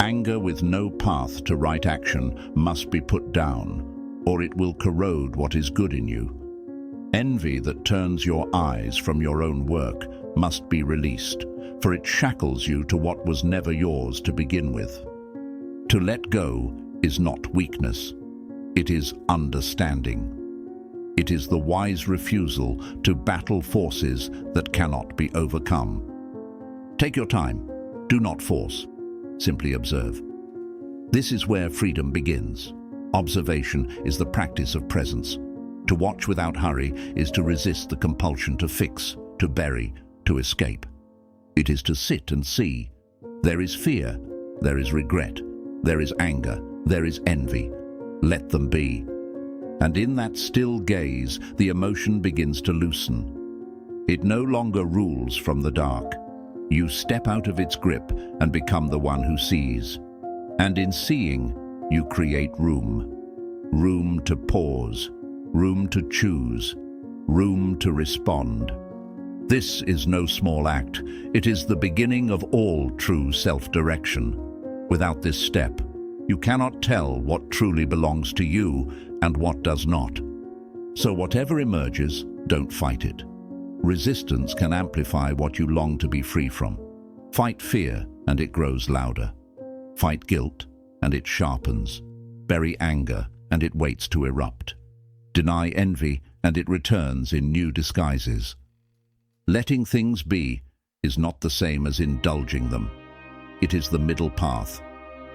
Anger with no path to right action must be put down, or it will corrode what is good in you. Envy that turns your eyes from your own work must be released, for it shackles you to what was never yours to begin with. To let go is not weakness. It is understanding. It is the wise refusal to battle forces that cannot be overcome. Take your time. Do not force. Simply observe. This is where freedom begins. Observation is the practice of presence. To watch without hurry is to resist the compulsion to fix, to bury, to escape. It is to sit and see. There is fear, there is regret, there is anger, there is envy. Let them be. And in that still gaze, the emotion begins to loosen. It no longer rules from the dark. You step out of its grip and become the one who sees. And in seeing, you create room. Room to pause, room to choose, room to respond. This is no small act. It is the beginning of all true self-direction. Without this step, you cannot tell what truly belongs to you and what does not. So whatever emerges, don't fight it. Resistance can amplify what you long to be free from. Fight fear, and it grows louder. Fight guilt, and it sharpens. Bury anger, and it waits to erupt. Deny envy, and it returns in new disguises. Letting things be is not the same as indulging them. It is the middle path,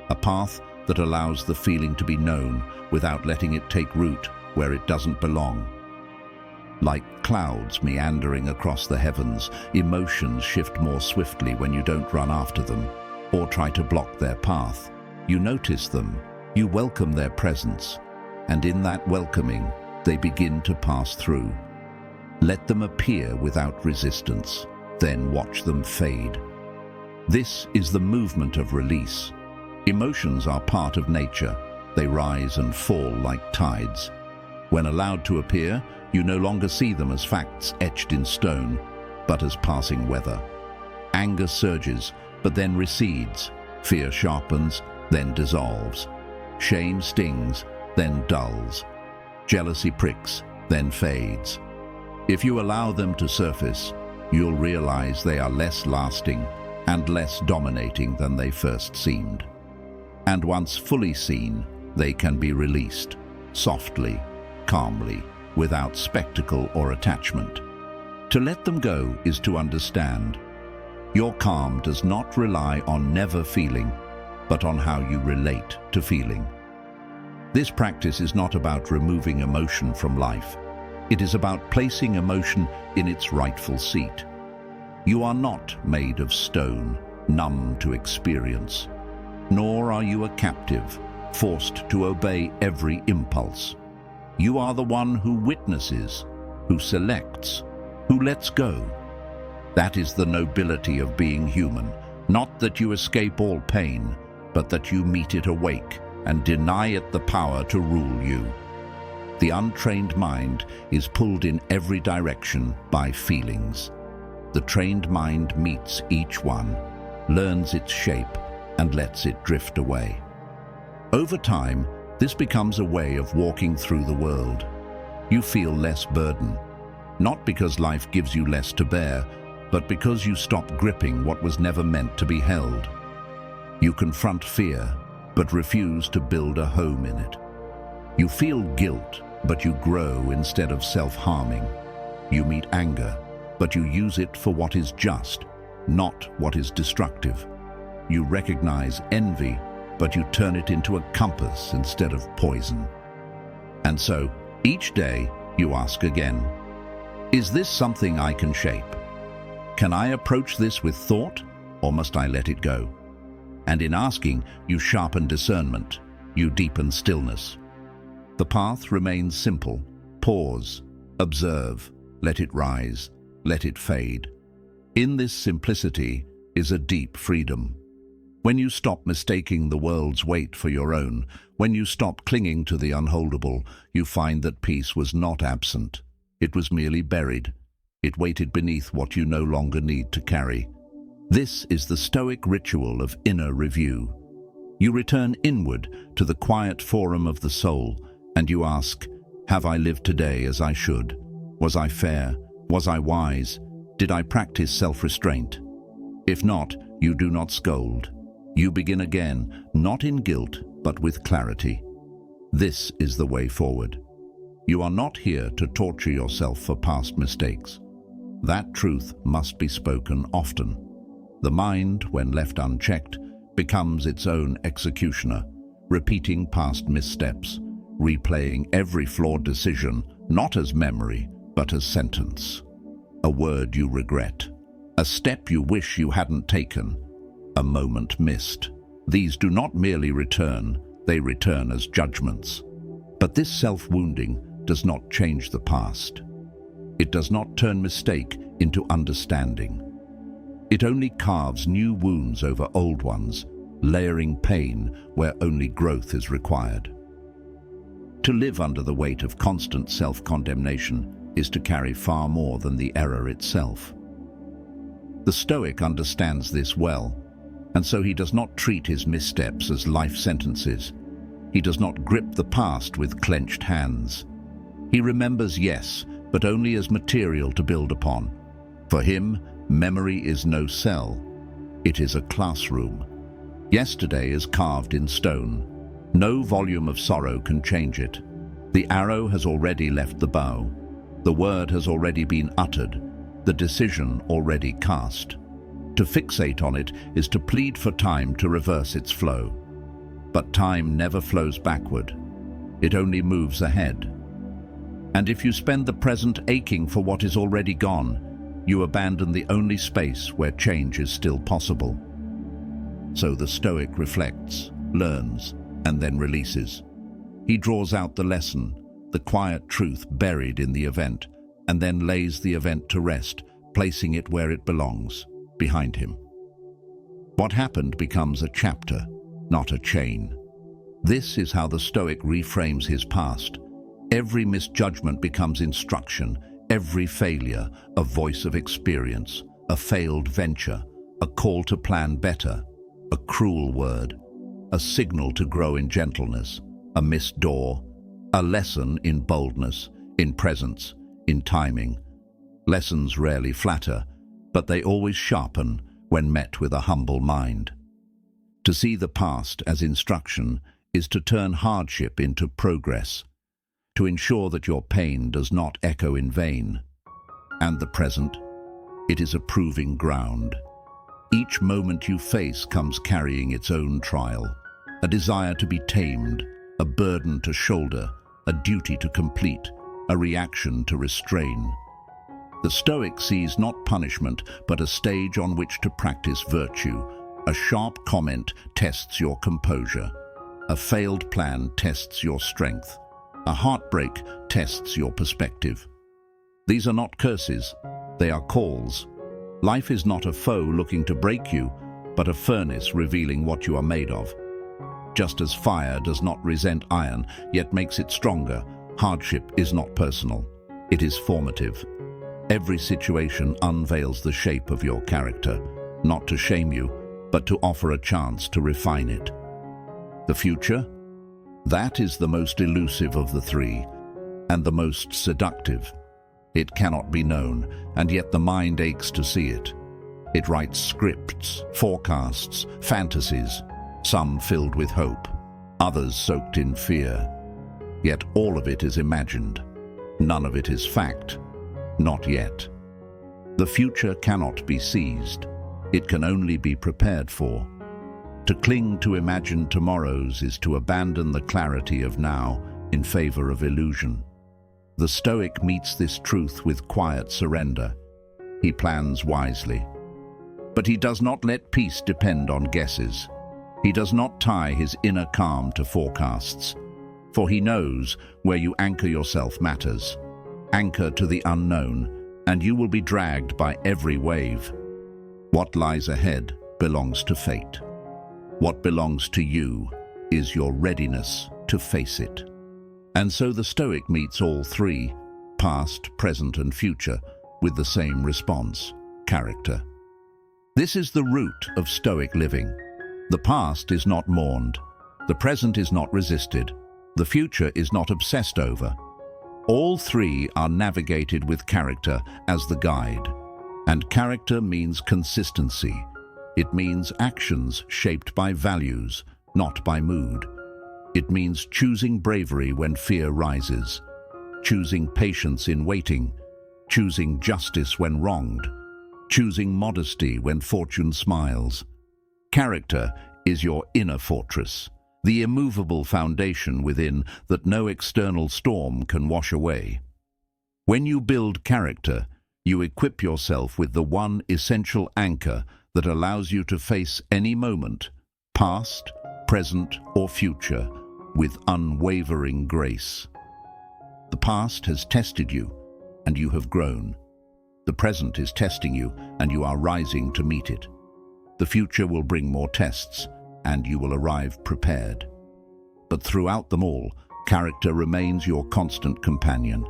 a path that allows the feeling to be known without letting it take root where it doesn't belong. Like clouds meandering across the heavens, emotions shift more swiftly when you don't run after them or try to block their path. You notice them, you welcome their presence, and in that welcoming, they begin to pass through. Let them appear without resistance, then watch them fade. This is the movement of release. Emotions are part of nature. They rise and fall like tides. When allowed to appear, you no longer see them as facts etched in stone, but as passing weather. Anger surges, but then recedes. Fear sharpens, then dissolves. Shame stings, then dulls. Jealousy pricks, then fades. If you allow them to surface, you'll realize they are less lasting and less dominating than they first seemed. And once fully seen, they can be released, softly, calmly, without spectacle or attachment. To let them go is to understand. Your calm does not rely on never feeling, but on how you relate to feeling. This practice is not about removing emotion from life. It is about placing emotion in its rightful seat. You are not made of stone, numb to experience, nor are you a captive, forced to obey every impulse. You are the one who witnesses, who selects, who lets go. That is the nobility of being human, not that you escape all pain, but that you meet it awake and deny it the power to rule you. The untrained mind is pulled in every direction by feelings. The trained mind meets each one, learns its shape, and lets it drift away. Over time, this becomes a way of walking through the world. You feel less burden, not because life gives you less to bear, but because you stop gripping what was never meant to be held. You confront fear, but refuse to build a home in it. You feel guilt, but you grow instead of self-harming. You meet anger, but you use it for what is just, not what is destructive. You recognize envy, but you turn it into a compass instead of poison. And so, each day, you ask again, is this something I can shape? Can I approach this with thought, or must I let it go? And in asking, you sharpen discernment, you deepen stillness. The path remains simple. Pause, observe, let it rise, let it fade. In this simplicity is a deep freedom. When you stop mistaking the world's weight for your own, when you stop clinging to the unholdable, you find that peace was not absent. It was merely buried. It waited beneath what you no longer need to carry. This is the Stoic ritual of inner review. You return inward to the quiet forum of the soul, and you ask, have I lived today as I should? Was I fair? Was I wise? Did I practice self-restraint? If not, you do not scold. You begin again, not in guilt, but with clarity. This is the way forward. You are not here to torture yourself for past mistakes. That truth must be spoken often. The mind, when left unchecked, becomes its own executioner, repeating past missteps, replaying every flawed decision, not as memory, but as sentence. A word you regret, a step you wish you hadn't taken, a moment missed. These do not merely return, they return as judgments. But this self-wounding does not change the past. It does not turn mistake into understanding. It only carves new wounds over old ones, layering pain where only growth is required. To live under the weight of constant self-condemnation is to carry far more than the error itself. The Stoic understands this well, and so he does not treat his missteps as life sentences. He does not grip the past with clenched hands. He remembers, yes, but only as material to build upon. For him, memory is no cell. It is a classroom. Yesterday is carved in stone. No volume of sorrow can change it. The arrow has already left the bow. The word has already been uttered. The decision already cast. To fixate on it is to plead for time to reverse its flow. But time never flows backward. It only moves ahead. And if you spend the present aching for what is already gone, you abandon the only space where change is still possible. So the Stoic reflects, learns, and then releases. He draws out the lesson, the quiet truth buried in the event, and then lays the event to rest, placing it where it belongs, behind him. What happened becomes a chapter, not a chain. This is how the Stoic reframes his past. Every misjudgment becomes instruction, every failure a voice of experience, a failed venture, a call to plan better, a cruel word, a signal to grow in gentleness, a missed door, a lesson in boldness, in presence, in timing. Lessons rarely flatter, but they always sharpen when met with a humble mind. To see the past as instruction is to turn hardship into progress, to ensure that your pain does not echo in vain. And the present, it is a proving ground. Each moment you face comes carrying its own trial, a desire to be tamed, a burden to shoulder, a duty to complete, a reaction to restrain. The Stoic sees not punishment, but a stage on which to practice virtue. A sharp comment tests your composure. A failed plan tests your strength. A heartbreak tests your perspective. These are not curses, they are calls. Life is not a foe looking to break you, but a furnace revealing what you are made of. Just as fire does not resent iron, yet makes it stronger, hardship is not personal. It is formative. Every situation unveils the shape of your character, not to shame you, but to offer a chance to refine it. The future? That is the most elusive of the three, and the most seductive. It cannot be known, and yet the mind aches to see it. It writes scripts, forecasts, fantasies, some filled with hope, others soaked in fear. Yet all of it is imagined. None of it is fact. Not yet. The future cannot be seized. It can only be prepared for. To cling to imagined tomorrows is to abandon the clarity of now in favor of illusion. The Stoic meets this truth with quiet surrender. He plans wisely. But he does not let peace depend on guesses. He does not tie his inner calm to forecasts. For he knows where you anchor yourself matters. Anchor to the unknown, and you will be dragged by every wave. What lies ahead belongs to fate. What belongs to you is your readiness to face it. And so the Stoic meets all three, past, present, and future, with the same response: character. This is the root of Stoic living. The past is not mourned. The present is not resisted. The future is not obsessed over. All three are navigated with character as the guide. And character means consistency. It means actions shaped by values, not by mood. It means choosing bravery when fear rises, choosing patience in waiting, choosing justice when wronged, choosing modesty when fortune smiles. Character is your inner fortress, the immovable foundation within that no external storm can wash away. When you build character, you equip yourself with the one essential anchor that allows you to face any moment, past, present, or future, with unwavering grace. The past has tested you, and you have grown. The present is testing you, and you are rising to meet it. The future will bring more tests, and you will arrive prepared. But throughout them all, character remains your constant companion.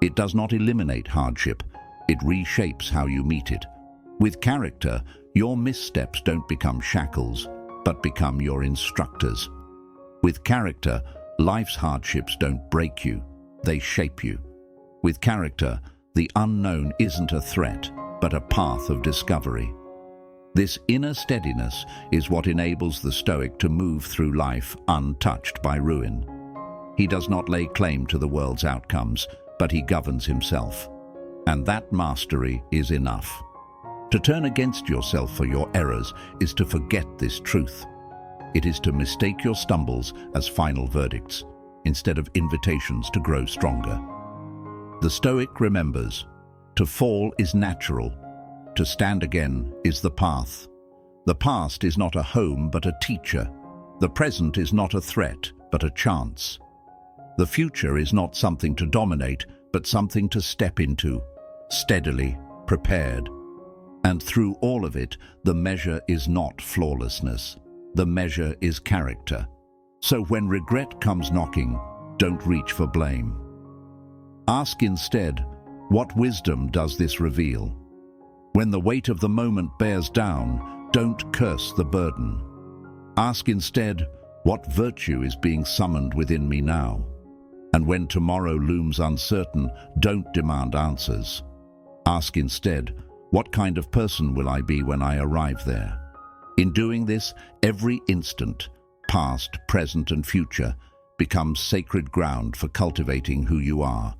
It does not eliminate hardship, it reshapes how you meet it. With character, your missteps don't become shackles, but become your instructors. With character, life's hardships don't break you, they shape you. With character, the unknown isn't a threat, but a path of discovery. This inner steadiness is what enables the Stoic to move through life untouched by ruin. He does not lay claim to the world's outcomes, but he governs himself. And that mastery is enough. To turn against yourself for your errors is to forget this truth. It is to mistake your stumbles as final verdicts, instead of invitations to grow stronger. The Stoic remembers, to fall is natural, to stand again is the path. The past is not a home but a teacher. The present is not a threat but a chance. The future is not something to dominate but something to step into, steadily, prepared. And through all of it, the measure is not flawlessness. The measure is character. So when regret comes knocking, don't reach for blame. Ask instead, what wisdom does this reveal? When the weight of the moment bears down, don't curse the burden. Ask instead, what virtue is being summoned within me now? And when tomorrow looms uncertain, don't demand answers. Ask instead, what kind of person will I be when I arrive there? In doing this, every instant, past, present, and future, becomes sacred ground for cultivating who you are.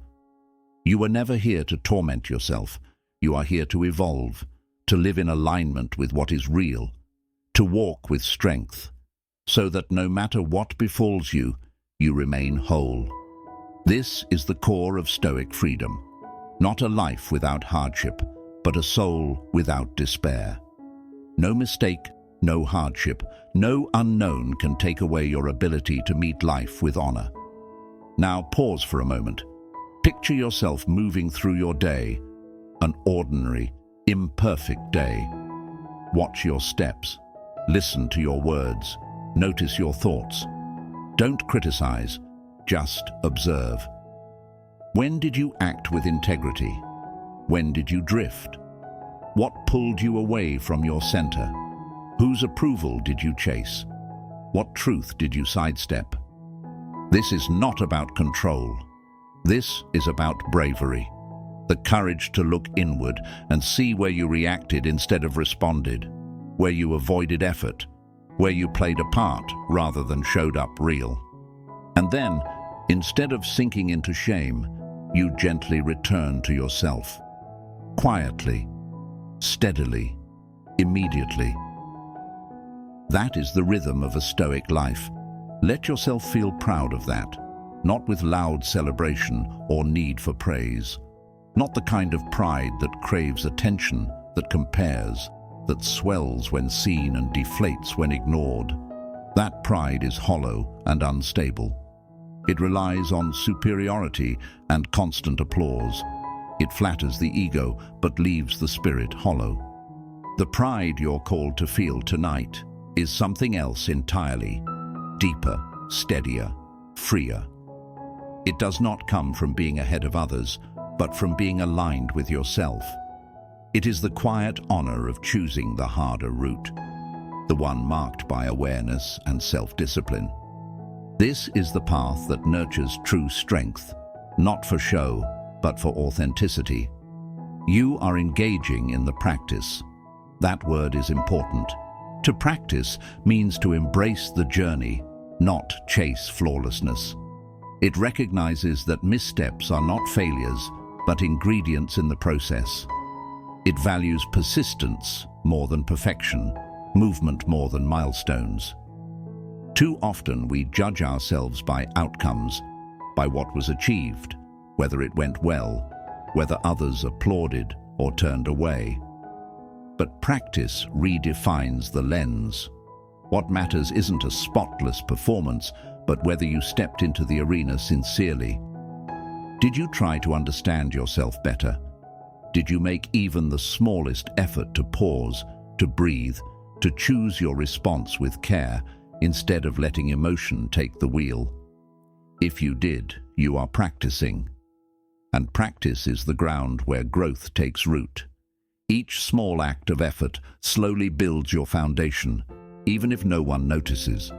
You are never here to torment yourself. You are here to evolve, to live in alignment with what is real, to walk with strength, so that no matter what befalls you, you remain whole. This is the core of Stoic freedom. Not a life without hardship, but a soul without despair. No mistake, no hardship, no unknown can take away your ability to meet life with honor. Now pause for a moment. Picture yourself moving through your day, an ordinary, imperfect day. Watch your steps. Listen to your words. Notice your thoughts. Don't criticize, just observe. When did you act with integrity? When did you drift? What pulled you away from your center? Whose approval did you chase? What truth did you sidestep? This is not about control. This is about bravery. The courage to look inward and see where you reacted instead of responded, where you avoided effort, where you played a part rather than showed up real. And then, instead of sinking into shame, you gently return to yourself. Quietly, steadily, immediately. That is the rhythm of a Stoic life. Let yourself feel proud of that, not with loud celebration or need for praise. Not the kind of pride that craves attention, that compares, that swells when seen and deflates when ignored. That pride is hollow and unstable. It relies on superiority and constant applause. It flatters the ego but leaves the spirit hollow. The pride you're called to feel tonight is something else entirely, deeper, steadier, freer. It does not come from being ahead of others, but from being aligned with yourself. It is the quiet honor of choosing the harder route, the one marked by awareness and self-discipline. This is the path that nurtures true strength, not for show, but for authenticity. You are engaging in the practice. That word is important. To practice means to embrace the journey, not chase flawlessness. It recognizes that missteps are not failures, but ingredients in the process. It values persistence more than perfection, movement more than milestones. Too often we judge ourselves by outcomes, by what was achieved, whether it went well, whether others applauded or turned away. But practice redefines the lens. What matters isn't a spotless performance, but whether you stepped into the arena sincerely. Did you try to understand yourself better? Did you make even the smallest effort to pause, to breathe, to choose your response with care, instead of letting emotion take the wheel? If you did, you are practicing. And practice is the ground where growth takes root. Each small act of effort slowly builds your foundation, even if no one notices.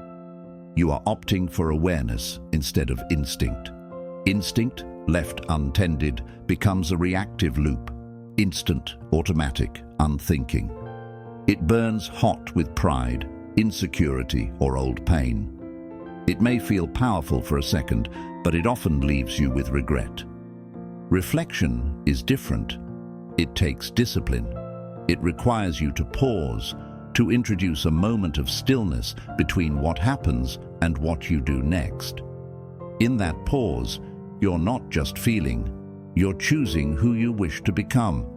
You are opting for awareness instead of instinct. Instinct, left untended, becomes a reactive loop, instant, automatic, unthinking. It burns hot with pride, insecurity, or old pain. It may feel powerful for a second, but it often leaves you with regret. Reflection is different. It takes discipline. It requires you to pause, to introduce a moment of stillness between what happens and what you do next. In that pause, you're not just feeling, you're choosing who you wish to become.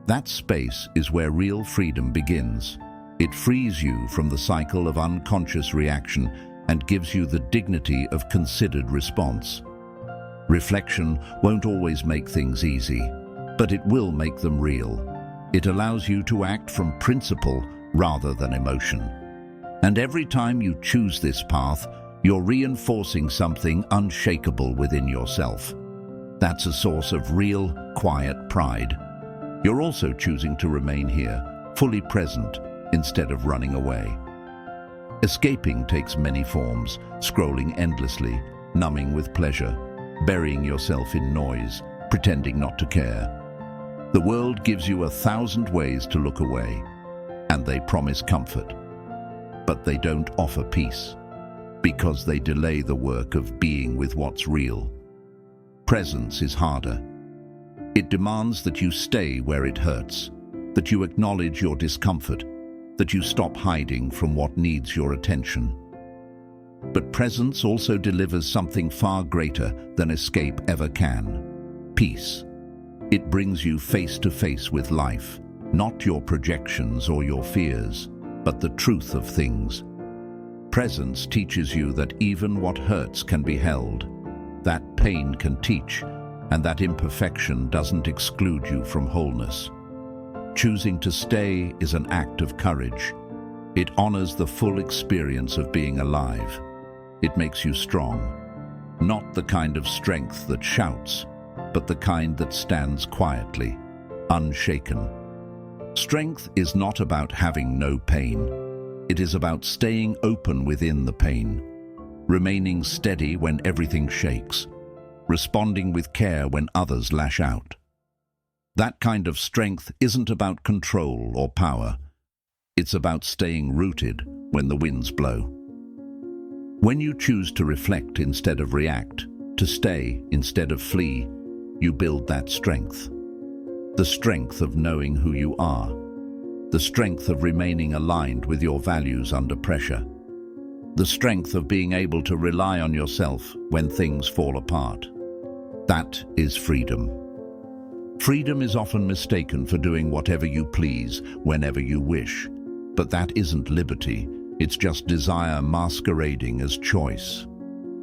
That space is where real freedom begins. It frees you from the cycle of unconscious reaction and gives you the dignity of considered response. Reflection won't always make things easy, but it will make them real. It allows you to act from principle rather than emotion. And every time you choose this path, you're reinforcing something unshakable within yourself. That's a source of real, quiet pride. You're also choosing to remain here, fully present, instead of running away. Escaping takes many forms: scrolling endlessly, numbing with pleasure, burying yourself in noise, pretending not to care. The world gives you 1,000 ways to look away, and they promise comfort. But they don't offer peace, because they delay the work of being with what's real. Presence is harder. It demands that you stay where it hurts, that you acknowledge your discomfort, that you stop hiding from what needs your attention. But presence also delivers something far greater than escape ever can: peace. It brings you face to face with life, not your projections or your fears, but the truth of things. Presence teaches you that even what hurts can be held, that pain can teach, and that imperfection doesn't exclude you from wholeness. Choosing to stay is an act of courage. It honors the full experience of being alive. It makes you strong. Not the kind of strength that shouts, but the kind that stands quietly, unshaken. Strength is not about having no pain. It is about staying open within the pain, remaining steady when everything shakes, responding with care when others lash out. That kind of strength isn't about control or power. It's about staying rooted when the winds blow. When you choose to reflect instead of react, to stay instead of flee, you build that strength. The strength of knowing who you are. The strength of remaining aligned with your values under pressure. The strength of being able to rely on yourself when things fall apart. That is freedom. Freedom is often mistaken for doing whatever you please, whenever you wish. But that isn't liberty. It's just desire masquerading as choice.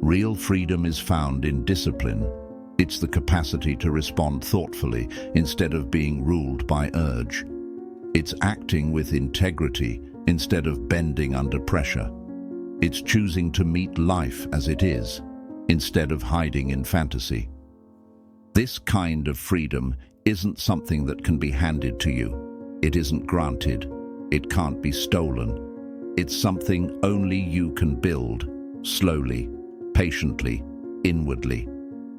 Real freedom is found in discipline. It's the capacity to respond thoughtfully instead of being ruled by urge. It's acting with integrity instead of bending under pressure. It's choosing to meet life as it is, instead of hiding in fantasy. This kind of freedom isn't something that can be handed to you. It isn't granted. It can't be stolen. It's something only you can build, slowly, patiently, inwardly.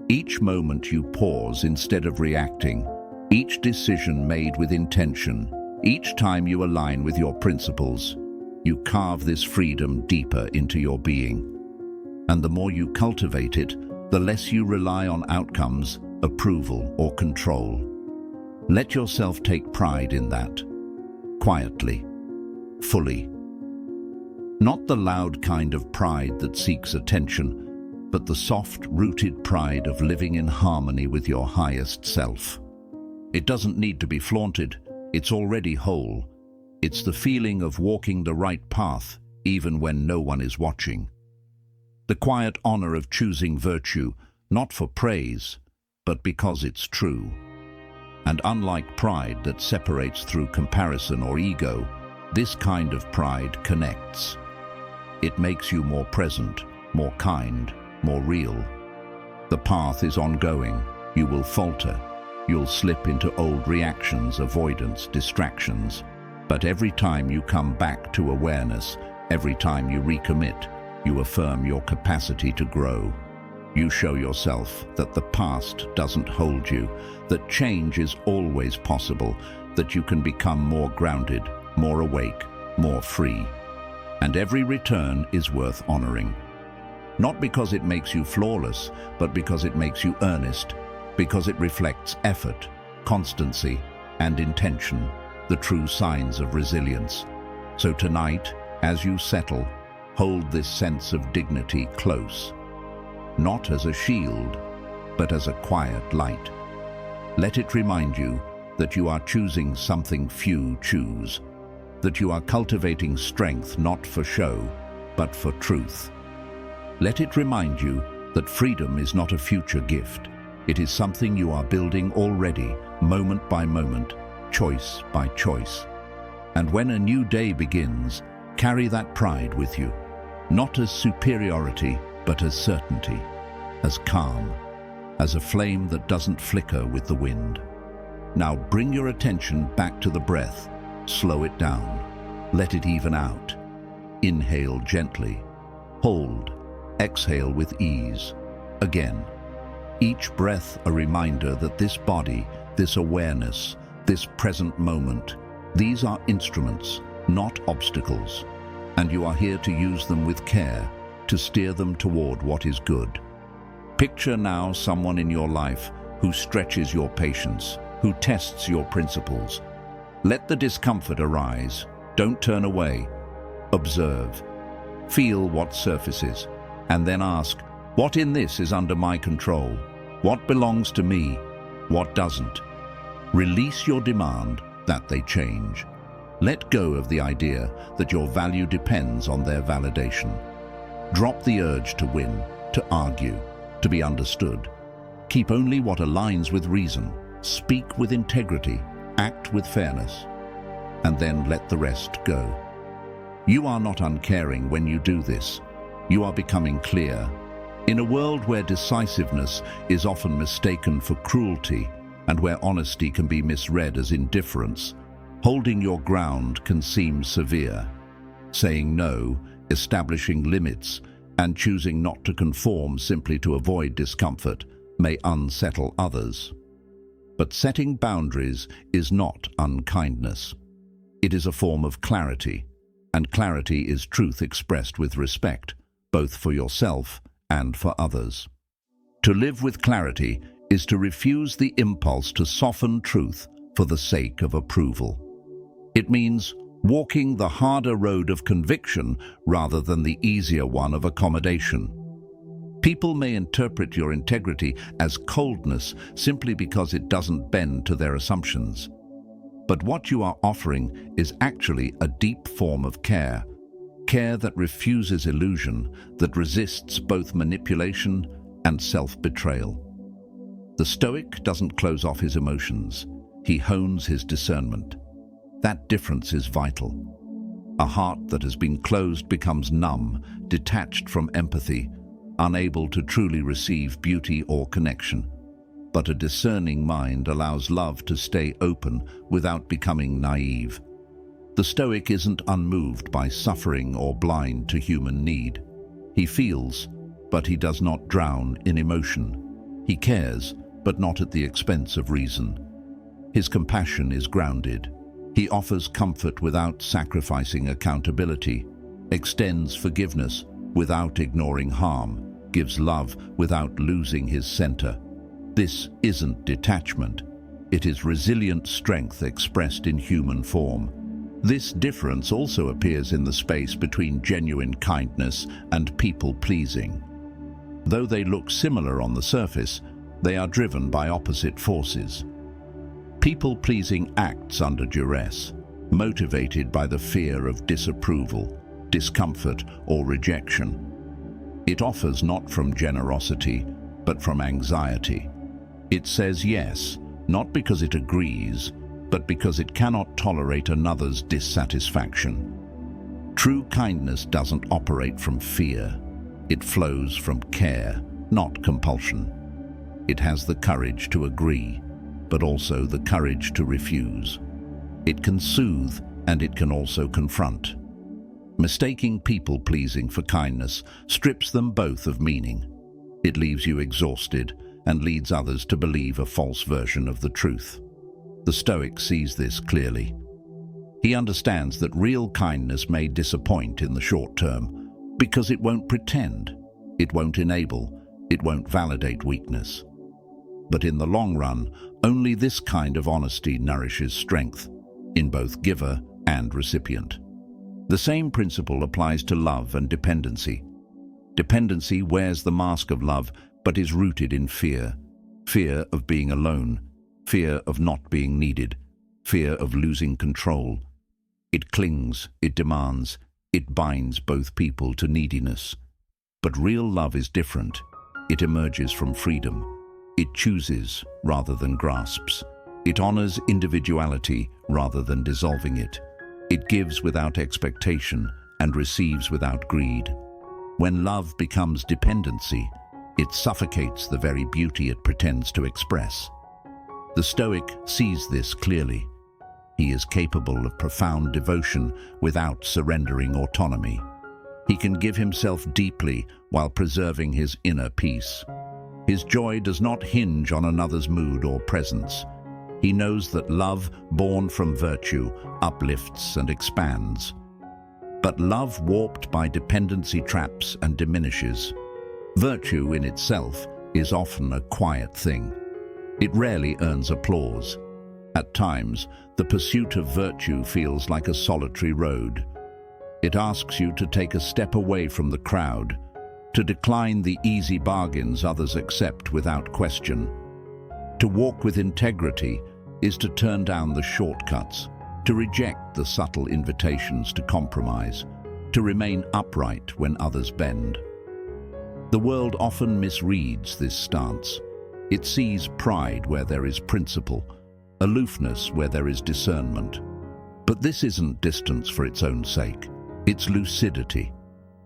Each moment you pause instead of reacting, each decision made with intention, each time you align with your principles, you carve this freedom deeper into your being. And the more you cultivate it, the less you rely on outcomes, approval, or control. Let yourself take pride in that, quietly, fully. Not the loud kind of pride that seeks attention, but the soft-rooted pride of living in harmony with your highest self. It doesn't need to be flaunted. It's already whole. It's the feeling of walking the right path, even when no one is watching. The quiet honor of choosing virtue, not for praise, but because it's true. And unlike pride that separates through comparison or ego, this kind of pride connects. It makes you more present, more kind, more real. The path is ongoing. You will falter. You'll slip into old reactions, avoidance, distractions. But every time you come back to awareness, every time you recommit, you affirm your capacity to grow. You show yourself that the past doesn't hold you, that change is always possible, that you can become more grounded, more awake, more free. And every return is worth honoring. Not because it makes you flawless, but because it makes you earnest, because it reflects effort, constancy, and intention, the true signs of resilience. So tonight, as you settle, hold this sense of dignity close. Not as a shield, but as a quiet light. Let it remind you that you are choosing something few choose, that you are cultivating strength not for show, but for truth. Let it remind you that freedom is not a future gift. It is something you are building already, moment by moment, choice by choice. And when a new day begins, carry that pride with you, not as superiority, but as certainty, as calm, as a flame that doesn't flicker with the wind. Now bring your attention back to the breath. Slow it down. Let it even out. Inhale gently. Hold. Exhale with ease. Again. Each breath a reminder that this body, this awareness, this present moment, these are instruments, not obstacles. And you are here to use them with care, to steer them toward what is good. Picture now someone in your life who stretches your patience, who tests your principles. Let the discomfort arise. Don't turn away. Observe. Feel what surfaces, and then ask, what in this is under my control? What belongs to me? What doesn't? Release your demand that they change. Let go of the idea that your value depends on their validation. Drop the urge to win, to argue, to be understood. Keep only what aligns with reason. Speak with integrity. Act with fairness. And then let the rest go. You are not uncaring when you do this. You are becoming clear. In a world where decisiveness is often mistaken for cruelty and where honesty can be misread as indifference, holding your ground can seem severe. Saying no, establishing limits, and choosing not to conform simply to avoid discomfort may unsettle others. But setting boundaries is not unkindness. It is a form of clarity, and clarity is truth expressed with respect, both for yourself and for others. To live with clarity is to refuse the impulse to soften truth for the sake of approval. It means walking the harder road of conviction rather than the easier one of accommodation. People may interpret your integrity as coldness simply because it doesn't bend to their assumptions. But what you are offering is actually a deep form of care. Care that refuses illusion, that resists both manipulation and self-betrayal. The Stoic doesn't close off his emotions. He hones his discernment. That difference is vital. A heart that has been closed becomes numb, detached from empathy, unable to truly receive beauty or connection. But a discerning mind allows love to stay open without becoming naive. The Stoic isn't unmoved by suffering or blind to human need. He feels, but he does not drown in emotion. He cares, but not at the expense of reason. His compassion is grounded. He offers comfort without sacrificing accountability, extends forgiveness without ignoring harm, gives love without losing his center. This isn't detachment. It is resilient strength expressed in human form. This difference also appears in the space between genuine kindness and people-pleasing. Though they look similar on the surface, they are driven by opposite forces. People-pleasing acts under duress, motivated by the fear of disapproval, discomfort, or rejection. It offers not from generosity, but from anxiety. It says yes, not because it agrees, but because it cannot tolerate another's dissatisfaction. True kindness doesn't operate from fear. It flows from care, not compulsion. It has the courage to agree, but also the courage to refuse. It can soothe, and it can also confront. Mistaking people-pleasing for kindness strips them both of meaning. It leaves you exhausted and leads others to believe a false version of the truth. The Stoic sees this clearly. He understands that real kindness may disappoint in the short term because it won't pretend, it won't enable, it won't validate weakness. But in the long run, only this kind of honesty nourishes strength in both giver and recipient. The same principle applies to love and dependency. Dependency wears the mask of love but is rooted in fear. Fear of being alone, fear of not being needed, fear of losing control. It clings, it demands, it binds both people to neediness. But real love is different. It emerges from freedom. It chooses rather than grasps. It honors individuality rather than dissolving it. It gives without expectation and receives without greed. When love becomes dependency, it suffocates the very beauty it pretends to express. The Stoic sees this clearly. He is capable of profound devotion without surrendering autonomy. He can give himself deeply while preserving his inner peace. His joy does not hinge on another's mood or presence. He knows that love, born from virtue, uplifts and expands. But love warped by dependency traps and diminishes. Virtue in itself is often a quiet thing. It rarely earns applause. At times, the pursuit of virtue feels like a solitary road. It asks you to take a step away from the crowd, to decline the easy bargains others accept without question. To walk with integrity is to turn down the shortcuts, to reject the subtle invitations to compromise, to remain upright when others bend. The world often misreads this stance. It sees pride where there is principle, aloofness where there is discernment. But this isn't distance for its own sake. It's lucidity.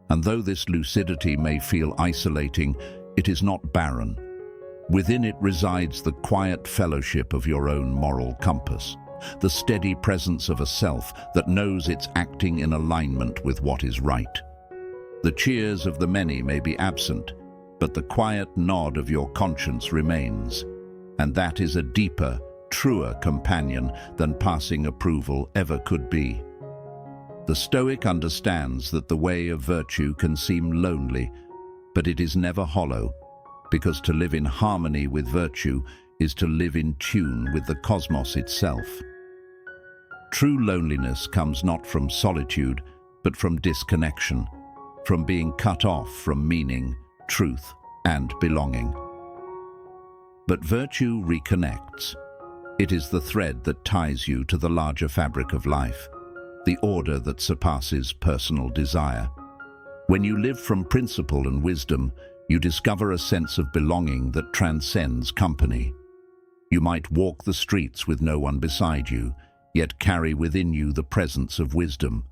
And though this lucidity may feel isolating, it is not barren. Within it resides the quiet fellowship of your own moral compass, the steady presence of a self that knows it's acting in alignment with what is right. The cheers of the many may be absent, but the quiet nod of your conscience remains, and that is a deeper, truer companion than passing approval ever could be. The Stoic understands that the way of virtue can seem lonely, but it is never hollow, because to live in harmony with virtue is to live in tune with the cosmos itself. True loneliness comes not from solitude, but from disconnection, from being cut off from meaning, truth, and belonging. But virtue reconnects. It is the thread that ties you to the larger fabric of life, the order that surpasses personal desire. When you live from principle and wisdom, you discover a sense of belonging that transcends company. You might walk the streets with no one beside you, yet carry within you the presence of wisdom,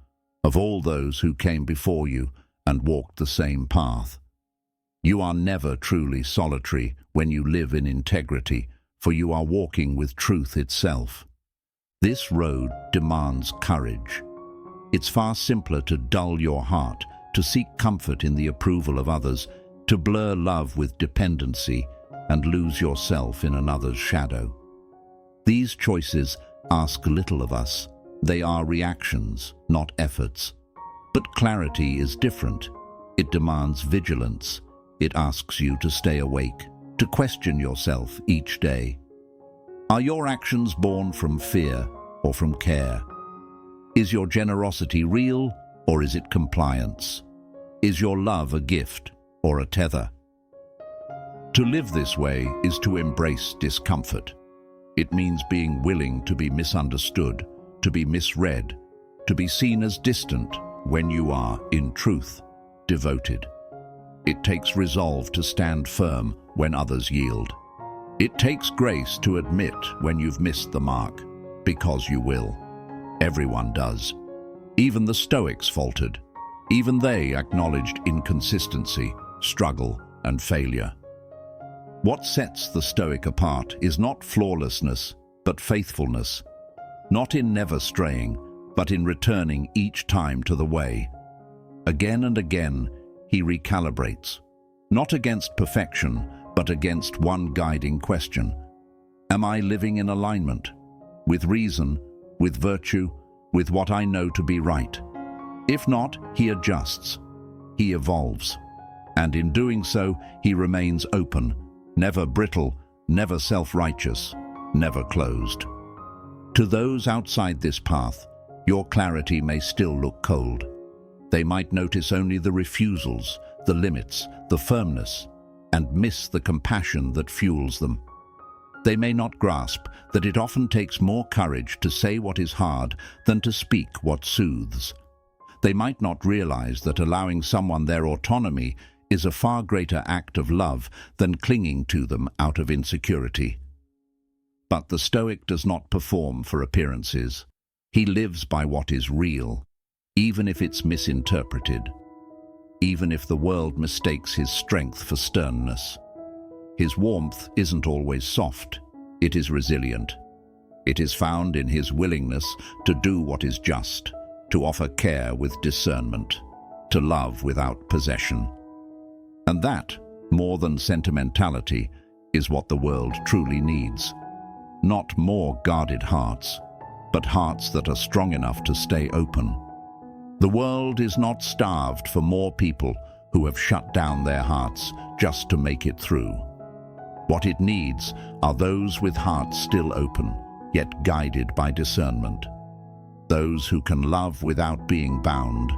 of all those who came before you and walked the same path. You are never truly solitary when you live in integrity, for you are walking with truth itself. This road demands courage. It's far simpler to dull your heart, to seek comfort in the approval of others, to blur love with dependency and lose yourself in another's shadow. These choices ask little of us. They are reactions, not efforts. But clarity is different. It demands vigilance. It asks you to stay awake, to question yourself each day. Are your actions born from fear or from care? Is your generosity real or is it compliance? Is your love a gift or a tether? To live this way is to embrace discomfort. It means being willing to be misunderstood, to be misread, to be seen as distant when you are, in truth, devoted. It takes resolve to stand firm when others yield. It takes grace to admit when you've missed the mark, because you will. Everyone does. Even the Stoics faltered. Even they acknowledged inconsistency, struggle, and failure. What sets the Stoic apart is not flawlessness, but faithfulness. Not in never straying, but in returning each time to the way. Again and again, he recalibrates, not against perfection, but against one guiding question. Am I living in alignment? With reason, with virtue, with what I know to be right? If not, he adjusts. He evolves. And in doing so, he remains open, never brittle, never self-righteous, never closed. To those outside this path, your clarity may still look cold. They might notice only the refusals, the limits, the firmness, and miss the compassion that fuels them. They may not grasp that it often takes more courage to say what is hard than to speak what soothes. They might not realize that allowing someone their autonomy is a far greater act of love than clinging to them out of insecurity. But the Stoic does not perform for appearances. He lives by what is real, even if it's misinterpreted, even if the world mistakes his strength for sternness. His warmth isn't always soft, it is resilient. It is found in his willingness to do what is just, to offer care with discernment, to love without possession. And that, more than sentimentality, is what the world truly needs. Not more guarded hearts, but hearts that are strong enough to stay open. The world is not starved for more people who have shut down their hearts just to make it through. What it needs are those with hearts still open, yet guided by discernment. Those who can love without being bound,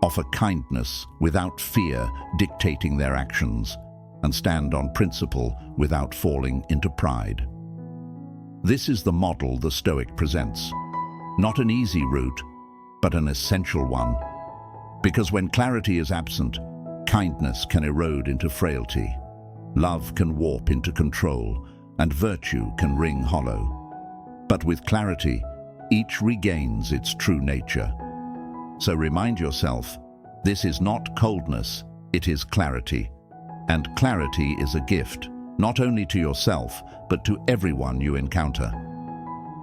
offer kindness without fear dictating their actions, and stand on principle without falling into pride. This is the model the Stoic presents. Not an easy route, but an essential one. Because when clarity is absent, Kindness can erode into frailty. Love can warp into control, and virtue can ring hollow. But with clarity, each regains its true nature. So remind yourself, this is not coldness, it is clarity. And clarity is a gift, not only to yourself, but to everyone you encounter.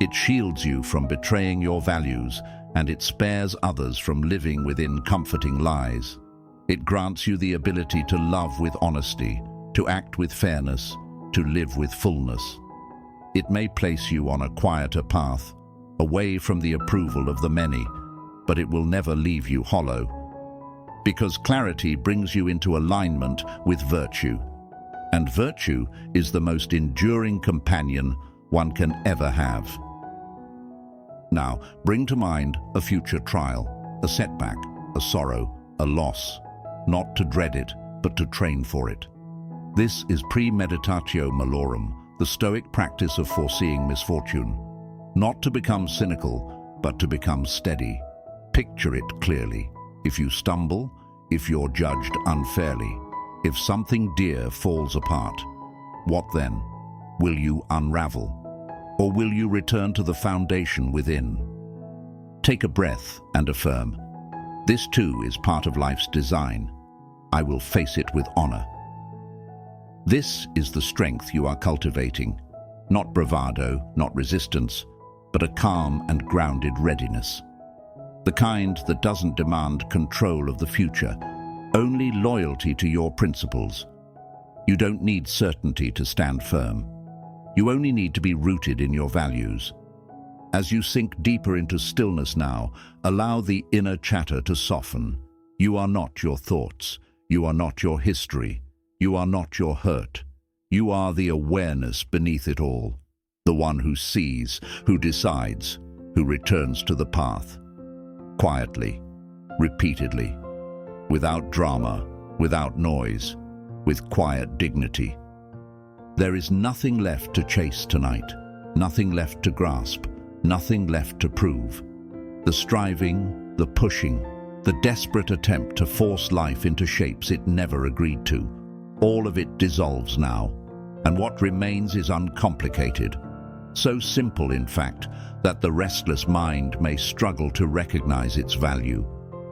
It shields you from betraying your values, and it spares others from living within comforting lies. It grants you the ability to love with honesty, to act with fairness, to live with fullness. It may place you on a quieter path, away from the approval of the many, but it will never leave you hollow. Because clarity brings you into alignment with virtue, and virtue is the most enduring companion one can ever have. Now, bring to mind a future trial, a setback, a sorrow, a loss, not to dread it, but to train for it. This is premeditatio malorum, the Stoic practice of foreseeing misfortune, not to become cynical, but to become steady. Picture it clearly. If you stumble, if you're judged unfairly, if something dear falls apart, what then? Will you unravel? Or will you return to the foundation within? Take a breath and affirm, this too is part of life's design. I will face it with honor. This is the strength you are cultivating, not bravado, not resistance, but a calm and grounded readiness. The kind that doesn't demand control of the future, only loyalty to your principles. You don't need certainty to stand firm. You only need to be rooted in your values. As you sink deeper into stillness now, allow the inner chatter to soften. You are not your thoughts. You are not your history. You are not your hurt. You are the awareness beneath it all. The one who sees, who decides, who returns to the path. Quietly, repeatedly, without drama, without noise, with quiet dignity. There is nothing left to chase tonight, nothing left to grasp, nothing left to prove. The striving, the pushing, the desperate attempt to force life into shapes it never agreed to, all of it dissolves now, and what remains is uncomplicated. So simple, in fact, that the restless mind may struggle to recognize its value.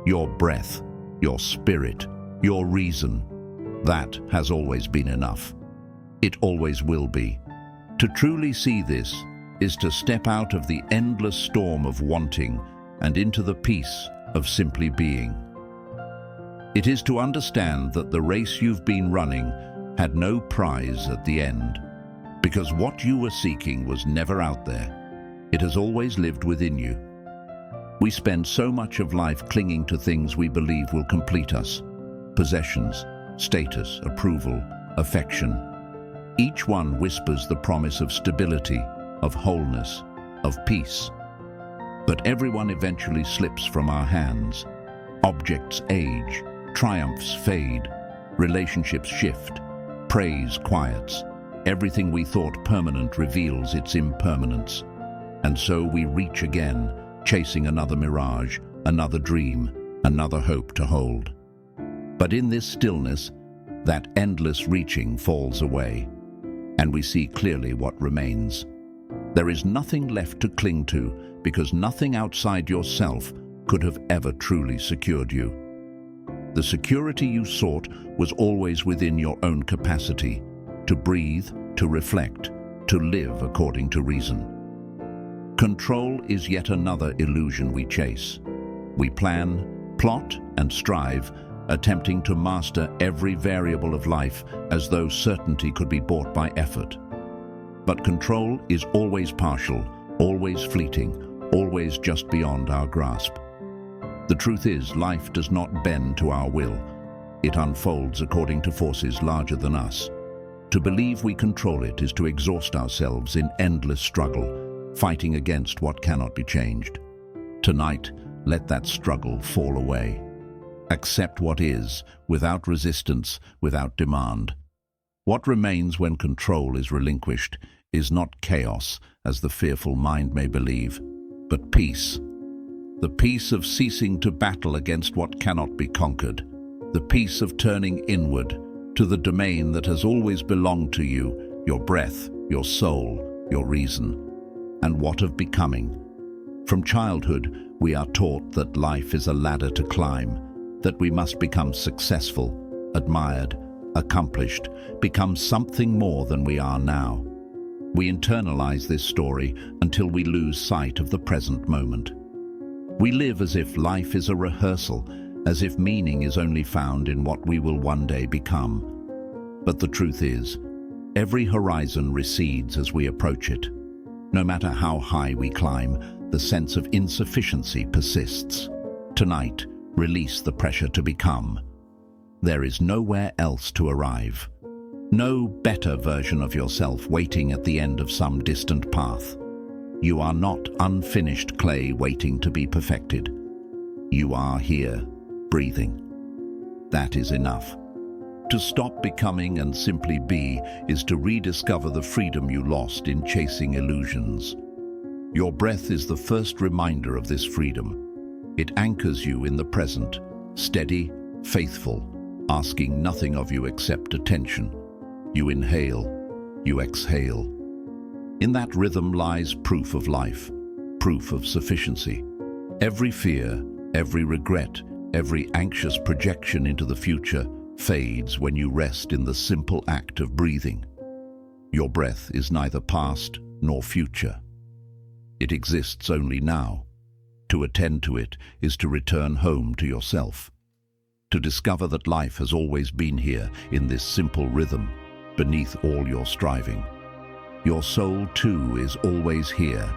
Your breath, your spirit, your reason, that has always been enough. It always will be. To truly see this is to step out of the endless storm of wanting and into the peace of simply being. It is to understand that the race you've been running had no prize at the end, because what you were seeking was never out there. It has always lived within you. We spend so much of life clinging to things we believe will complete us. Possessions, status, approval, affection. Each one whispers the promise of stability, of wholeness, of peace. But everyone eventually slips from our hands. Objects age, triumphs fade, relationships shift, praise quiets. Everything we thought permanent reveals its impermanence. And so we reach again, chasing another mirage, another dream, another hope to hold. But in this stillness, that endless reaching falls away, and we see clearly what remains. There is nothing left to cling to, because nothing outside yourself could have ever truly secured you. The security you sought was always within your own capacity, to breathe, to reflect, to live according to reason. Control is yet another illusion we chase. We plan, plot, and strive, attempting to master every variable of life as though certainty could be bought by effort. But control is always partial, always fleeting, always just beyond our grasp. The truth is, life does not bend to our will. It unfolds according to forces larger than us. To believe we control it is to exhaust ourselves in endless struggle, fighting against what cannot be changed. Tonight, let that struggle fall away. Accept what is, without resistance, without demand. What remains when control is relinquished is not chaos, as the fearful mind may believe, but peace. The peace of ceasing to battle against what cannot be conquered. the peace of turning inward to the domain that has always belonged to you, your breath, your soul, your reason. And what of becoming? From childhood, we are taught that life is a ladder to climb, that we must become successful, admired, accomplished, become something more than we are now. We internalize this story until we lose sight of the present moment. We live as if life is a rehearsal, as if meaning is only found in what we will one day become. But the truth is, every horizon recedes as we approach it. No matter how high we climb, the sense of insufficiency persists. Tonight, release the pressure to become. There is nowhere else to arrive. No better version of yourself waiting at the end of some distant path. You are not unfinished clay waiting to be perfected. You are here, breathing. That is enough. To stop becoming and simply be is to rediscover the freedom you lost in chasing illusions. Your breath is the first reminder of this freedom. It anchors you in the present, steady, faithful, asking nothing of you except attention. You inhale, you exhale. In that rhythm lies proof of life, proof of sufficiency. Every fear, every regret, every anxious projection into the future fades when you rest in the simple act of breathing. Your breath is neither past nor future. It exists only now. To attend to it is to return home to yourself. To discover that life has always been here in this simple rhythm, beneath all your striving. Your soul, too, is always here.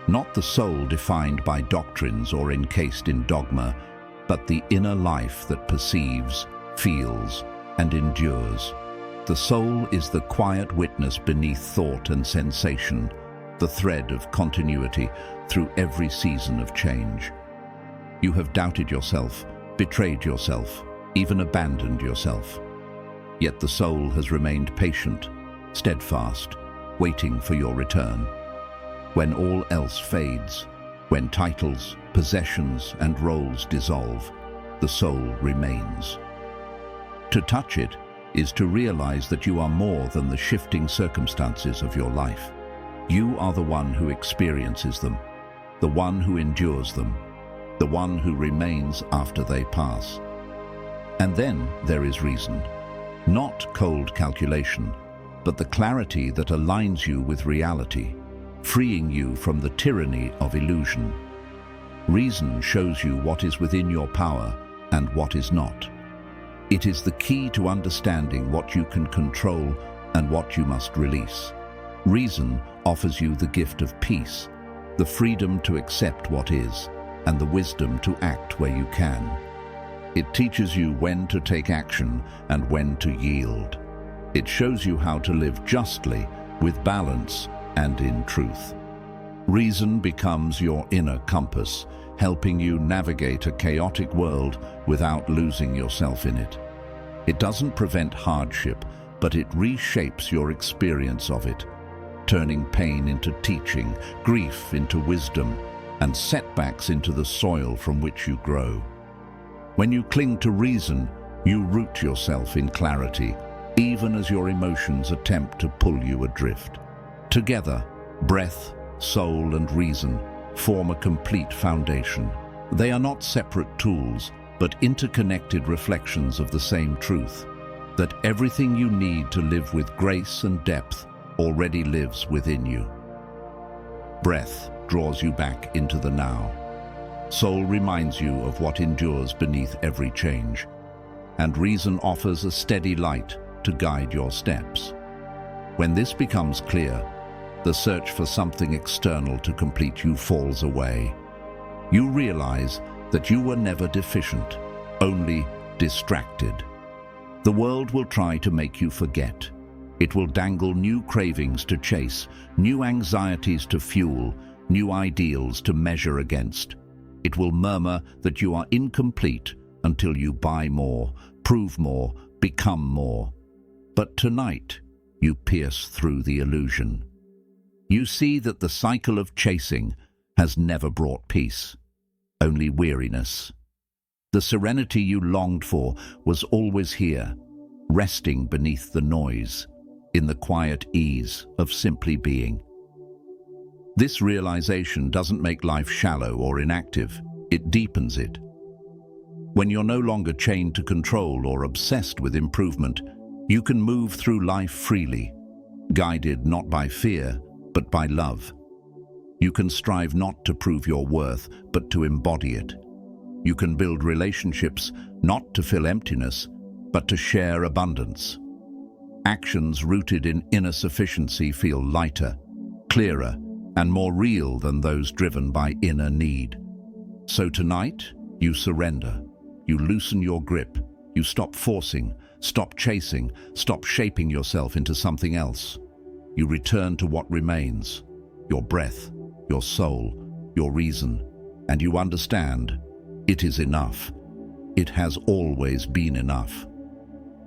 Not the soul defined by doctrines or encased in dogma, but the inner life that perceives, feels, and endures. The soul is the quiet witness beneath thought and sensation, the thread of continuity through every season of change. You have doubted yourself, betrayed yourself, even abandoned yourself. Yet the soul has remained patient, steadfast, waiting for your return. When all else fades, when titles, possessions, and roles dissolve, the soul remains. To touch it is to realize that you are more than the shifting circumstances of your life. You are the one who experiences them, the one who endures them, the one who remains after they pass. And then there is reason. Not cold calculation, but the clarity that aligns you with reality, freeing you from the tyranny of illusion. Reason shows you what is within your power and what is not. It is the key to understanding what you can control and what you must release. Reason offers you the gift of peace, the freedom to accept what is, and the wisdom to act where you can. It teaches you when to take action and when to yield. It shows you how to live justly, with balance, and in truth. Reason becomes your inner compass, helping you navigate a chaotic world without losing yourself in it. It doesn't prevent hardship, but it reshapes your experience of it, turning pain into teaching, grief into wisdom, and setbacks into the soil from which you grow. When you cling to reason, you root yourself in clarity, even as your emotions attempt to pull you adrift. Together, breath, soul, and reason form a complete foundation. They are not separate tools, but interconnected reflections of the same truth, that everything you need to live with grace and depth already lives within you. Breath draws you back into the now. Soul reminds you of what endures beneath every change, and reason offers a steady light to guide your steps. When this becomes clear, the search for something external to complete you falls away. You realize that you were never deficient, only distracted. The world will try to make you forget. It will dangle new cravings to chase, new anxieties to fuel, new ideals to measure against. It will murmur that you are incomplete until you buy more, prove more, become more. But tonight, you pierce through the illusion. You see that the cycle of chasing has never brought peace, only weariness. The serenity you longed for was always here, resting beneath the noise, in the quiet ease of simply being. This realization doesn't make life shallow or inactive, it deepens it. When you're no longer chained to control or obsessed with improvement, you can move through life freely, guided not by fear, but by love. You can strive not to prove your worth, but to embody it. You can build relationships not to fill emptiness, but to share abundance. Actions rooted in inner sufficiency feel lighter, clearer, and more real than those driven by inner need. So tonight, you surrender. You loosen your grip. You stop forcing, stop chasing, stop shaping yourself into something else. You return to what remains, your breath, your soul, your reason, and you understand it is enough. It has always been enough.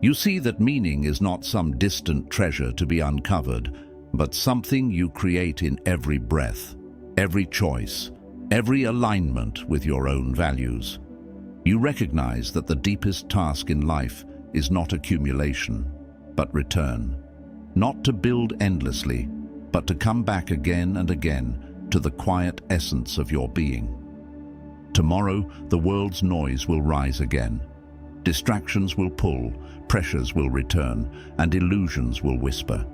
You see that meaning is not some distant treasure to be uncovered, but something you create in every breath, every choice, every alignment with your own values. You recognize that the deepest task in life is not accumulation, but return. Not to build endlessly, but to come back again and again to the quiet essence of your being. Tomorrow, the world's noise will rise again. Distractions will pull, pressures will return, and illusions will whisper.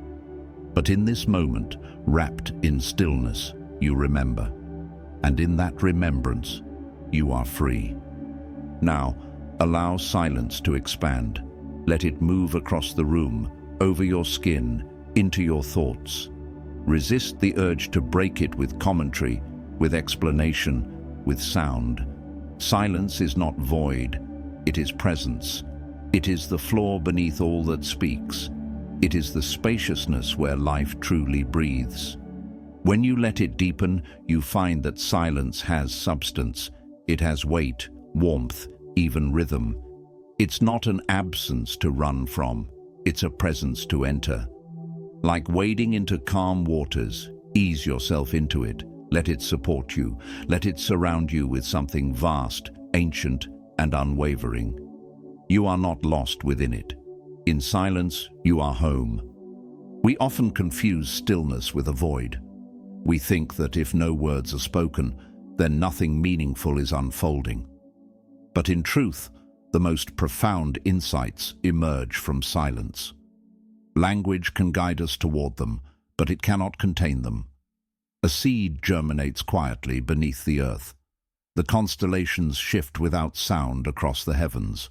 But in this moment, wrapped in stillness, you remember. And in that remembrance, you are free. Now, allow silence to expand. Let it move across the room, over your skin, into your thoughts. Resist the urge to break it with commentary, with explanation, with sound. Silence is not void, it is presence. It is the floor beneath all that speaks. It is the spaciousness where life truly breathes. When you let it deepen, you find that silence has substance. It has weight, warmth, even rhythm. It's not an absence to run from, it's a presence to enter. Like wading into calm waters, ease yourself into it. Let it support you. Let it surround you with something vast, ancient, and unwavering. You are not lost within it. In silence, you are home. We often confuse stillness with a void. We think that if no words are spoken, then nothing meaningful is unfolding. But in truth, the most profound insights emerge from silence. Language can guide us toward them, but it cannot contain them. A seed germinates quietly beneath the earth. The constellations shift without sound across the heavens.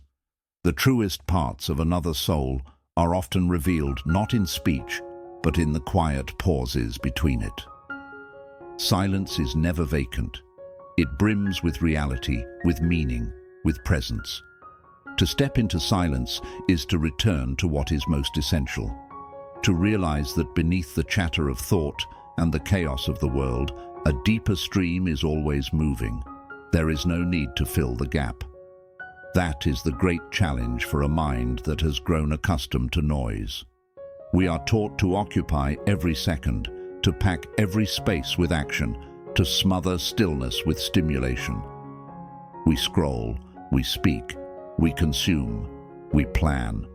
The truest parts of another soul are often revealed not in speech, but in the quiet pauses between it. Silence is never vacant. It brims with reality, with meaning, with presence. To step into silence is to return to what is most essential. To realize that beneath the chatter of thought and the chaos of the world, a deeper stream is always moving. There is no need to fill the gap. That is the great challenge for a mind that has grown accustomed to noise. We are taught to occupy every second, to pack every space with action, to smother stillness with stimulation. We scroll, we speak, we consume, we plan,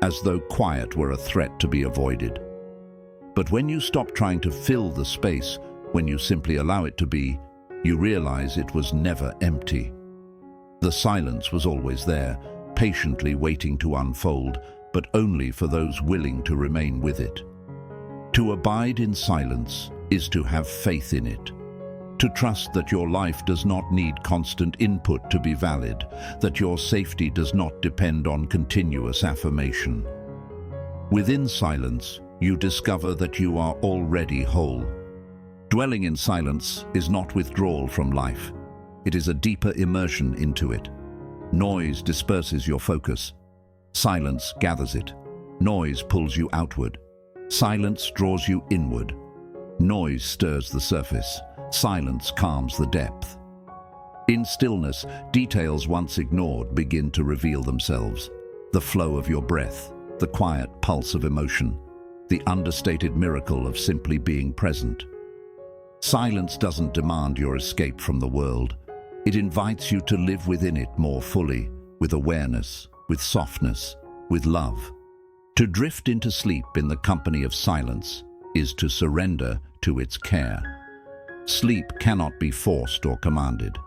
as though quiet were a threat to be avoided. But when you stop trying to fill the space, when you simply allow it to be, you realize it was never empty. The silence was always there, patiently waiting to unfold, but only for those willing to remain with it. To abide in silence is to have faith in it, to trust that your life does not need constant input to be valid, that your safety does not depend on continuous affirmation. Within silence, you discover that you are already whole. Dwelling in silence is not withdrawal from life. It is a deeper immersion into it. Noise disperses your focus. Silence gathers it. Noise pulls you outward. Silence draws you inward. Noise stirs the surface. Silence calms the depth. In stillness, details once ignored begin to reveal themselves. The flow of your breath, the quiet pulse of emotion, the understated miracle of simply being present. Silence doesn't demand your escape from the world. It invites you to live within it more fully, with awareness, with softness, with love. To drift into sleep in the company of silence is to surrender to its care. Sleep cannot be forced or commanded.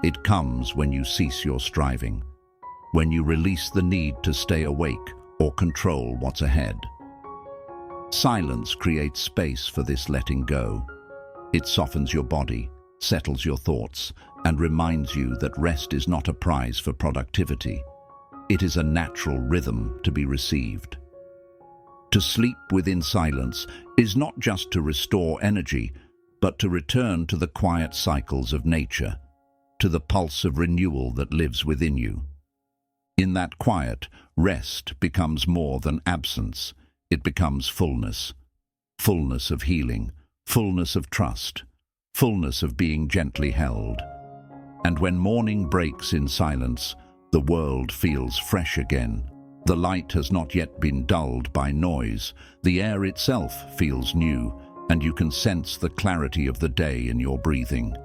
It comes when you cease your striving, when you release the need to stay awake or control what's ahead. Silence creates space for this letting go. It softens your body, settles your thoughts, and reminds you that rest is not a prize for productivity. It is a natural rhythm to be received. To sleep within silence is not just to restore energy, but to return to the quiet cycles of nature, to the pulse of renewal that lives within you. In that quiet, rest becomes more than absence. It becomes fullness. Fullness of healing, fullness of trust, fullness of being gently held. And when morning breaks in silence, the world feels fresh again. The light has not yet been dulled by noise. The air itself feels new, and you can sense the clarity of the day in your breathing.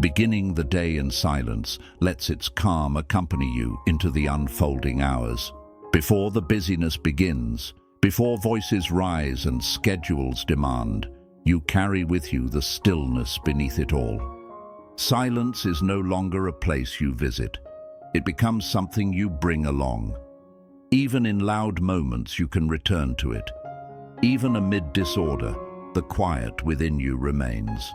Beginning the day in silence lets its calm accompany you into the unfolding hours. Before the busyness begins, before voices rise and schedules demand, you carry with you the stillness beneath it all. Silence is no longer a place you visit. It becomes something you bring along. Even in loud moments, you can return to it. Even amid disorder, the quiet within you remains.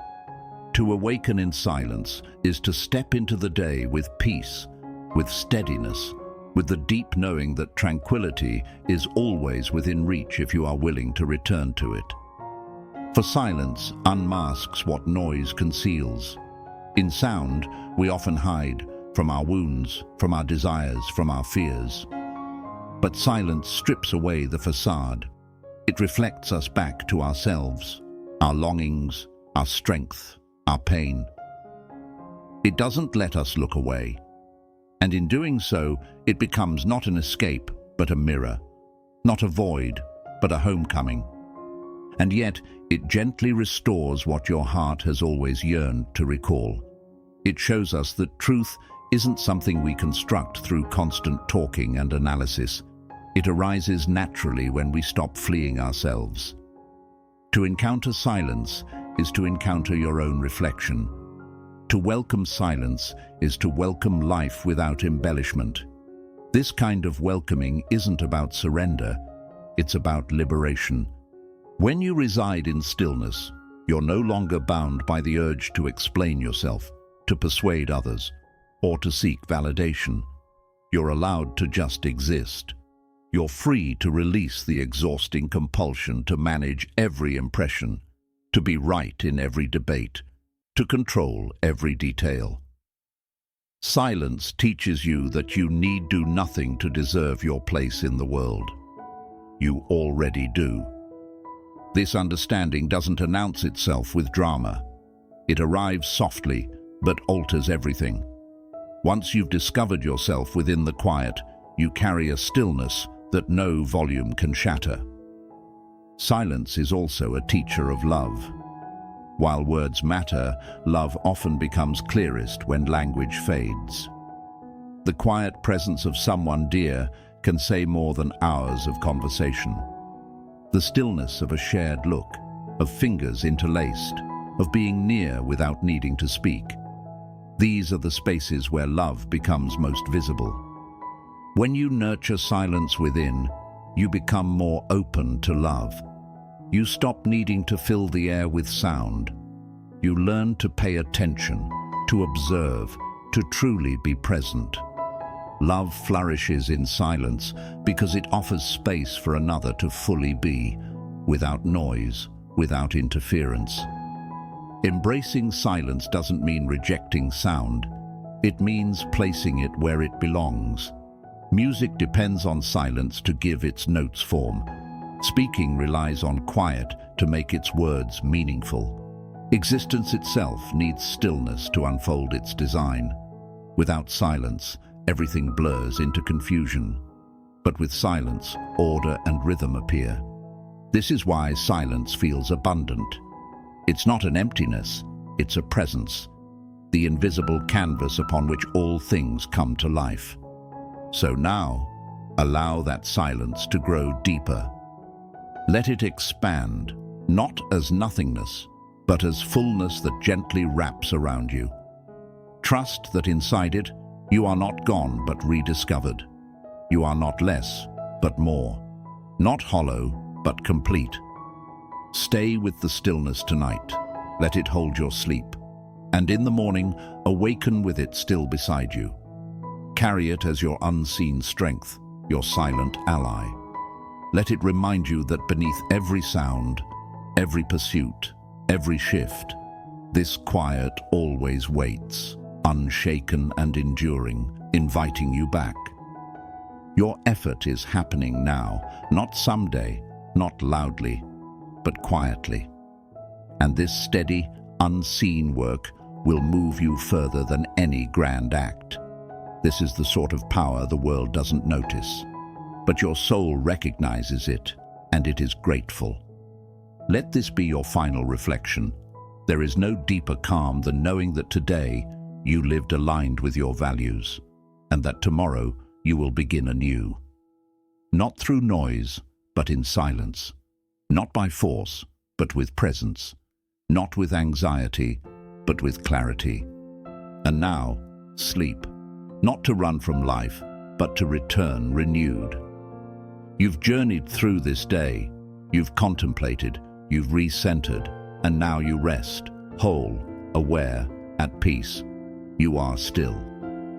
To awaken in silence is to step into the day with peace, with steadiness, with the deep knowing that tranquility is always within reach if you are willing to return to it. For silence unmasks what noise conceals. In sound, we often hide from our wounds, from our desires, from our fears. But silence strips away the facade. It reflects us back to ourselves, our longings, our strength, our pain. It doesn't let us look away. And in doing so, it becomes not an escape, but a mirror. Not a void, but a homecoming. And yet, it gently restores what your heart has always yearned to recall. It shows us that truth isn't something we construct through constant talking and analysis. It arises naturally when we stop fleeing ourselves. To encounter silence is to encounter your own reflection. To welcome silence is to welcome life without embellishment. This kind of welcoming isn't about surrender, it's about liberation. When you reside in stillness, you're no longer bound by the urge to explain yourself, to persuade others, or to seek validation. You're allowed to just exist. You're free to release the exhausting compulsion to manage every impression, to be right in every debate, to control every detail. Silence teaches you that you need do nothing to deserve your place in the world. You already do. This understanding doesn't announce itself with drama. It arrives softly, but alters everything. Once you've discovered yourself within the quiet, you carry a stillness that no volume can shatter. Silence is also a teacher of love. While words matter, love often becomes clearest when language fades. The quiet presence of someone dear can say more than hours of conversation. The stillness of a shared look, of fingers interlaced, of being near without needing to speak. These are the spaces where love becomes most visible. When you nurture silence within, you become more open to love. You stop needing to fill the air with sound. You learn to pay attention, to observe, to truly be present. Love flourishes in silence because it offers space for another to fully be, without noise, without interference. Embracing silence doesn't mean rejecting sound. It means placing it where it belongs. Music depends on silence to give its notes form. Speaking relies on quiet to make its words meaningful. Existence itself needs stillness to unfold its design. Without silence, everything blurs into confusion. But with silence, order and rhythm appear. This is why silence feels abundant. It's not an emptiness, it's a presence. the invisible canvas upon which all things come to life. So now, allow that silence to grow deeper. Let it expand, not as nothingness, but as fullness that gently wraps around you. Trust that inside it, you are not gone but rediscovered. You are not less, but more. Not hollow, but complete. Stay with the stillness tonight. Let it hold your sleep. And in the morning, awaken with it still beside you. Carry it as your unseen strength, your silent ally. Let it remind you that beneath every sound, every pursuit, every shift, this quiet always waits, unshaken and enduring, inviting you back. Your effort is happening now, not someday, not loudly, but quietly. And this steady, unseen work will move you further than any grand act. This is the sort of power the world doesn't notice, but your soul recognizes it, and it is grateful. Let this be your final reflection. There is no deeper calm than knowing that today you lived aligned with your values, and that tomorrow you will begin anew. Not through noise, but in silence. Not by force, but with presence. Not with anxiety, but with clarity. And now, sleep. Not to run from life, but to return renewed. You've journeyed through this day. You've contemplated, you've recentered, and now you rest, whole, aware, at peace. You are still.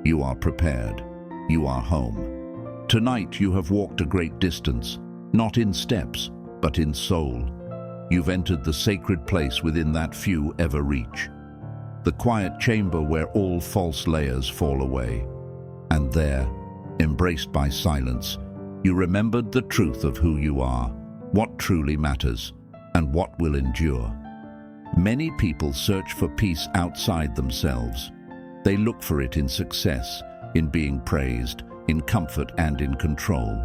You are prepared. You are home. Tonight you have walked a great distance, not in steps, but in soul. You've entered the sacred place within that few ever reach. The quiet chamber where all false layers fall away. And there, embraced by silence, you remembered the truth of who you are, what truly matters, and what will endure. Many people search for peace outside themselves. They look for it in success, in being praised, in comfort and in control.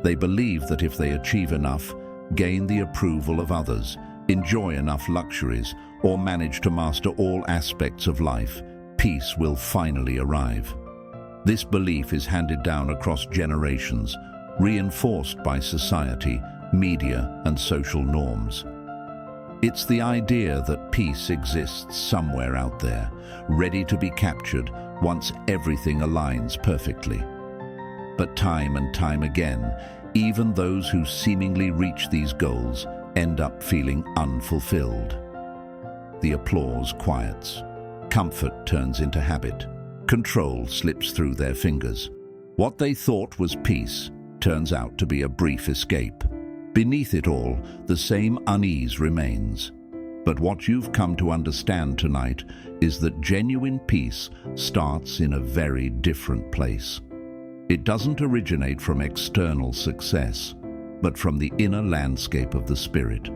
They believe that if they achieve enough, gain the approval of others, enjoy enough luxuries, or manage to master all aspects of life, peace will finally arrive. This belief is handed down across generations, reinforced by society, media, and social norms. It's the idea that peace exists somewhere out there, ready to be captured once everything aligns perfectly. But time and time again, even those who seemingly reach these goals end up feeling unfulfilled. The applause quiets. Comfort turns into habit. Control slips through their fingers. What they thought was peace turns out to be a brief escape. Beneath it all, the same unease remains. But what you've come to understand tonight is that genuine peace starts in a very different place. It doesn't originate from external success, but from the inner landscape of the spirit.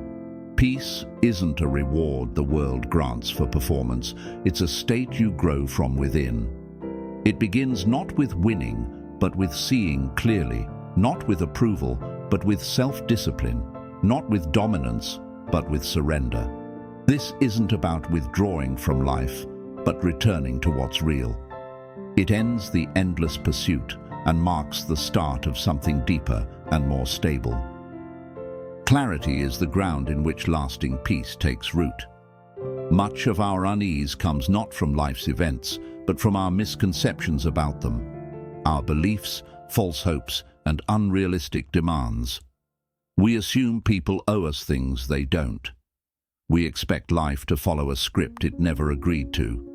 Peace isn't a reward the world grants for performance. It's a state you grow from within. It begins not with winning, but with seeing clearly, not with approval, but with self-discipline, not with dominance, but with surrender. This isn't about withdrawing from life, but returning to what's real. It ends the endless pursuit and marks the start of something deeper and more stable. Clarity is the ground in which lasting peace takes root. Much of our unease comes not from life's events, but from our misconceptions about them, our beliefs, false hopes, and unrealistic demands. We assume people owe us things they don't. We expect life to follow a script it never agreed to.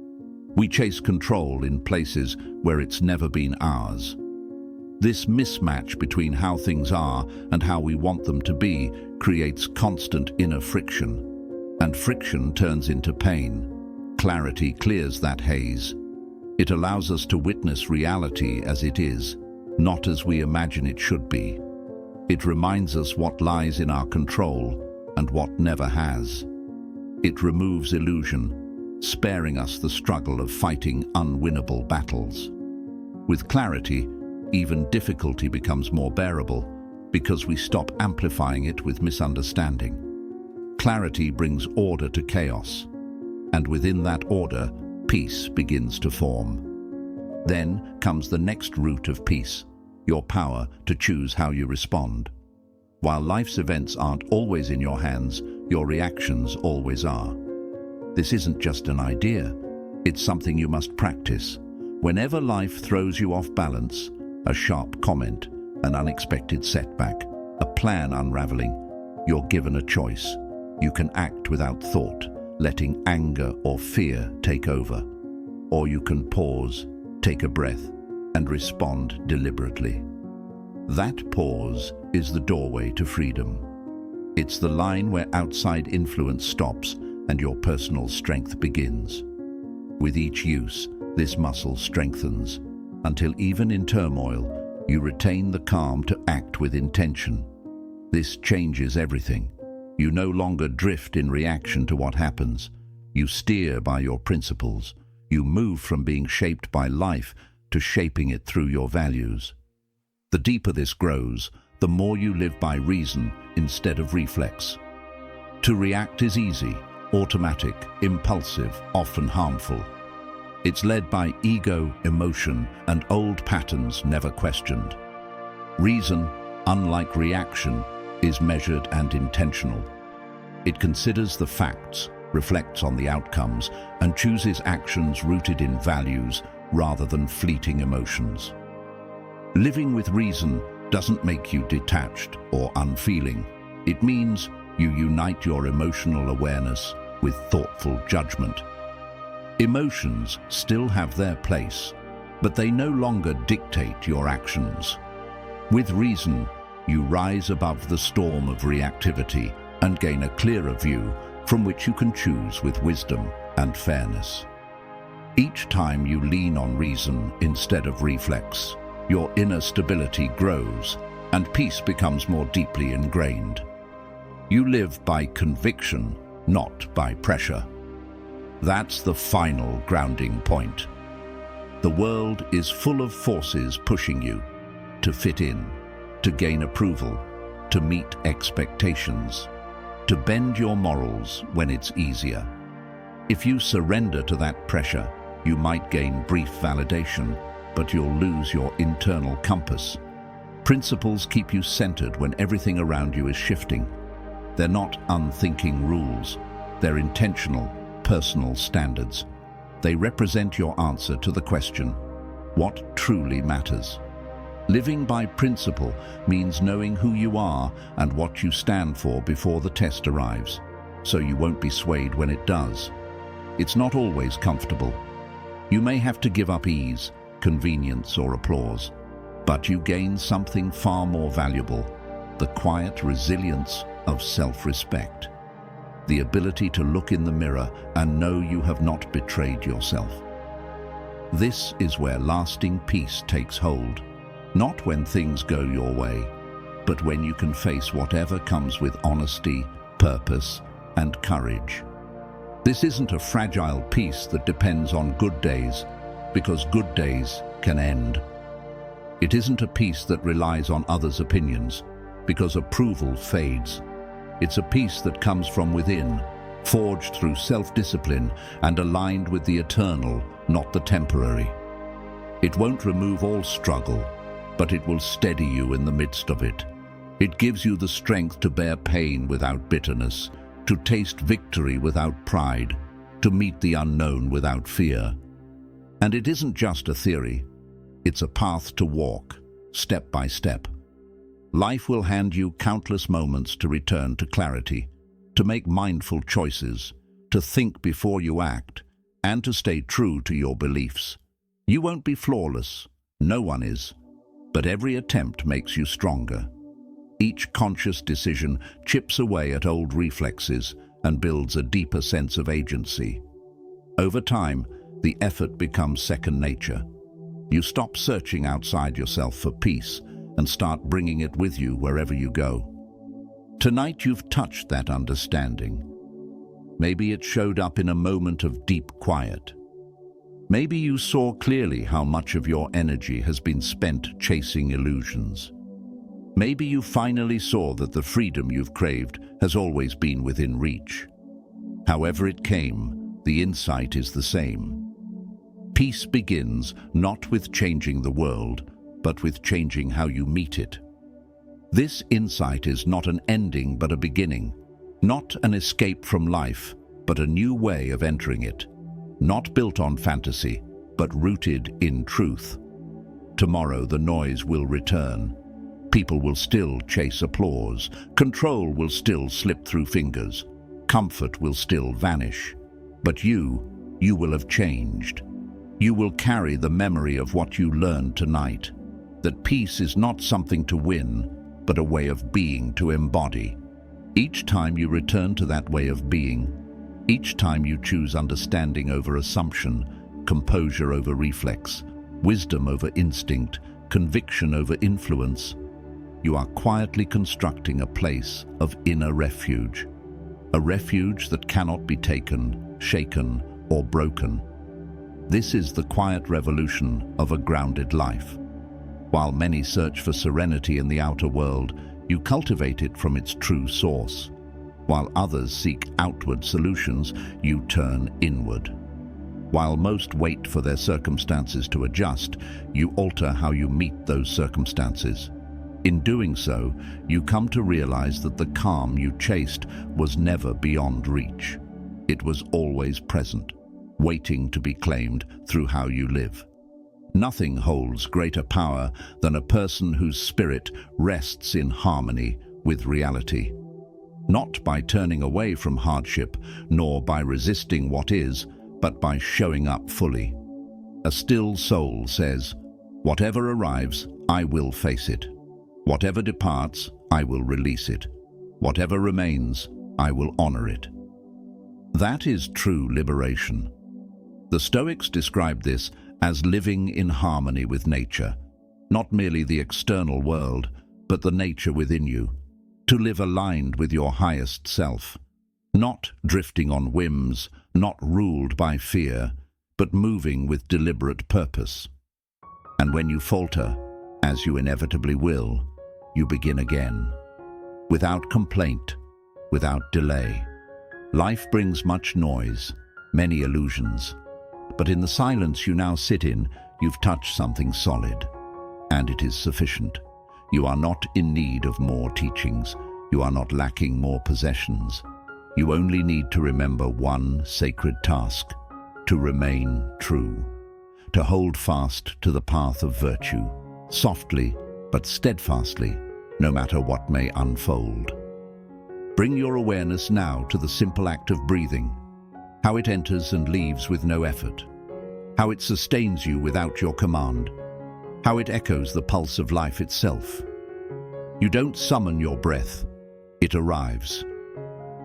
We chase control in places where it's never been ours. This mismatch between how things are and how we want them to be creates constant inner friction, and friction turns into pain. Clarity clears that haze. It allows us to witness reality as it is, not as we imagine it should be. It reminds us what lies in our control and what never has. It removes illusion, sparing us the struggle of fighting unwinnable battles. With clarity, even difficulty becomes more bearable because we stop amplifying it with misunderstanding. Clarity brings order to chaos, and within that order, peace begins to form. Then comes the next root of peace, your power to choose how you respond. While life's events aren't always in your hands, your reactions always are. This isn't just an idea, it's something you must practice. Whenever life throws you off balance, a sharp comment, an unexpected setback, a plan unraveling, you're given a choice. You can act without thought, letting anger or fear take over. Or you can pause, take a breath, and respond deliberately. That pause is the doorway to freedom. It's the line where outside influence stops and your personal strength begins. With each use, this muscle strengthens, until even in turmoil, you retain the calm to act with intention. This changes everything. You no longer drift in reaction to what happens. You steer by your principles. You move from being shaped by life to shaping it through your values. The deeper this grows, the more you live by reason instead of reflex. To react is easy, automatic, impulsive, often harmful. It's led by ego, emotion, and old patterns never questioned. Reason, unlike reaction, is measured and intentional. It considers the facts, reflects on the outcomes, and chooses actions rooted in values rather than fleeting emotions. Living with reason doesn't make you detached or unfeeling. It means you unite your emotional awareness with thoughtful judgment. Emotions still have their place, but they no longer dictate your actions. With reason, you rise above the storm of reactivity and gain a clearer view from which you can choose with wisdom and fairness. Each time you lean on reason instead of reflex, your inner stability grows and peace becomes more deeply ingrained. You live by conviction, not by pressure. That's the final grounding point. The world is full of forces pushing you to fit in, to gain approval, to meet expectations, to bend your morals when it's easier. If you surrender to that pressure, you might gain brief validation, but you'll lose your internal compass. Principles keep you centered when everything around you is shifting. They're not unthinking rules. They're intentional, personal standards. They represent your answer to the question, what truly matters? Living by principle means knowing who you are and what you stand for before the test arrives, so you won't be swayed when it does. It's not always comfortable. You may have to give up ease, convenience, or applause, but you gain something far more valuable, the quiet resilience of self-respect. The ability to look in the mirror and know you have not betrayed yourself. This is where lasting peace takes hold, not when things go your way, but when you can face whatever comes with honesty, purpose, and courage. This isn't a fragile peace that depends on good days, because good days can end. It isn't a peace that relies on others' opinions, because approval fades. It's a peace that comes from within, forged through self-discipline and aligned with the eternal, not the temporary. It won't remove all struggle, but it will steady you in the midst of it. It gives you the strength to bear pain without bitterness, to taste victory without pride, to meet the unknown without fear. And it isn't just a theory, it's a path to walk, step by step. Life will hand you countless moments to return to clarity, to make mindful choices, to think before you act, and to stay true to your beliefs. You won't be flawless, no one is, but every attempt makes you stronger. Each conscious decision chips away at old reflexes and builds a deeper sense of agency. Over time, the effort becomes second nature. You stop searching outside yourself for peace and start bringing it with you wherever you go. Tonight you've touched that understanding. Maybe it showed up in a moment of deep quiet. Maybe you saw clearly how much of your energy has been spent chasing illusions. Maybe you finally saw that the freedom you've craved has always been within reach. However it came, the insight is the same. Peace begins not with changing the world, but with changing how you meet it. This insight is not an ending but a beginning, not an escape from life, but a new way of entering it, not built on fantasy, but rooted in truth. Tomorrow the noise will return. People will still chase applause. Control will still slip through fingers. Comfort will still vanish. But you will have changed. You will carry the memory of what you learned tonight, that peace is not something to win, but a way of being to embody. Each time you return to that way of being, each time you choose understanding over assumption, composure over reflex, wisdom over instinct, conviction over influence, you are quietly constructing a place of inner refuge, a refuge that cannot be taken, shaken, or broken. This is the quiet revolution of a grounded life. While many search for serenity in the outer world, you cultivate it from its true source. While others seek outward solutions, you turn inward. While most wait for their circumstances to adjust, you alter how you meet those circumstances. In doing so, you come to realize that the calm you chased was never beyond reach. It was always present, waiting to be claimed through how you live. Nothing holds greater power than a person whose spirit rests in harmony with reality. Not by turning away from hardship, nor by resisting what is, but by showing up fully. A still soul says, "Whatever arrives, I will face it. Whatever departs, I will release it. Whatever remains, I will honor it." That is true liberation. The Stoics described this as living in harmony with nature, not merely the external world, but the nature within you, to live aligned with your highest self, not drifting on whims, not ruled by fear, but moving with deliberate purpose. And when you falter, as you inevitably will, you begin again, without complaint, without delay. Life brings much noise, many illusions, but in the silence you now sit in, you've touched something solid, and it is sufficient. You are not in need of more teachings. You are not lacking more possessions. You only need to remember one sacred task: to remain true, to hold fast to the path of virtue, softly but steadfastly, no matter what may unfold. Bring your awareness now to the simple act of breathing, how it enters and leaves with no effort, how it sustains you without your command, how it echoes the pulse of life itself. You don't summon your breath, it arrives.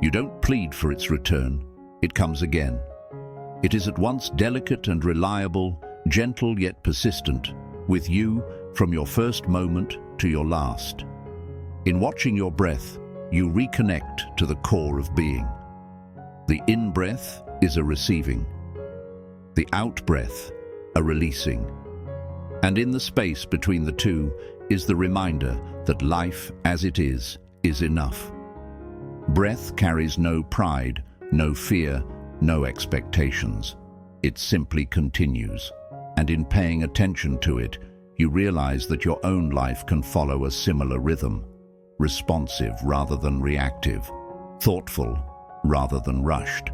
You don't plead for its return, it comes again. It is at once delicate and reliable, gentle yet persistent, with you from your first moment to your last. In watching your breath, you reconnect to the core of being. The in-breath is a receiving, the out-breath a releasing. And in the space between the two is the reminder that life as it is enough. Breath carries no pride, no fear, no expectations. It simply continues. And in paying attention to it, you realize that your own life can follow a similar rhythm, responsive rather than reactive, thoughtful rather than rushed.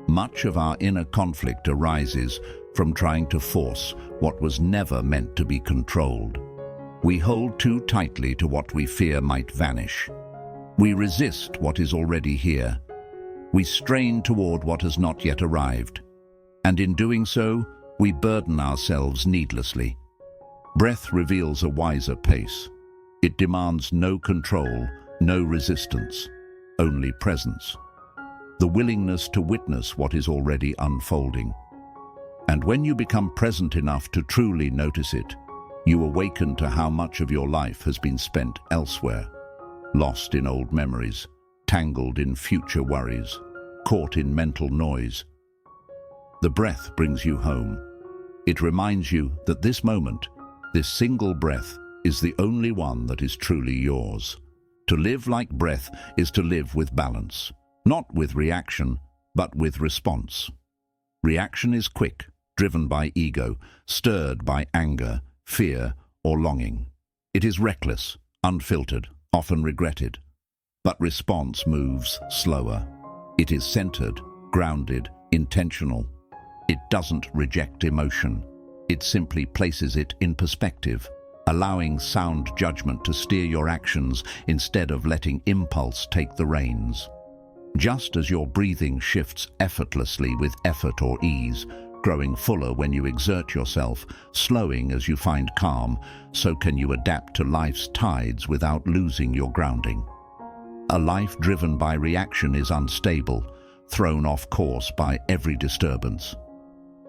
Much of our inner conflict arises from trying to force what was never meant to be controlled. We hold too tightly to what we fear might vanish. We resist what is already here. We strain toward what has not yet arrived. And in doing so, we burden ourselves needlessly. Breath reveals a wiser pace. It demands no control, no resistance, only presence. The willingness to witness what is already unfolding. And when you become present enough to truly notice it, you awaken to how much of your life has been spent elsewhere, lost in old memories, tangled in future worries, caught in mental noise. The breath brings you home. It reminds you that this moment, this single breath, is the only one that is truly yours. To live like breath is to live with balance, not with reaction, but with response. Reaction is quick, driven by ego, stirred by anger, fear, or longing. It is reckless, unfiltered, often regretted. But response moves slower. It is centered, grounded, intentional. It doesn't reject emotion. It simply places it in perspective, allowing sound judgment to steer your actions instead of letting impulse take the reins. Just as your breathing shifts effortlessly with effort or ease, growing fuller when you exert yourself, slowing as you find calm, so can you adapt to life's tides without losing your grounding. A life driven by reaction is unstable, thrown off course by every disturbance.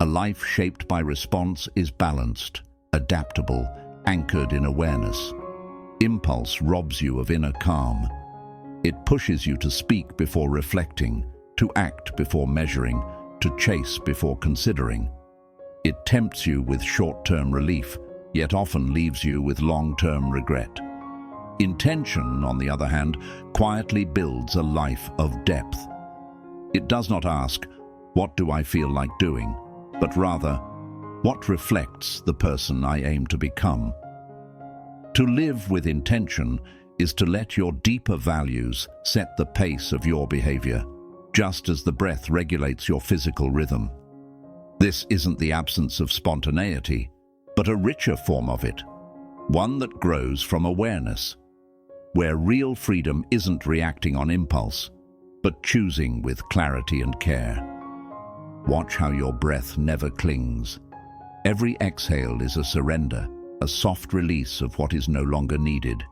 A life shaped by response is balanced, adaptable, anchored in awareness. Impulse robs you of inner calm. It pushes you to speak before reflecting, to act before measuring, to chase before considering. It tempts you with short-term relief, yet often leaves you with long-term regret. Intention, on the other hand, quietly builds a life of depth. It does not ask, "What do I feel like doing?" but rather, "What reflects the person I aim to become?" To live with intention is to let your deeper values set the pace of your behavior, just as the breath regulates your physical rhythm. This isn't the absence of spontaneity, but a richer form of it, one that grows from awareness, where real freedom isn't reacting on impulse, but choosing with clarity and care. Watch how your breath never clings. Every exhale is a surrender, a soft release of what is no longer needed.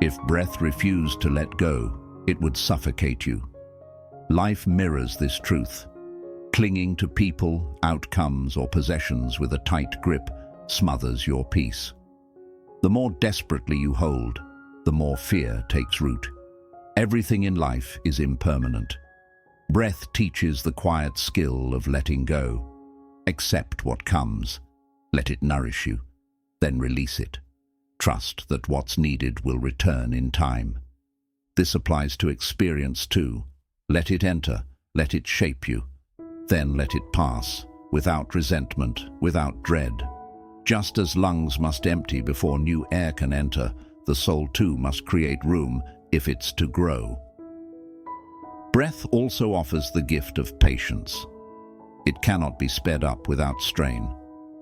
If breath refused to let go, it would suffocate you. Life mirrors this truth. Clinging to people, outcomes, or possessions with a tight grip smothers your peace. The more desperately you hold, the more fear takes root. Everything in life is impermanent. Breath teaches the quiet skill of letting go. Accept what comes. Let it nourish you. Then release it. Trust that what's needed will return in time. This applies to experience too. Let it enter. Let it shape you. Then let it pass, without resentment, without dread. Just as lungs must empty before new air can enter, the soul too must create room if it's to grow. Breath also offers the gift of patience. It cannot be sped up without strain.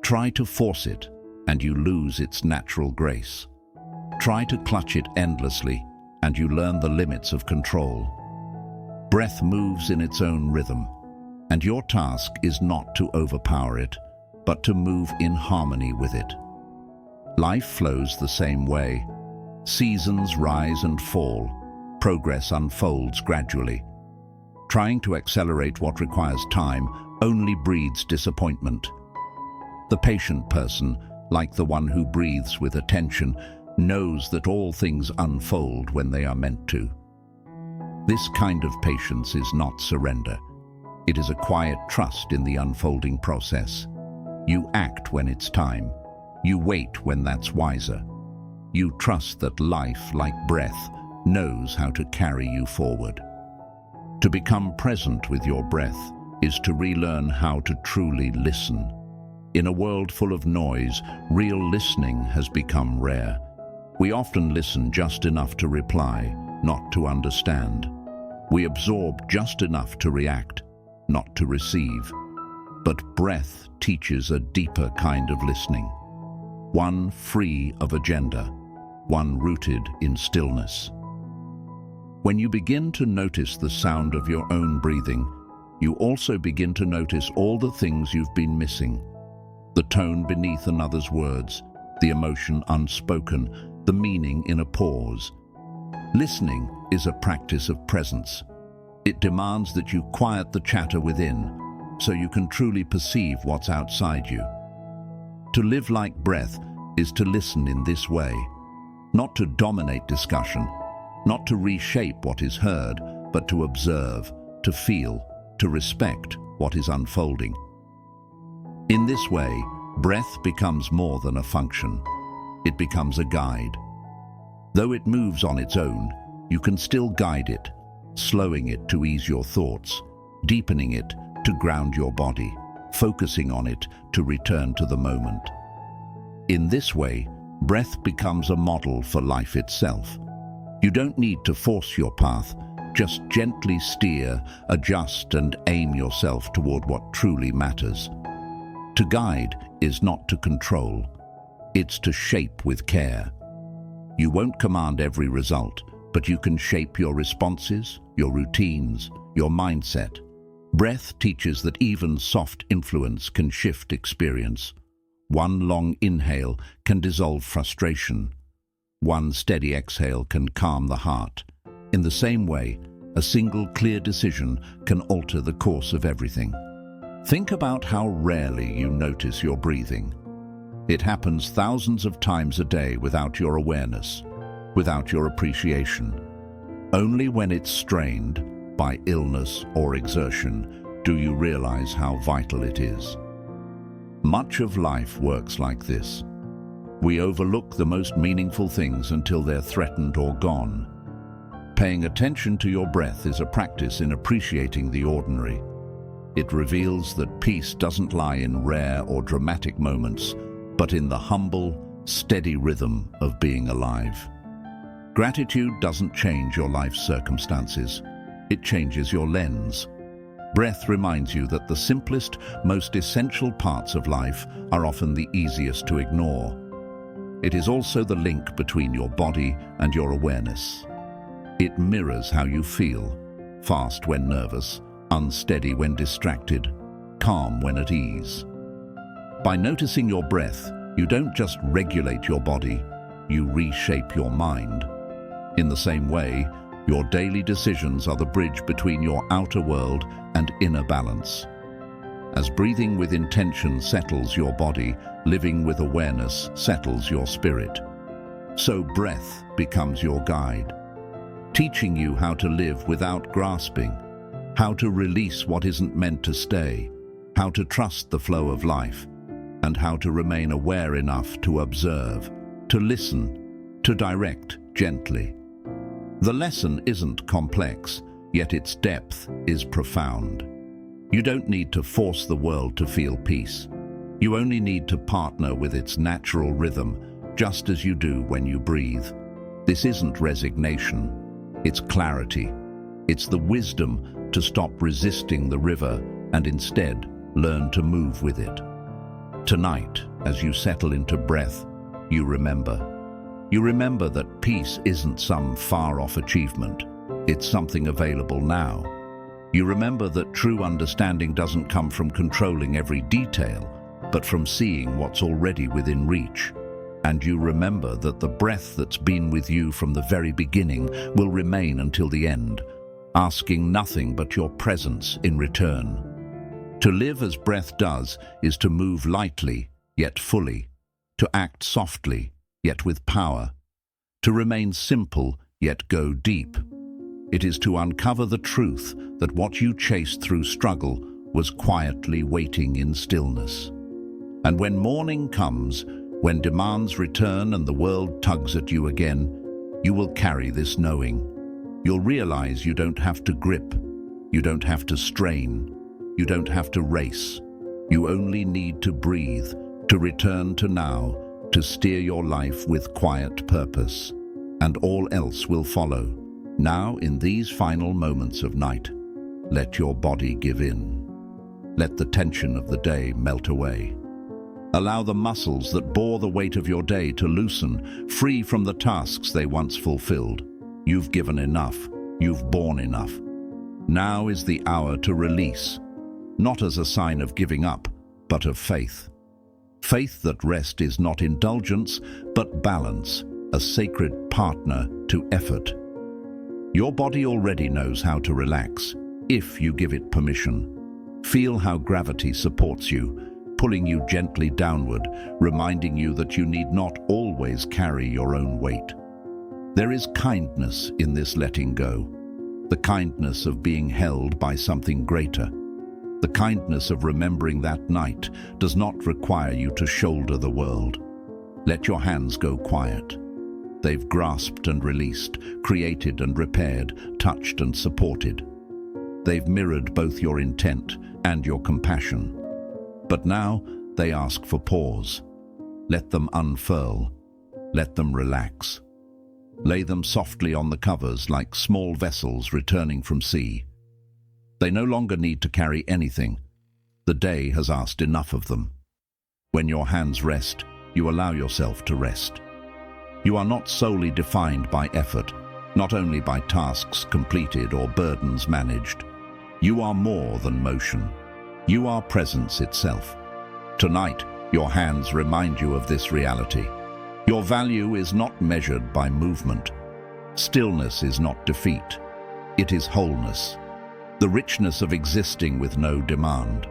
Try to force it, and you lose its natural grace. Try to clutch it endlessly, and you learn the limits of control. Breath moves in its own rhythm, and your task is not to overpower it, but to move in harmony with it. Life flows the same way. Seasons rise and fall. Progress unfolds gradually. Trying to accelerate what requires time only breeds disappointment. The patient person, like the one who breathes with attention, knows that all things unfold when they are meant to. This kind of patience is not surrender. It is a quiet trust in the unfolding process. You act when it's time. You wait when that's wiser. You trust that life, like breath, knows how to carry you forward. To become present with your breath is to relearn how to truly listen. In a world full of noise, real listening has become rare. We often listen just enough to reply, not to understand. We absorb just enough to react, not to receive. But breath teaches a deeper kind of listening, one free of agenda, one rooted in stillness. When you begin to notice the sound of your own breathing, you also begin to notice all the things you've been missing. The tone beneath another's words, the emotion unspoken, the meaning in a pause. Listening is a practice of presence. It demands that you quiet the chatter within, so you can truly perceive what's outside you. To live like breath is to listen in this way, not to dominate discussion, not to reshape what is heard, but to observe, to feel, to respect what is unfolding. In this way, breath becomes more than a function. It becomes a guide. Though it moves on its own, you can still guide it, slowing it to ease your thoughts, deepening it to ground your body, focusing on it to return to the moment. In this way, breath becomes a model for life itself. You don't need to force your path, just gently steer, adjust, and aim yourself toward what truly matters. To guide is not to control, it's to shape with care. You won't command every result, but you can shape your responses, your routines, your mindset. Breath teaches that even soft influence can shift experience. One long inhale can dissolve frustration. One steady exhale can calm the heart. In the same way, a single clear decision can alter the course of everything. Think about how rarely you notice your breathing. It happens thousands of times a day without your awareness, without your appreciation. Only when it's strained by illness or exertion do you realize how vital it is. Much of life works like this. We overlook the most meaningful things until they're threatened or gone. Paying attention to your breath is a practice in appreciating the ordinary. It reveals that peace doesn't lie in rare or dramatic moments, but in the humble, steady rhythm of being alive. Gratitude doesn't change your life's circumstances. It changes your lens. Breath reminds you that the simplest, most essential parts of life are often the easiest to ignore. It is also the link between your body and your awareness. It mirrors how you feel, fast when nervous, unsteady when distracted, calm when at ease. By noticing your breath, you don't just regulate your body, you reshape your mind. In the same way, your daily decisions are the bridge between your outer world and inner balance. As breathing with intention settles your body, living with awareness settles your spirit. So breath becomes your guide, teaching you how to live without grasping, how to release what isn't meant to stay, how to trust the flow of life, and how to remain aware enough to observe, to listen, to direct gently. The lesson isn't complex, yet its depth is profound. You don't need to force the world to feel peace. You only need to partner with its natural rhythm, just as you do when you breathe. This isn't resignation, it's clarity. It's the wisdom to stop resisting the river and instead learn to move with it. Tonight, as you settle into breath, you remember. You remember that peace isn't some far-off achievement. It's something available now. You remember that true understanding doesn't come from controlling every detail, but from seeing what's already within reach. And you remember that the breath that's been with you from the very beginning will remain until the end, asking nothing but your presence in return. To live as breath does is to move lightly, yet fully, to act softly, yet with power, to remain simple, yet go deep. It is to uncover the truth that what you chased through struggle was quietly waiting in stillness. And when morning comes, when demands return and the world tugs at you again, you will carry this knowing. You'll realize you don't have to grip, you don't have to strain, you don't have to race. You only need to breathe, to return to now, to steer your life with quiet purpose, and all else will follow. Now, in these final moments of night, let your body give in. Let the tension of the day melt away. Allow the muscles that bore the weight of your day to loosen, free from the tasks they once fulfilled. You've given enough. You've borne enough. Now is the hour to release, not as a sign of giving up, but of faith. Faith that rest is not indulgence, but balance, a sacred partner to effort. Your body already knows how to relax, if you give it permission. Feel how gravity supports you, pulling you gently downward, reminding you that you need not always carry your own weight. There is kindness in this letting go, the kindness of being held by something greater. The kindness of remembering that night does not require you to shoulder the world. Let your hands go quiet. They've grasped and released, created and repaired, touched and supported. They've mirrored both your intent and your compassion. But now they ask for pause. Let them unfurl. Let them relax. Lay them softly on the covers like small vessels returning from sea. They no longer need to carry anything. The day has asked enough of them. When your hands rest, you allow yourself to rest. You are not solely defined by effort, not only by tasks completed or burdens managed. You are more than motion. You are presence itself. Tonight, your hands remind you of this reality. Your value is not measured by movement. Stillness is not defeat. It is wholeness, the richness of existing with no demand.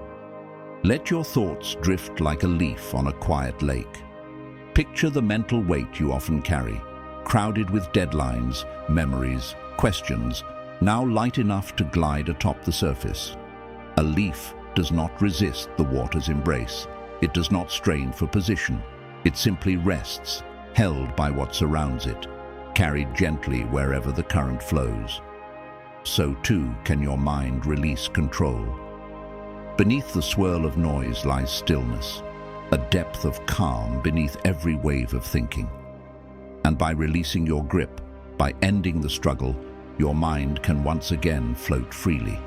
Let your thoughts drift like a leaf on a quiet lake. Picture the mental weight you often carry, crowded with deadlines, memories, questions, now light enough to glide atop the surface. A leaf does not resist the water's embrace. It does not strain for position. It simply rests, held by what surrounds it, carried gently wherever the current flows. So too can your mind release control. Beneath the swirl of noise lies stillness, a depth of calm beneath every wave of thinking. And by releasing your grip, by ending the struggle, your mind can once again float freely.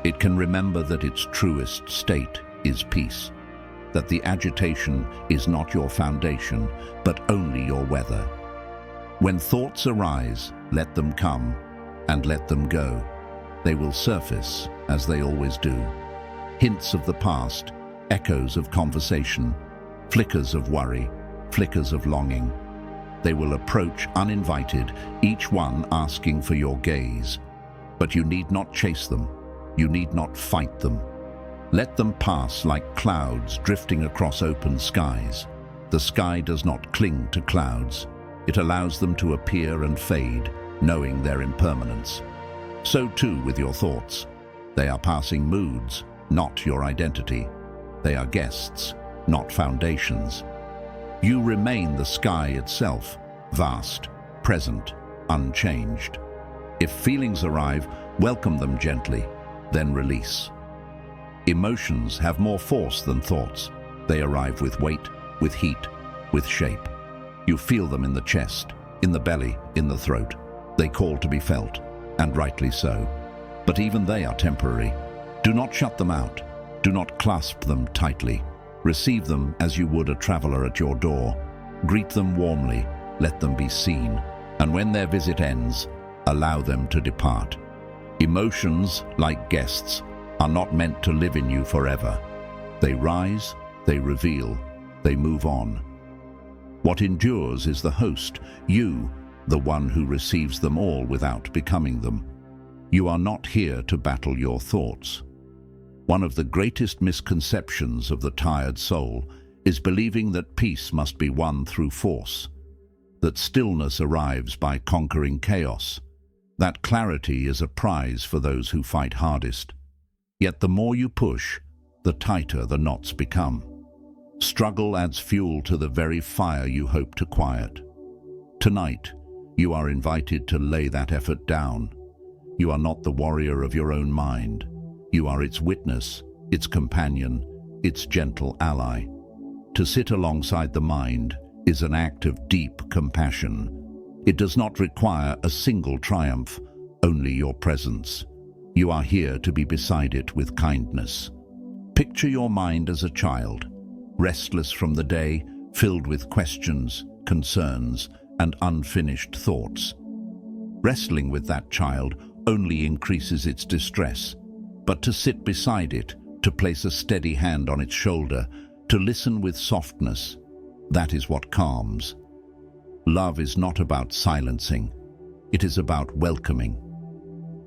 It can remember that its truest state is peace, that the agitation is not your foundation, but only your weather. When thoughts arise, let them come and let them go. They will surface as they always do. Hints of the past, echoes of conversation, flickers of worry, flickers of longing. They will approach uninvited, each one asking for your gaze. But you need not chase them. You need not fight them. Let them pass like clouds drifting across open skies. The sky does not cling to clouds. It allows them to appear and fade, knowing their impermanence. So too with your thoughts. They are passing moods, not your identity. They are guests, not foundations. You remain the sky itself, vast, present, unchanged. If feelings arrive, welcome them gently, then release. Emotions have more force than thoughts. They arrive with weight, with heat, with shape. You feel them in the chest, in the belly, in the throat. They call to be felt, and rightly so. But even they are temporary. Do not shut them out. Do not clasp them tightly. Receive them as you would a traveler at your door. Greet them warmly, let them be seen, and when their visit ends, allow them to depart. Emotions, like guests, are not meant to live in you forever. They rise, they reveal, they move on. What endures is the host, you, the one who receives them all without becoming them. You are not here to battle your thoughts. One of the greatest misconceptions of the tired soul is believing that peace must be won through force, that stillness arrives by conquering chaos, that clarity is a prize for those who fight hardest. Yet the more you push, the tighter the knots become. Struggle adds fuel to the very fire you hope to quiet. Tonight, you are invited to lay that effort down. You are not the warrior of your own mind. You are its witness, its companion, its gentle ally. To sit alongside the mind is an act of deep compassion. It does not require a single triumph, only your presence. You are here to be beside it with kindness. Picture your mind as a child, restless from the day, filled with questions, concerns, and unfinished thoughts. Wrestling with that child only increases its distress. But to sit beside it, to place a steady hand on its shoulder, to listen with softness, that is what calms. Love is not about silencing. It is about welcoming.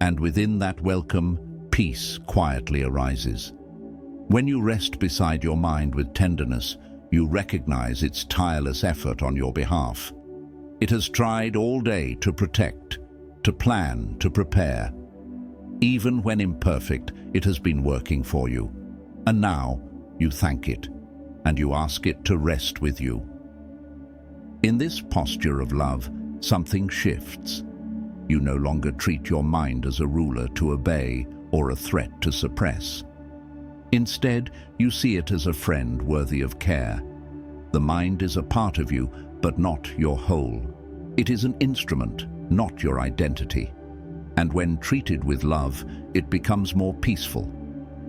And within that welcome, peace quietly arises. When you rest beside your mind with tenderness, you recognize its tireless effort on your behalf. It has tried all day to protect, to plan, to prepare. Even when imperfect, it has been working for you. And now, you thank it, and you ask it to rest with you. In this posture of love, something shifts. You no longer treat your mind as a ruler to obey or a threat to suppress. Instead, you see it as a friend worthy of care. The mind is a part of you, but not your whole. It is an instrument, not your identity. And when treated with love, it becomes more peaceful.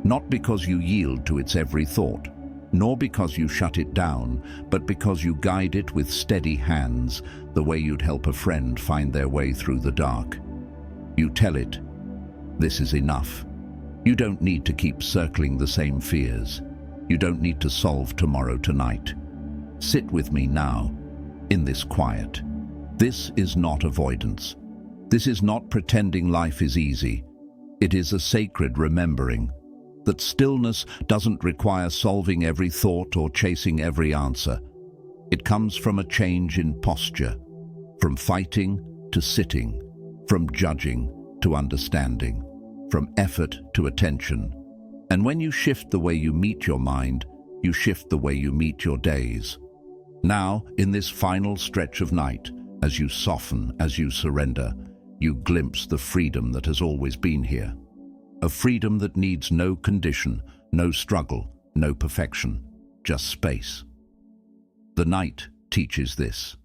Not because you yield to its every thought, nor because you shut it down, but because you guide it with steady hands, the way you'd help a friend find their way through the dark. You tell it, "This is enough." You don't need to keep circling the same fears. You don't need to solve tomorrow tonight. Sit with me now, in this quiet. This is not avoidance. This is not pretending life is easy. It is a sacred remembering that stillness doesn't require solving every thought or chasing every answer. It comes from a change in posture, from fighting to sitting, from judging to understanding, from effort to attention. And when you shift the way you meet your mind, you shift the way you meet your days. Now, in this final stretch of night, as you soften, as you surrender, you glimpse the freedom that has always been here. A freedom that needs no condition, no struggle, no perfection, just space. The night teaches this.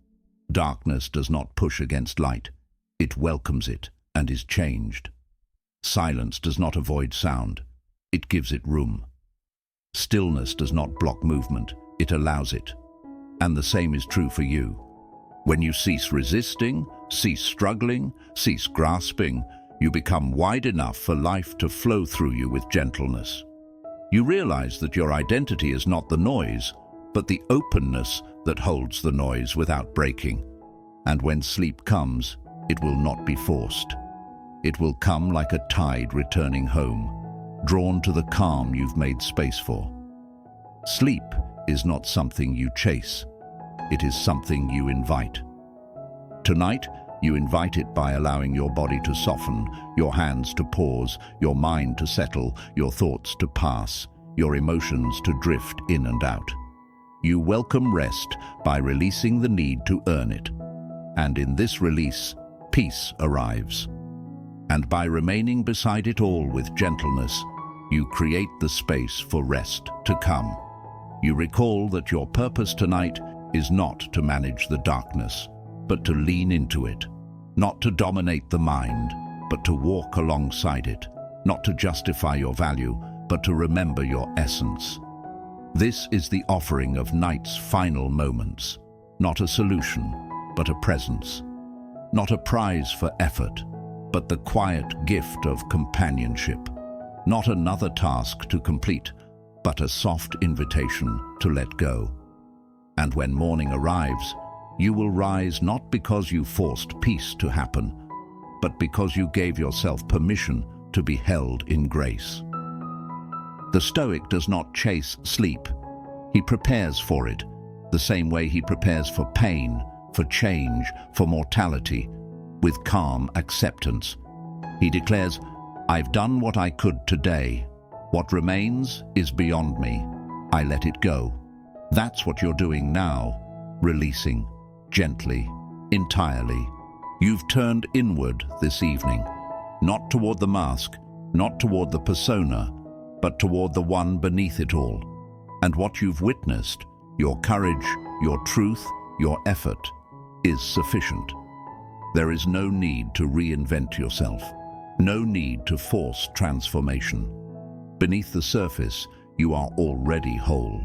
Darkness does not push against light. It welcomes it and is changed. Silence does not avoid sound. It gives it room. Stillness does not block movement. It allows it. And the same is true for you. When you cease resisting, cease struggling, cease grasping, you become wide enough for life to flow through you with gentleness. You realize that your identity is not the noise, but the openness that holds the noise without breaking. And when sleep comes, it will not be forced. It will come like a tide returning home, drawn to the calm you've made space for. Sleep is not something you chase. It is something you invite. Tonight, you invite it by allowing your body to soften, your hands to pause, your mind to settle, your thoughts to pass, your emotions to drift in and out. You welcome rest by releasing the need to earn it. And in this release, peace arrives. And by remaining beside it all with gentleness, you create the space for rest to come. You recall that your purpose tonight is not to manage the darkness, but to lean into it. Not to dominate the mind, but to walk alongside it. Not to justify your value, but to remember your essence. This is the offering of night's final moments. Not a solution, but a presence. Not a prize for effort, but the quiet gift of companionship. Not another task to complete, but a soft invitation to let go. And when morning arrives, you will rise not because you forced peace to happen, but because you gave yourself permission to be held in grace. The Stoic does not chase sleep. He prepares for it, the same way he prepares for pain, for change, for mortality, with calm acceptance. He declares, "I've done what I could today. What remains is beyond me. I let it go." That's what you're doing now, releasing, gently, entirely. You've turned inward this evening, not toward the mask, not toward the persona, but toward the one beneath it all. And what you've witnessed, your courage, your truth, your effort, is sufficient. There is no need to reinvent yourself, no need to force transformation. Beneath the surface, you are already whole.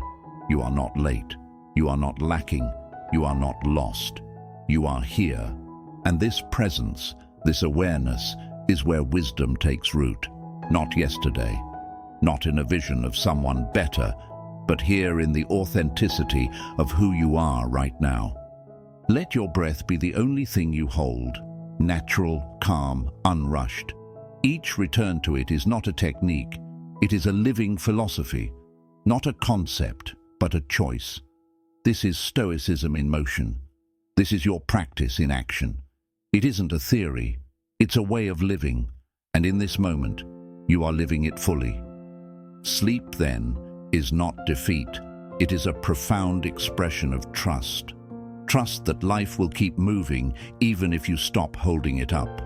You are not late. You are not lacking. You are not lost. You are here. And this presence, this awareness, is where wisdom takes root. Not yesterday, not in a vision of someone better, but here in the authenticity of who you are right now. Let your breath be the only thing you hold, natural, calm, unrushed. Each return to it is not a technique. It is a living philosophy, not a concept, but a choice. This is Stoicism in motion. This is your practice in action. It isn't a theory, it's a way of living, and in this moment, you are living it fully. Sleep, then, is not defeat. It is a profound expression of trust. Trust that life will keep moving even if you stop holding it up.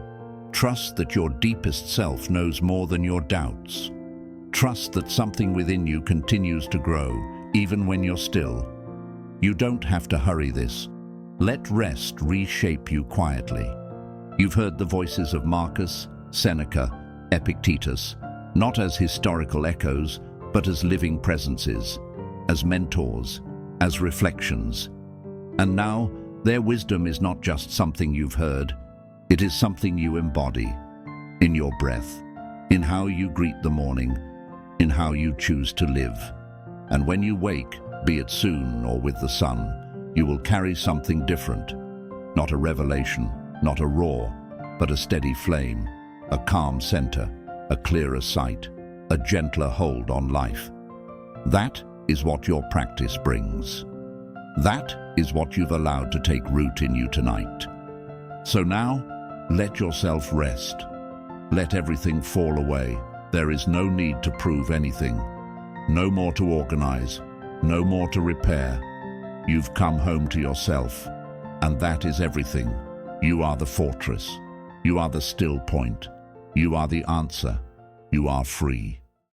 Trust that your deepest self knows more than your doubts. Trust that something within you continues to grow, even when you're still. You don't have to hurry this. Let rest reshape you quietly. You've heard the voices of Marcus, Seneca, Epictetus, not as historical echoes, but as living presences, as mentors, as reflections. And now, their wisdom is not just something you've heard, it is something you embody, in your breath, in how you greet the morning, in how you choose to live. And when you wake, be it soon or with the sun, you will carry something different. Not a revelation, not a roar, but a steady flame, a calm center, a clearer sight, a gentler hold on life. That is what your practice brings. That is what you've allowed to take root in you tonight. So now, let yourself rest. Let everything fall away. There is no need to prove anything. No more to organize. No more to repair. You've come home to yourself, and that is everything. You are the fortress. You are the still point. You are the answer. You are free.